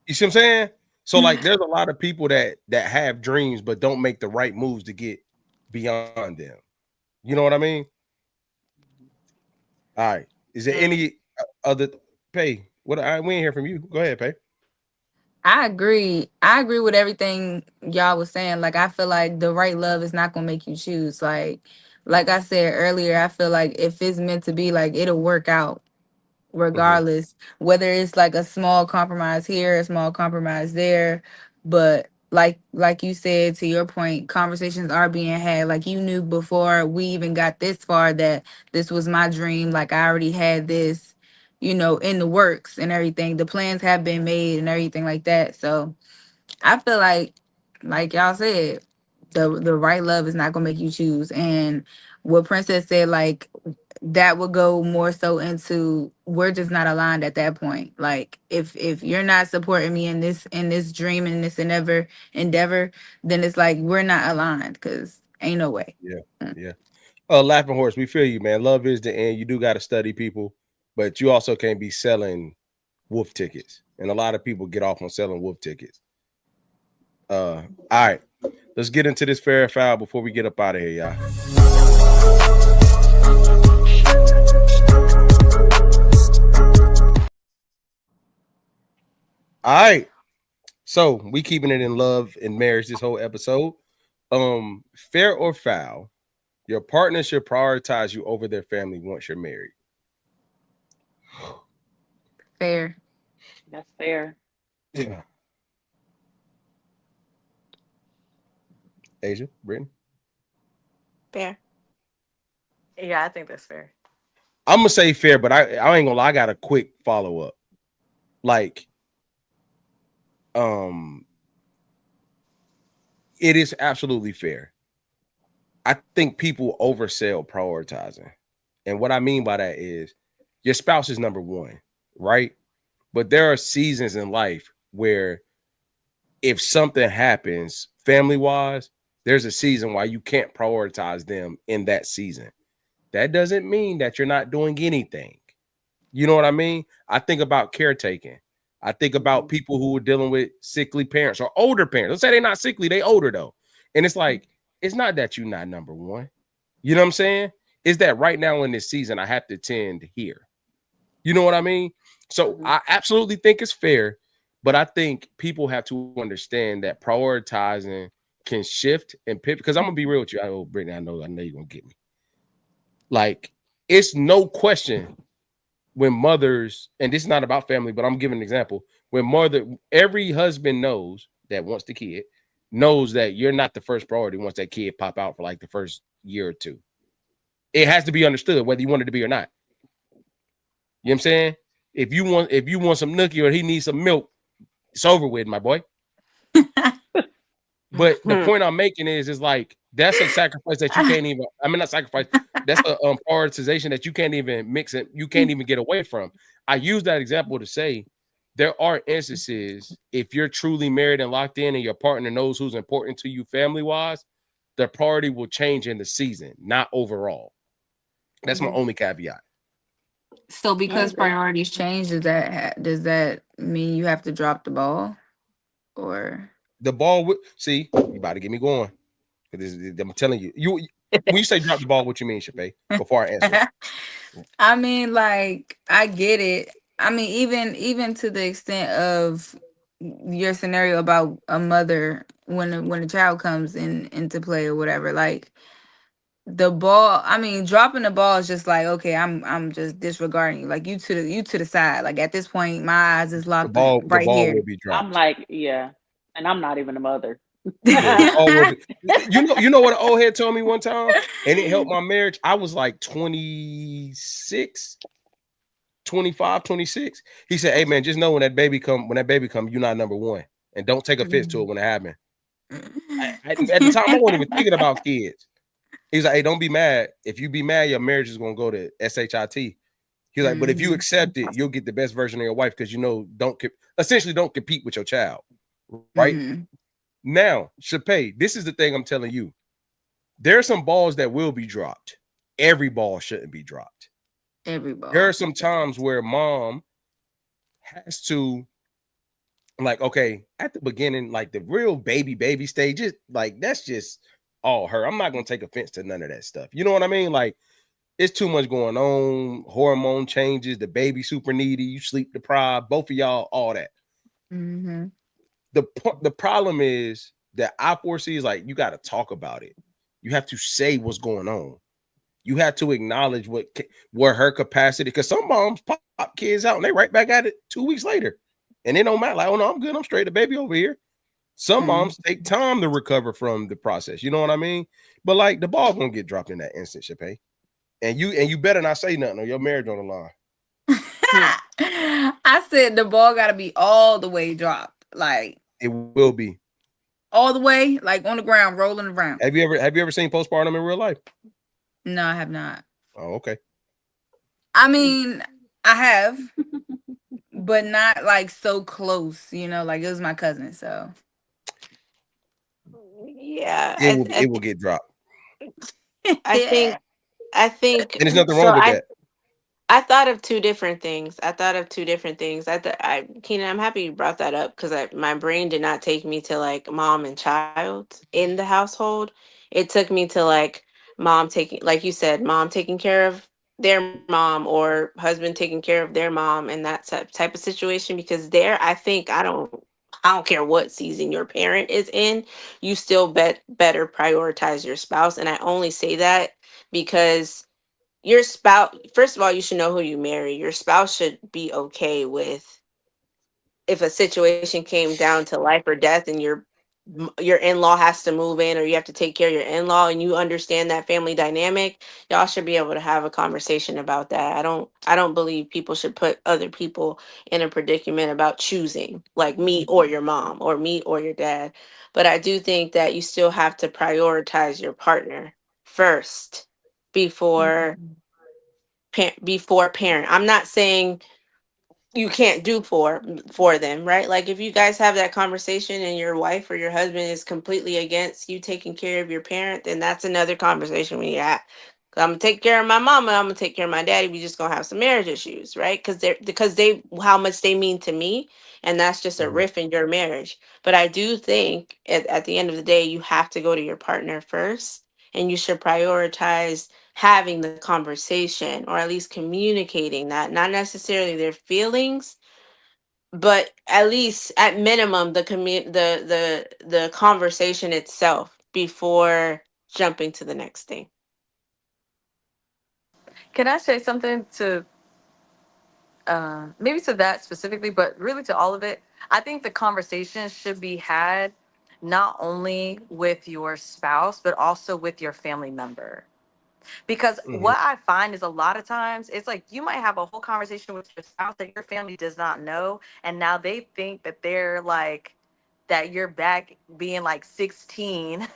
You see what I'm saying? So like there's a lot of people that have dreams but don't make the right moves to get beyond them. You know what I mean? All right. Is there Mm. any other pay? What I we ain't hear from you. Go ahead, pay. I agree. I agree with everything y'all was saying. Like I feel like the right love is not gonna make you choose. Like I said earlier, I feel like if it's meant to be, like it'll work out Hmm. regardless. Whether it's like a small compromise here, a small compromise there. But like you said, to your point, conversations are being had. Like you knew before we even got this far that this was my dream. Like I already had this, in the works and everything. The plans have been made and everything like that. So I feel like y'all said, the right love is not gonna make you choose. And what Princess said, like, that would go more so into, we're just not aligned at that point. Like, if you're not supporting me in this dream and this endeavor, then it's like we're not aligned, because ain't no way. Yeah. Laughing Horse, we feel you, man. Love is the end. You do got to study people, but you also can't be selling wolf tickets. And a lot of people get off on selling wolf tickets. All right, let's get into this fair or foul before we get up out of here, y'all. All right, so we keeping it in love and marriage this whole episode. Fair or foul, your partner should prioritize you over their family once you're married. Fair. That's fair. Yeah. Asia, Brittany? Fair. Yeah, I think that's fair. I'm gonna say fair, but I ain't gonna lie, I got a quick follow-up. Like, it is absolutely fair. I think people oversell prioritizing. And what I mean by that is your spouse is number one, right? But there are seasons in life where if something happens family-wise, there's a season why you can't prioritize them in that season. That doesn't mean that you're not doing anything. You know what I mean? I think about caretaking. I think about people who are dealing with sickly parents or older parents. Let's say they're not sickly, they older though. And it's like, it's not that you're not number one. You know what I'm saying? It's that right now in this season, I have to tend here. You know what I mean? So I absolutely think it's fair, but I think people have to understand that prioritizing can shift and pivot. Because I'm gonna be real with you. Brittany, I know you're gonna get me. Like, it's no question when mothers, and this is not about family, but I'm giving an example. When every husband knows that wants the kid, knows that you're not the first priority once that kid pop out for like the first year or two. It has to be understood whether you want it to be or not. You know what I'm saying? If you want some nookie or he needs some milk, it's over with, my boy. But the point I'm making is like, that's a sacrifice that you can't even, not sacrifice, that's a prioritization that you can't even mix it, you can't even get away from. I use that example to say there are instances, if you're truly married and locked in and your partner knows who's important to you family-wise, the priority will change in the season, not overall. That's my only caveat. So because priorities change, does that mean you have to drop the ball? Or the ball see, you about to get me going. I'm telling you, when you say drop the ball, what you mean, Chappé? Before I answer. I mean, like, I get it. I mean, even to the extent of your scenario about a mother when a child comes into play or whatever, like, the ball, I mean, dropping the ball is just like, okay, I'm just disregarding you, like, you to the side. Like, at this point, my eyes is locked right the ball here. Will be dropped. I'm like, yeah, and I'm not even a mother. Yeah, you know what an old head told me one time, and it helped my marriage. I was like 26, 25, 26. He said, "Hey man, just know when that baby come, you're not number one, and don't take offense to it when it happens." At the time, I wasn't even thinking about kids. He's like, "Hey, don't be mad. If you be mad, your marriage is gonna go to SHIT." He's like, "But if you accept it, you'll get the best version of your wife because don't compete with your child, right?" Now, Chappé, this is the thing I'm telling you. There are some balls that will be dropped. Every ball shouldn't be dropped. Every ball. There are some times where mom has to, like, okay, at the beginning, like the real baby stages, like that's just all her. I'm not gonna take offense to none of that stuff. You know what I mean? Like, it's too much going on. Hormone changes, the baby super needy, you sleep deprived, both of y'all, all that. The problem is that I foresee is like, you got to talk about it. You have to say what's going on. You have to acknowledge where her capacity, because some moms pop kids out and they right back at it 2 weeks later. And it don't matter. Like, oh no, I'm good. I'm straight. The baby over here. Some moms take time to recover from the process. You know what I mean? But like, the ball gonna get dropped in that instant, Chappé. And you better not say nothing or your marriage on the line. I said the ball got to be all the way dropped, like it will be all the way, like on the ground, rolling around. Have you ever seen postpartum in real life? No, I have not. Oh, okay. I mean, I have, but not like so close. You know, like it was my cousin, so Yeah, It will get dropped. I think I think And there's nothing so. wrong with that. I thought of two different things. Keenan, I'm happy you brought that up because my brain did not take me to like mom and child in the household. It took me to like mom taking, like you said, mom taking care of their mom or husband taking care of their mom and that type of situation. Because there, I don't care what season your parent is in, you still better prioritize your spouse. And I only say that because your spouse, first of all, you should know who you marry. Your spouse should be okay with if a situation came down to life or death and your in-law has to move in or you have to take care of your in-law and you understand that family dynamic. Y'all should be able to have a conversation about that. I don't believe people should put other people in a predicament about choosing like me or your mom or me or your dad. But I do think that you still have to prioritize your partner first before before parent. I'm not saying you can't do for them, right? Like if you guys have that conversation and your wife or your husband is completely against you taking care of your parent, then that's another conversation we have. I'm gonna take care of my mama, I'm gonna take care of my daddy. We just gonna have some marriage issues, right? Because they how much they mean to me, and that's just a riff in your marriage. But I do think at the end of the day, you have to go to your partner first, and you should prioritize having the conversation or at least communicating that, not necessarily their feelings, but at least at minimum the conversation itself before jumping to the next thing. Can I say something to maybe to that specifically, but really to all of it? I think the conversation should be had not only with your spouse, but also with your family member. Because what I find is a lot of times it's like you might have a whole conversation with your spouse that your family does not know, and now they think that they're like that you're back being like 16,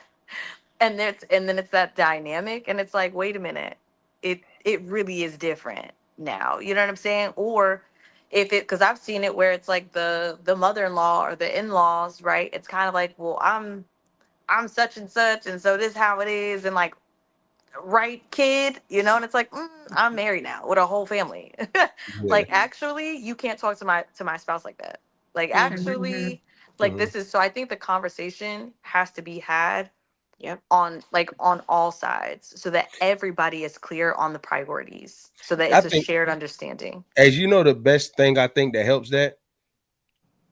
and then it's that dynamic, and it's like, wait a minute, it really is different now. You know what I'm saying? Or if it, because I've seen it where it's like the mother-in-law or the in-laws, right? It's kind of like, well, I'm such and such, and so this is how it is, and like, right, kid, and it's like, I'm married now with a whole family. Yeah. Like, actually, you can't talk to my spouse like that. Like, Mhm. actually, like, this is, so I think the conversation has to be had Yep. on all sides so that everybody is clear on the priorities, so that I it's a think, shared understanding. as you know, the best thing I think that helps that,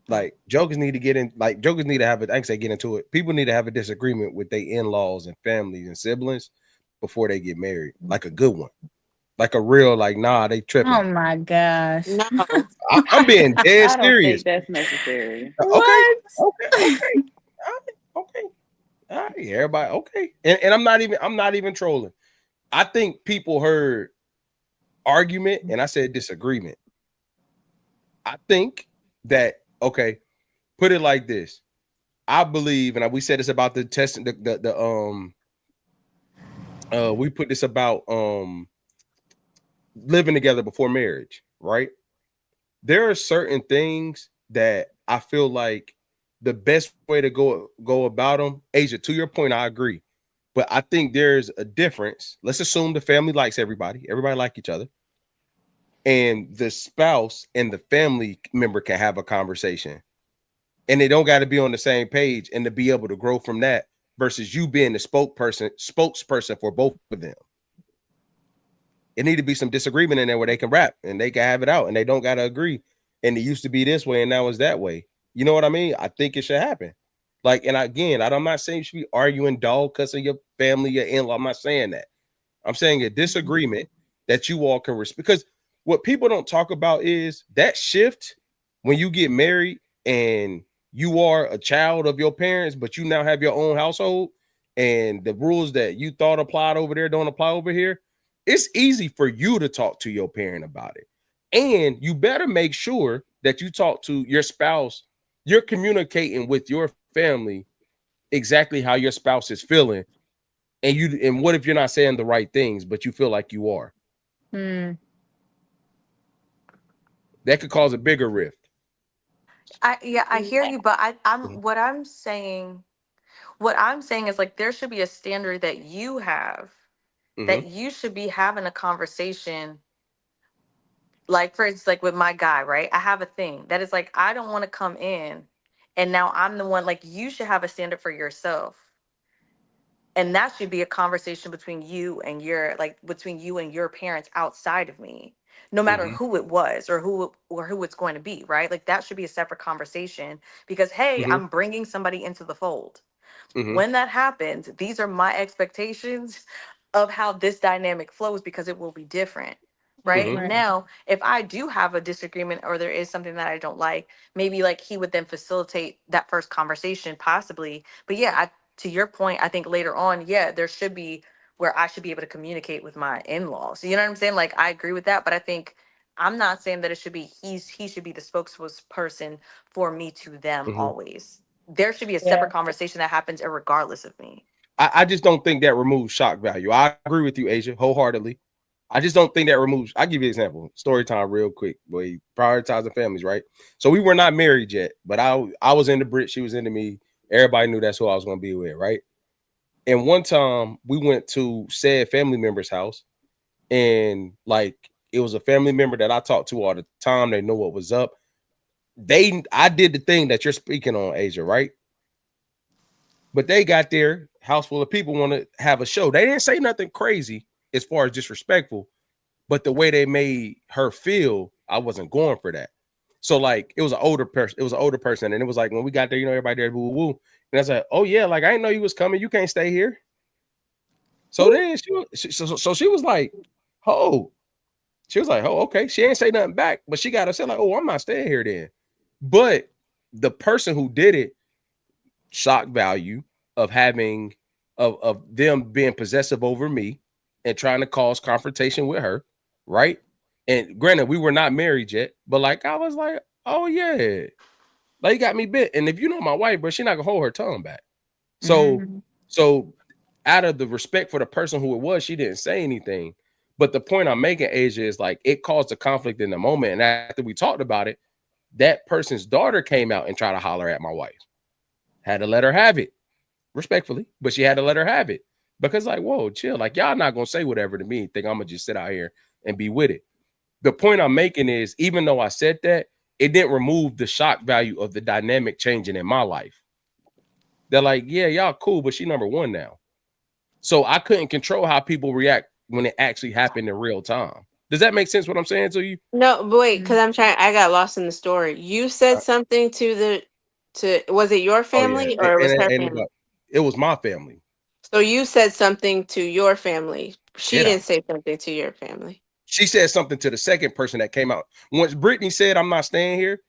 like jokers need to get in, like jokers need to have it. I can say get into it. People need to have a disagreement with their in-laws and families and siblings before they get married, like a good one, like a real, like, nah, they Oh tripping. my gosh. No. I'm being dead I don't serious. think that's necessary. Okay, What? okay, all right, okay, all right, everybody, okay. And I'm not even trolling. I think people heard argument and I said disagreement. I think that, okay, put it like this. I believe, and we said this about the testing, we put this about living together before marriage, right? There are certain things that I feel like the best way to go about them. Asia, to your point, I agree, but I think there's a difference. Let's assume the family likes everybody like each other, and the spouse and the family member can have a conversation, and they don't got to be on the same page, and to be able to grow from that versus you being the spokesperson for both of them. It need to be some disagreement in there where they can rap and they can have it out and they don't got to agree. And it used to be this way and now it's that way. You know what I mean? I think it should happen. Like, and again, I'm not saying you should be arguing, dog cussing your family, your in-law. I'm not saying that. I'm saying a disagreement that you all can respect. Because what people don't talk about is that shift when you get married and you are a child of your parents, but you now have your own household and the rules that you thought applied over there don't apply over here. It's easy for you to talk to your parent about it. And you better make sure that you talk to your spouse, you're communicating with your family exactly how your spouse is feeling. And what if you're not saying the right things, but you feel like you are? Mm. That could cause a bigger rift. I hear you, but I'm Mhm. what I'm saying is like there should be a standard that you have, Mhm. that you should be having a conversation. Like for instance, like with my guy, right? I have a thing that is like I don't want to come in and now I'm the one, like you should have a standard for yourself. And that should be a conversation between you and between you and your parents outside of me, no matter Mhm. who it was or who it's going to be, right? Like that should be a separate conversation because hey, Mhm. I'm bringing somebody into the fold. Mhm. When that happens, these are my expectations of how this dynamic flows because it will be different. Right Mhm. Right. now, if I do have a disagreement or there is something that I don't like, maybe like he would then facilitate that first conversation, possibly. But yeah, to your point, I think later on, yeah, there should be where I should be able to communicate with my in laws. You know what I'm saying? Like, I agree with that. But I think I'm not saying that it should be he should be the spokesperson for me to them Mhm. always. There should be a Yeah. separate conversation that happens regardless of me. I just don't think that removes shock value. I agree with you, Asia, wholeheartedly. I just don't think that removes. I'll give you an example. Story time, real quick. Boy, prioritizing families, right? So we were not married yet, but I was into Brit, she was into me. Everybody knew that's who I was going to be with, right? And one time we went to said family member's house, and like it was a family member that I talked to all the time. They know what was up. I did the thing that you're speaking on, Asia, right? But they got there, house full of people want to have a show. They didn't say nothing crazy as far as disrespectful, but the way they made her feel, I wasn't going for that. So like it was an older person, and it was like when we got there, everybody there, woo woo. And I was like, oh yeah, like I didn't know you was coming. You can't stay here. So then she was like, oh, she was like, oh, okay. She ain't say nothing back, but she got upset, like, oh, I'm not staying here then. But the person who did it, shock value of having of them being possessive over me and trying to cause confrontation with her, right? And granted, we were not married yet, but like I was like, oh yeah, like you got me bit. And if you know my wife, but she not gonna hold her tongue back. So, Mhm. so out of the respect for the person who it was, she didn't say anything. But the point I'm making, Asia, is like it caused a conflict in the moment. And after we talked about it, that person's daughter came out and tried to holler at my wife. Had to let her have it respectfully, but she had to let her have it because, like, whoa, chill. Like, y'all not gonna say whatever to me. Think I'm gonna just sit out here and be with it. The point I'm making is, even though I said that, it didn't remove the shock value of the dynamic changing in my life. They're like, yeah, y'all cool, but she number one now. So I couldn't control how people react when it actually happened in real time. Does that make sense what I'm saying to you? No, but wait, because Mhm. I got lost in the story. You said something was it your Oh yeah, family or it was her family? it was my family. So you said something to your family. She Did I? didn't say something to your family. She said something to the second person that came out. Once Brittany said, I'm not staying here,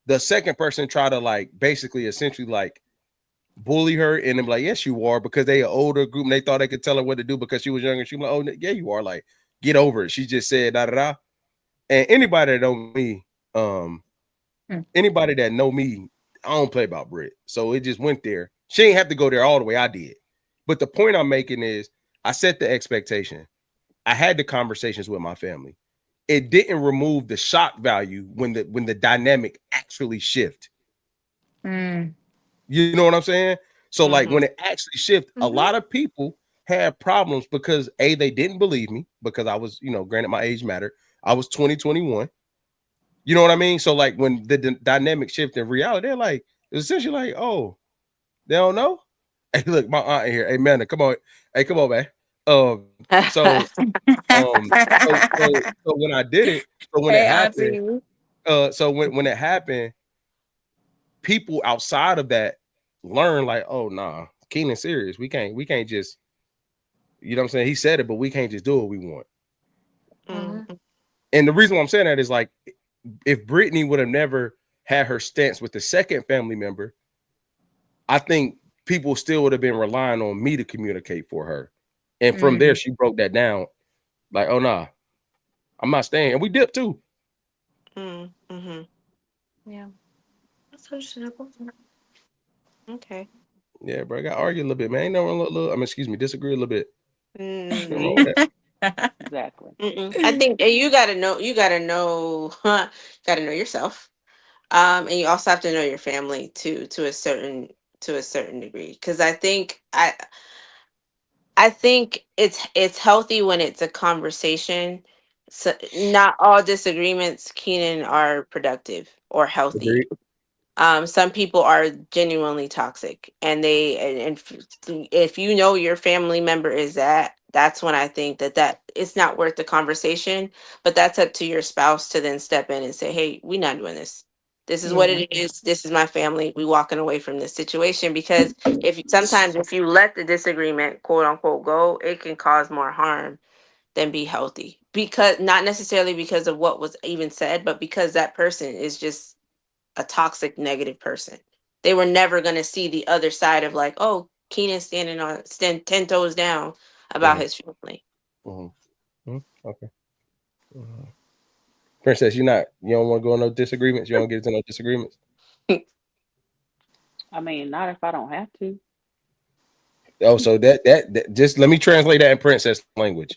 the second person tried to like basically essentially like bully her and then like, yes, you are, because they an older group and they thought they could tell her what to do because she was younger. She was like, oh yeah, you are, like, get over it. She just said da da da. And anybody that know me, Mm. anybody that know me, I don't play about Brit. So it just went there. She ain't have to go there all the way. I did. But the point I'm making is I set the expectation. I had the conversations with my family. It didn't remove the shock value when the dynamic actually shift. Mm. You know what I'm saying? So like Mm-hmm. when it actually shift, a Mm-hmm. lot of people had problems because they didn't believe me because I was, granted my age mattered. I was 2021. You know what I mean? So like when the dynamic shift in reality, they're like, it's essentially like, oh, they don't know. Hey, look, my aunt in here. Hey, man, come on. Hey, come on, man. So um, so when I did it, so when it Hey, happened, Auntie. so when it happened, people outside of that learn like, oh nah, Keenan serious. We can't just, you know what I'm saying? He said it, but we can't just do what we want. Mm-hmm. And the reason why I'm saying that is like, if Brittany would have never had her stance with the second family member, I think people still would have been relying on me to communicate for her. And from there, Mm. she broke that down. Like, oh nah, I'm not staying. And we dipped too. Mm-hmm. Yeah. That's understandable. Okay. Yeah, bro. I got to argue a little bit, man. Ain't no little, disagree a little bit. Mm. Exactly. I think you gotta know gotta know yourself. And you also have to know your family too, to a certain degree. Because I think it's healthy when it's a conversation. So not all disagreements, Keenan, are productive or healthy. Agreed. Some people are genuinely toxic, and if you know your family member is that's when I think that it's not worth the conversation. But that's up to your spouse to then step in and say, hey, we're not doing this. This is what Yeah. it is. This is my family. We walking away from this situation. Because sometimes if you let the disagreement, quote unquote, go, it can cause more harm than be healthy. Because not necessarily because of what was even said, but because that person is just a toxic, negative person. They were never going to see the other side of like, oh, Keenan stand 10 toes down about his family. Okay. Princess, you don't want to go on no disagreements? You don't get into no disagreements? I mean, not if I don't have to. Oh, so that just let me translate that in princess language.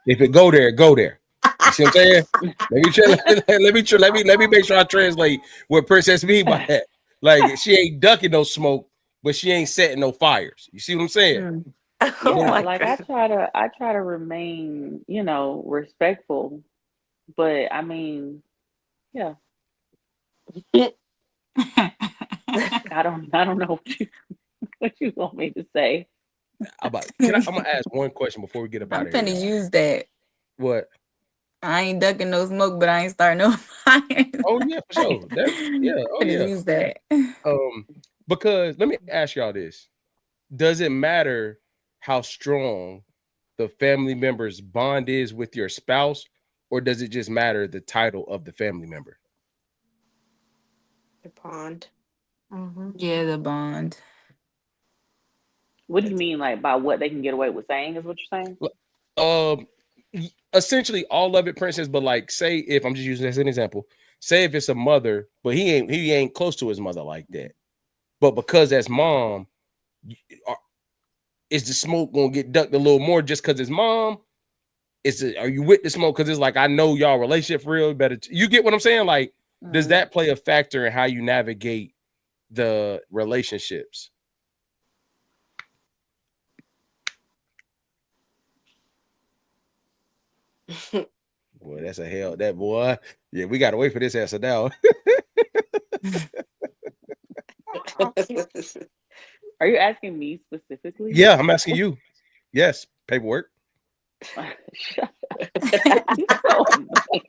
If it go there, go there. You see what I'm saying? Let me make sure I translate what princess mean by that. Like she ain't ducking no smoke, but she ain't setting no fires. You see what I'm saying? Oh Yeah, my like God. I try to remain, respectful, but I mean, yeah, I don't know what you want me to say. I'm gonna ask one question before we get up out I'm of here, finna y'all. use that. What? I ain't ducking no smoke, but I ain't starting no fires. Oh yeah, for sure. Oh Finna yeah. use that. Because let me ask y'all this. Does it matter how strong the family member's bond is with your spouse, or does it just matter the title of the family member? The pond. Yeah, the bond. What do you mean, like by what they can get away with saying? Is what you're saying? Um, essentially all of it, princess. But like, say if I'm just using this as an example, say if it's a mother, but he ain't close to his mother like that. But because that's mom, is the smoke gonna get ducked a little more just because it's mom? Are you with the smoke? Because it's like I know y'all relationship real better. You get what I'm saying? Like, does that play a factor in how you navigate the relationships? Boy, that's a hell. That boy. Yeah, we gotta wait for this answer now. Are you asking me specifically? Yeah, I'm asking you. Yes, paperwork. Shut up. You're so annoying.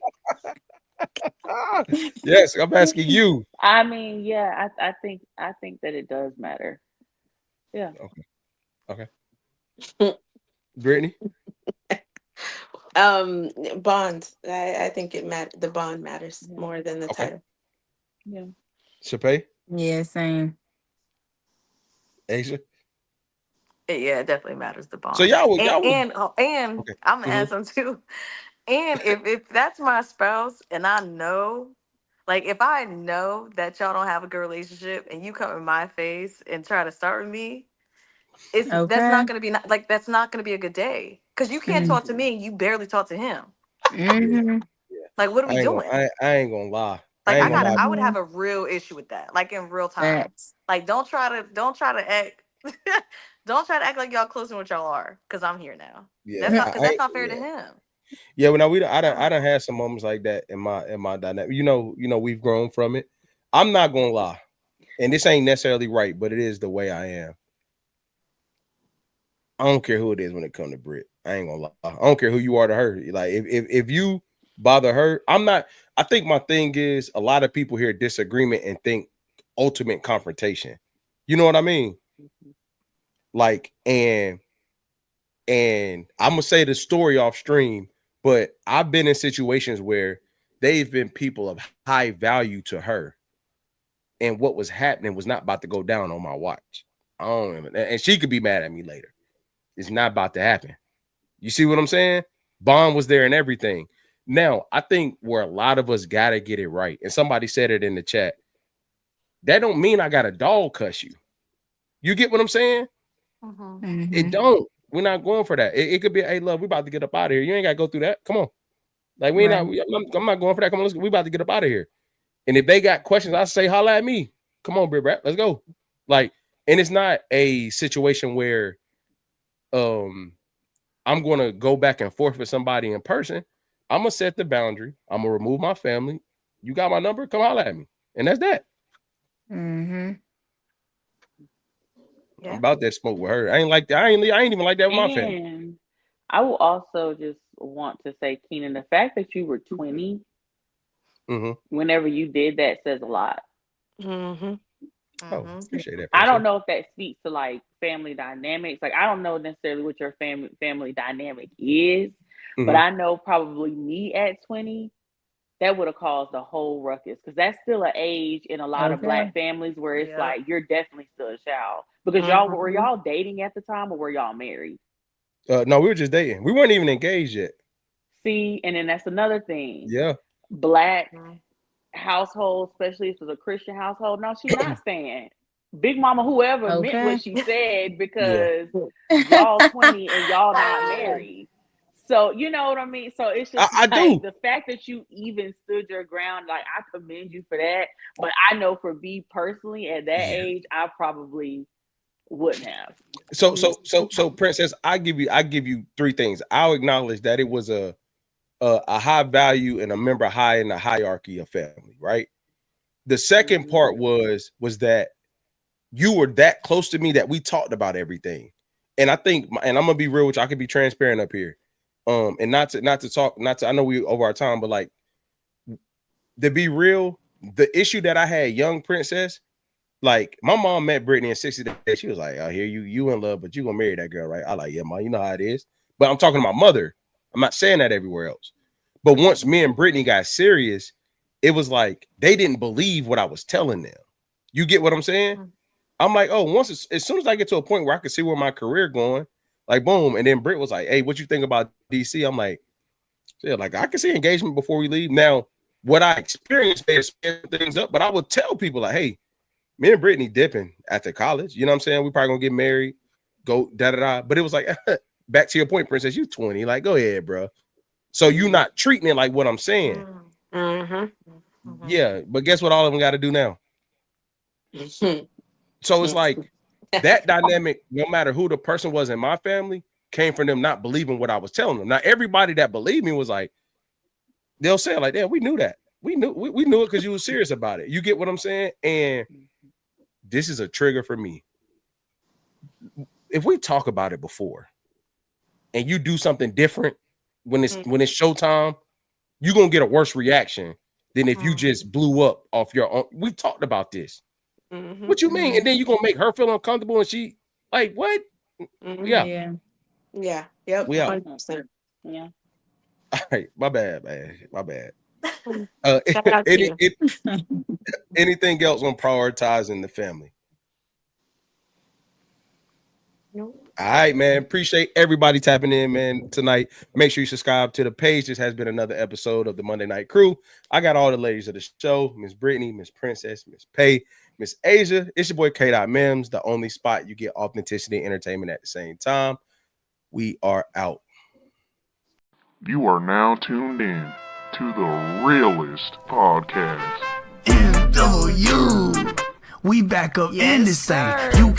Yes, I'm asking you. I mean, yeah, I think that it does matter. Yeah. Okay. Brittany. Bond. I think the bond matters Yeah. more than the Okay. title. Yeah. Chappé. Yeah, same. Asia. Yeah, it definitely matters the So bond. y'all would And okay. I'm gonna add some too. And if that's my spouse and I know, like if I know that y'all don't have a good relationship and you come in my face and try to start with me, that's Okay. not gonna be that's not gonna be a good day. Cause you can't talk to me and you barely talk to him. Yeah, Mm-hmm. yeah. Like what are we doing? I ain't gonna lie. I Like ain't gonna lie. I would Mm-hmm. have a real issue with that, like in real time. Facts. Like don't try to act don't try to act like y'all closer than what y'all are, because I'm here now. That's Yeah, not because that's not fair to him. yeah. When I done had some moments like that in my dynamic. We've grown from it. I'm not gonna lie, and this ain't necessarily right, but it is the way I am. I don't care who it is when it comes to Brit. I ain't gonna lie. I don't care who you are to her. Like if you bother her, I'm not. I think my thing is a lot of people hear disagreement and think ultimate confrontation. You know what I mean? Like and I'm gonna say the story off stream, but I've been in situations where they've been people of high value to her, and what was happening was not about to go down on my watch. I don't even, and she could be mad at me later. It's not about to happen. You see what I'm saying? Bond was there and everything. Now, I think where a lot of us gotta get it right, and somebody said it in the chat, that don't mean I got a dog cuss you. You get what I'm saying? It don't. We're not going for that. It could be, hey, love, we about to get up out of here. You ain't gotta go through that. Come on. Like we ain't not. I'm not going for that. Come on, we about to get up out of here. And if they got questions, I say, holla at me. Come on, Brit, let's go. Like, and it's not a situation where I'm gonna go back and forth with somebody in person. I'm gonna set the boundary. I'm gonna remove my family. You got my number? Come holla at me. And that's that. Yeah. I'm about that smoke with her. I ain't like that. I ain't even like that with my family. I will also just want to say, Keenan, the fact that you were 20 whenever you did that says a lot. Oh, appreciate that. I don't know if that speaks to like family dynamics. Like, I don't know necessarily what your family dynamic is, but I know probably me at 20, that would have caused a whole ruckus, because that's still an age in a lot of Black families where it's like you're definitely still a child. Because were y'all dating at the time, or were y'all married? No, we were just dating. We weren't even engaged yet. See, and then that's another thing. Yeah. Black household, especially if it's a Christian household, no, she's not staying. Big Mama, whoever meant what she said, because y'all 20 and y'all not married. So you know what I mean? So it's just the fact that you even stood your ground, like, I commend you for that. But I know for me personally, at that age, I probably wouldn't have. So Princess, I give you three things. I'll acknowledge that it was a high value and a member high in the hierarchy of family, right? The second part was that you were that close to me that we talked about everything. And I think, and I'm gonna be real with you, I can be transparent up here. And not to I know we over our time, but like, to be real, the issue that I had, young Princess, like, my mom met Brittany in 60 days. She was like, I hear you in love, but you gonna marry that girl, right? I like, yeah, ma, you know how it is. But I'm talking to my mother. I'm not saying that everywhere else. But once me and Brittany got serious, it was like they didn't believe what I was telling them. You get what I'm saying? I'm like, oh, as soon as I get to a point where I can see where my career going, like, boom. And then Britt was like, hey, what you think about DC? I'm like, yeah, like, I can see engagement before we leave. Now, what I experienced may speed things up, but I would tell people, like, hey, me and Brittany dipping after college. You know what I'm saying? We probably gonna get married, go da-da-da. But it was like, back to your point, Princess, you 20. Like, go ahead, bro. So you not treating it like what I'm saying. Yeah, but guess what all of them got to do now? So it's like, that dynamic, no matter who the person was in my family, came from them not believing what I was telling them. Now, everybody that believed me was like, they'll say like, yeah, we knew that. We knew it because you were serious about it. You get what I'm saying? And this is a trigger for me. If we talk about it before and you do something different when it's showtime, you're gonna get a worse reaction than if you just blew up off your own. We've talked about this. What you mean? And then you're gonna make her feel uncomfortable, and she like, what? Yeah. Yep. We out. 100%. Yeah. All right, my bad, man. My bad. Anything else on prioritizing the family? Nope. All right, man. Appreciate everybody tapping in, man, tonight. Make sure you subscribe to the page. This has been another episode of the Monday Night Crew. I got all the ladies of the show: Miss Brittany, Miss Princess, Miss Pay, Miss Asia. It's your boy K. Mims, the only spot you get authenticity and entertainment at the same time. We are out. You are now tuned in to the realest podcast. MW, we back up in this thing. You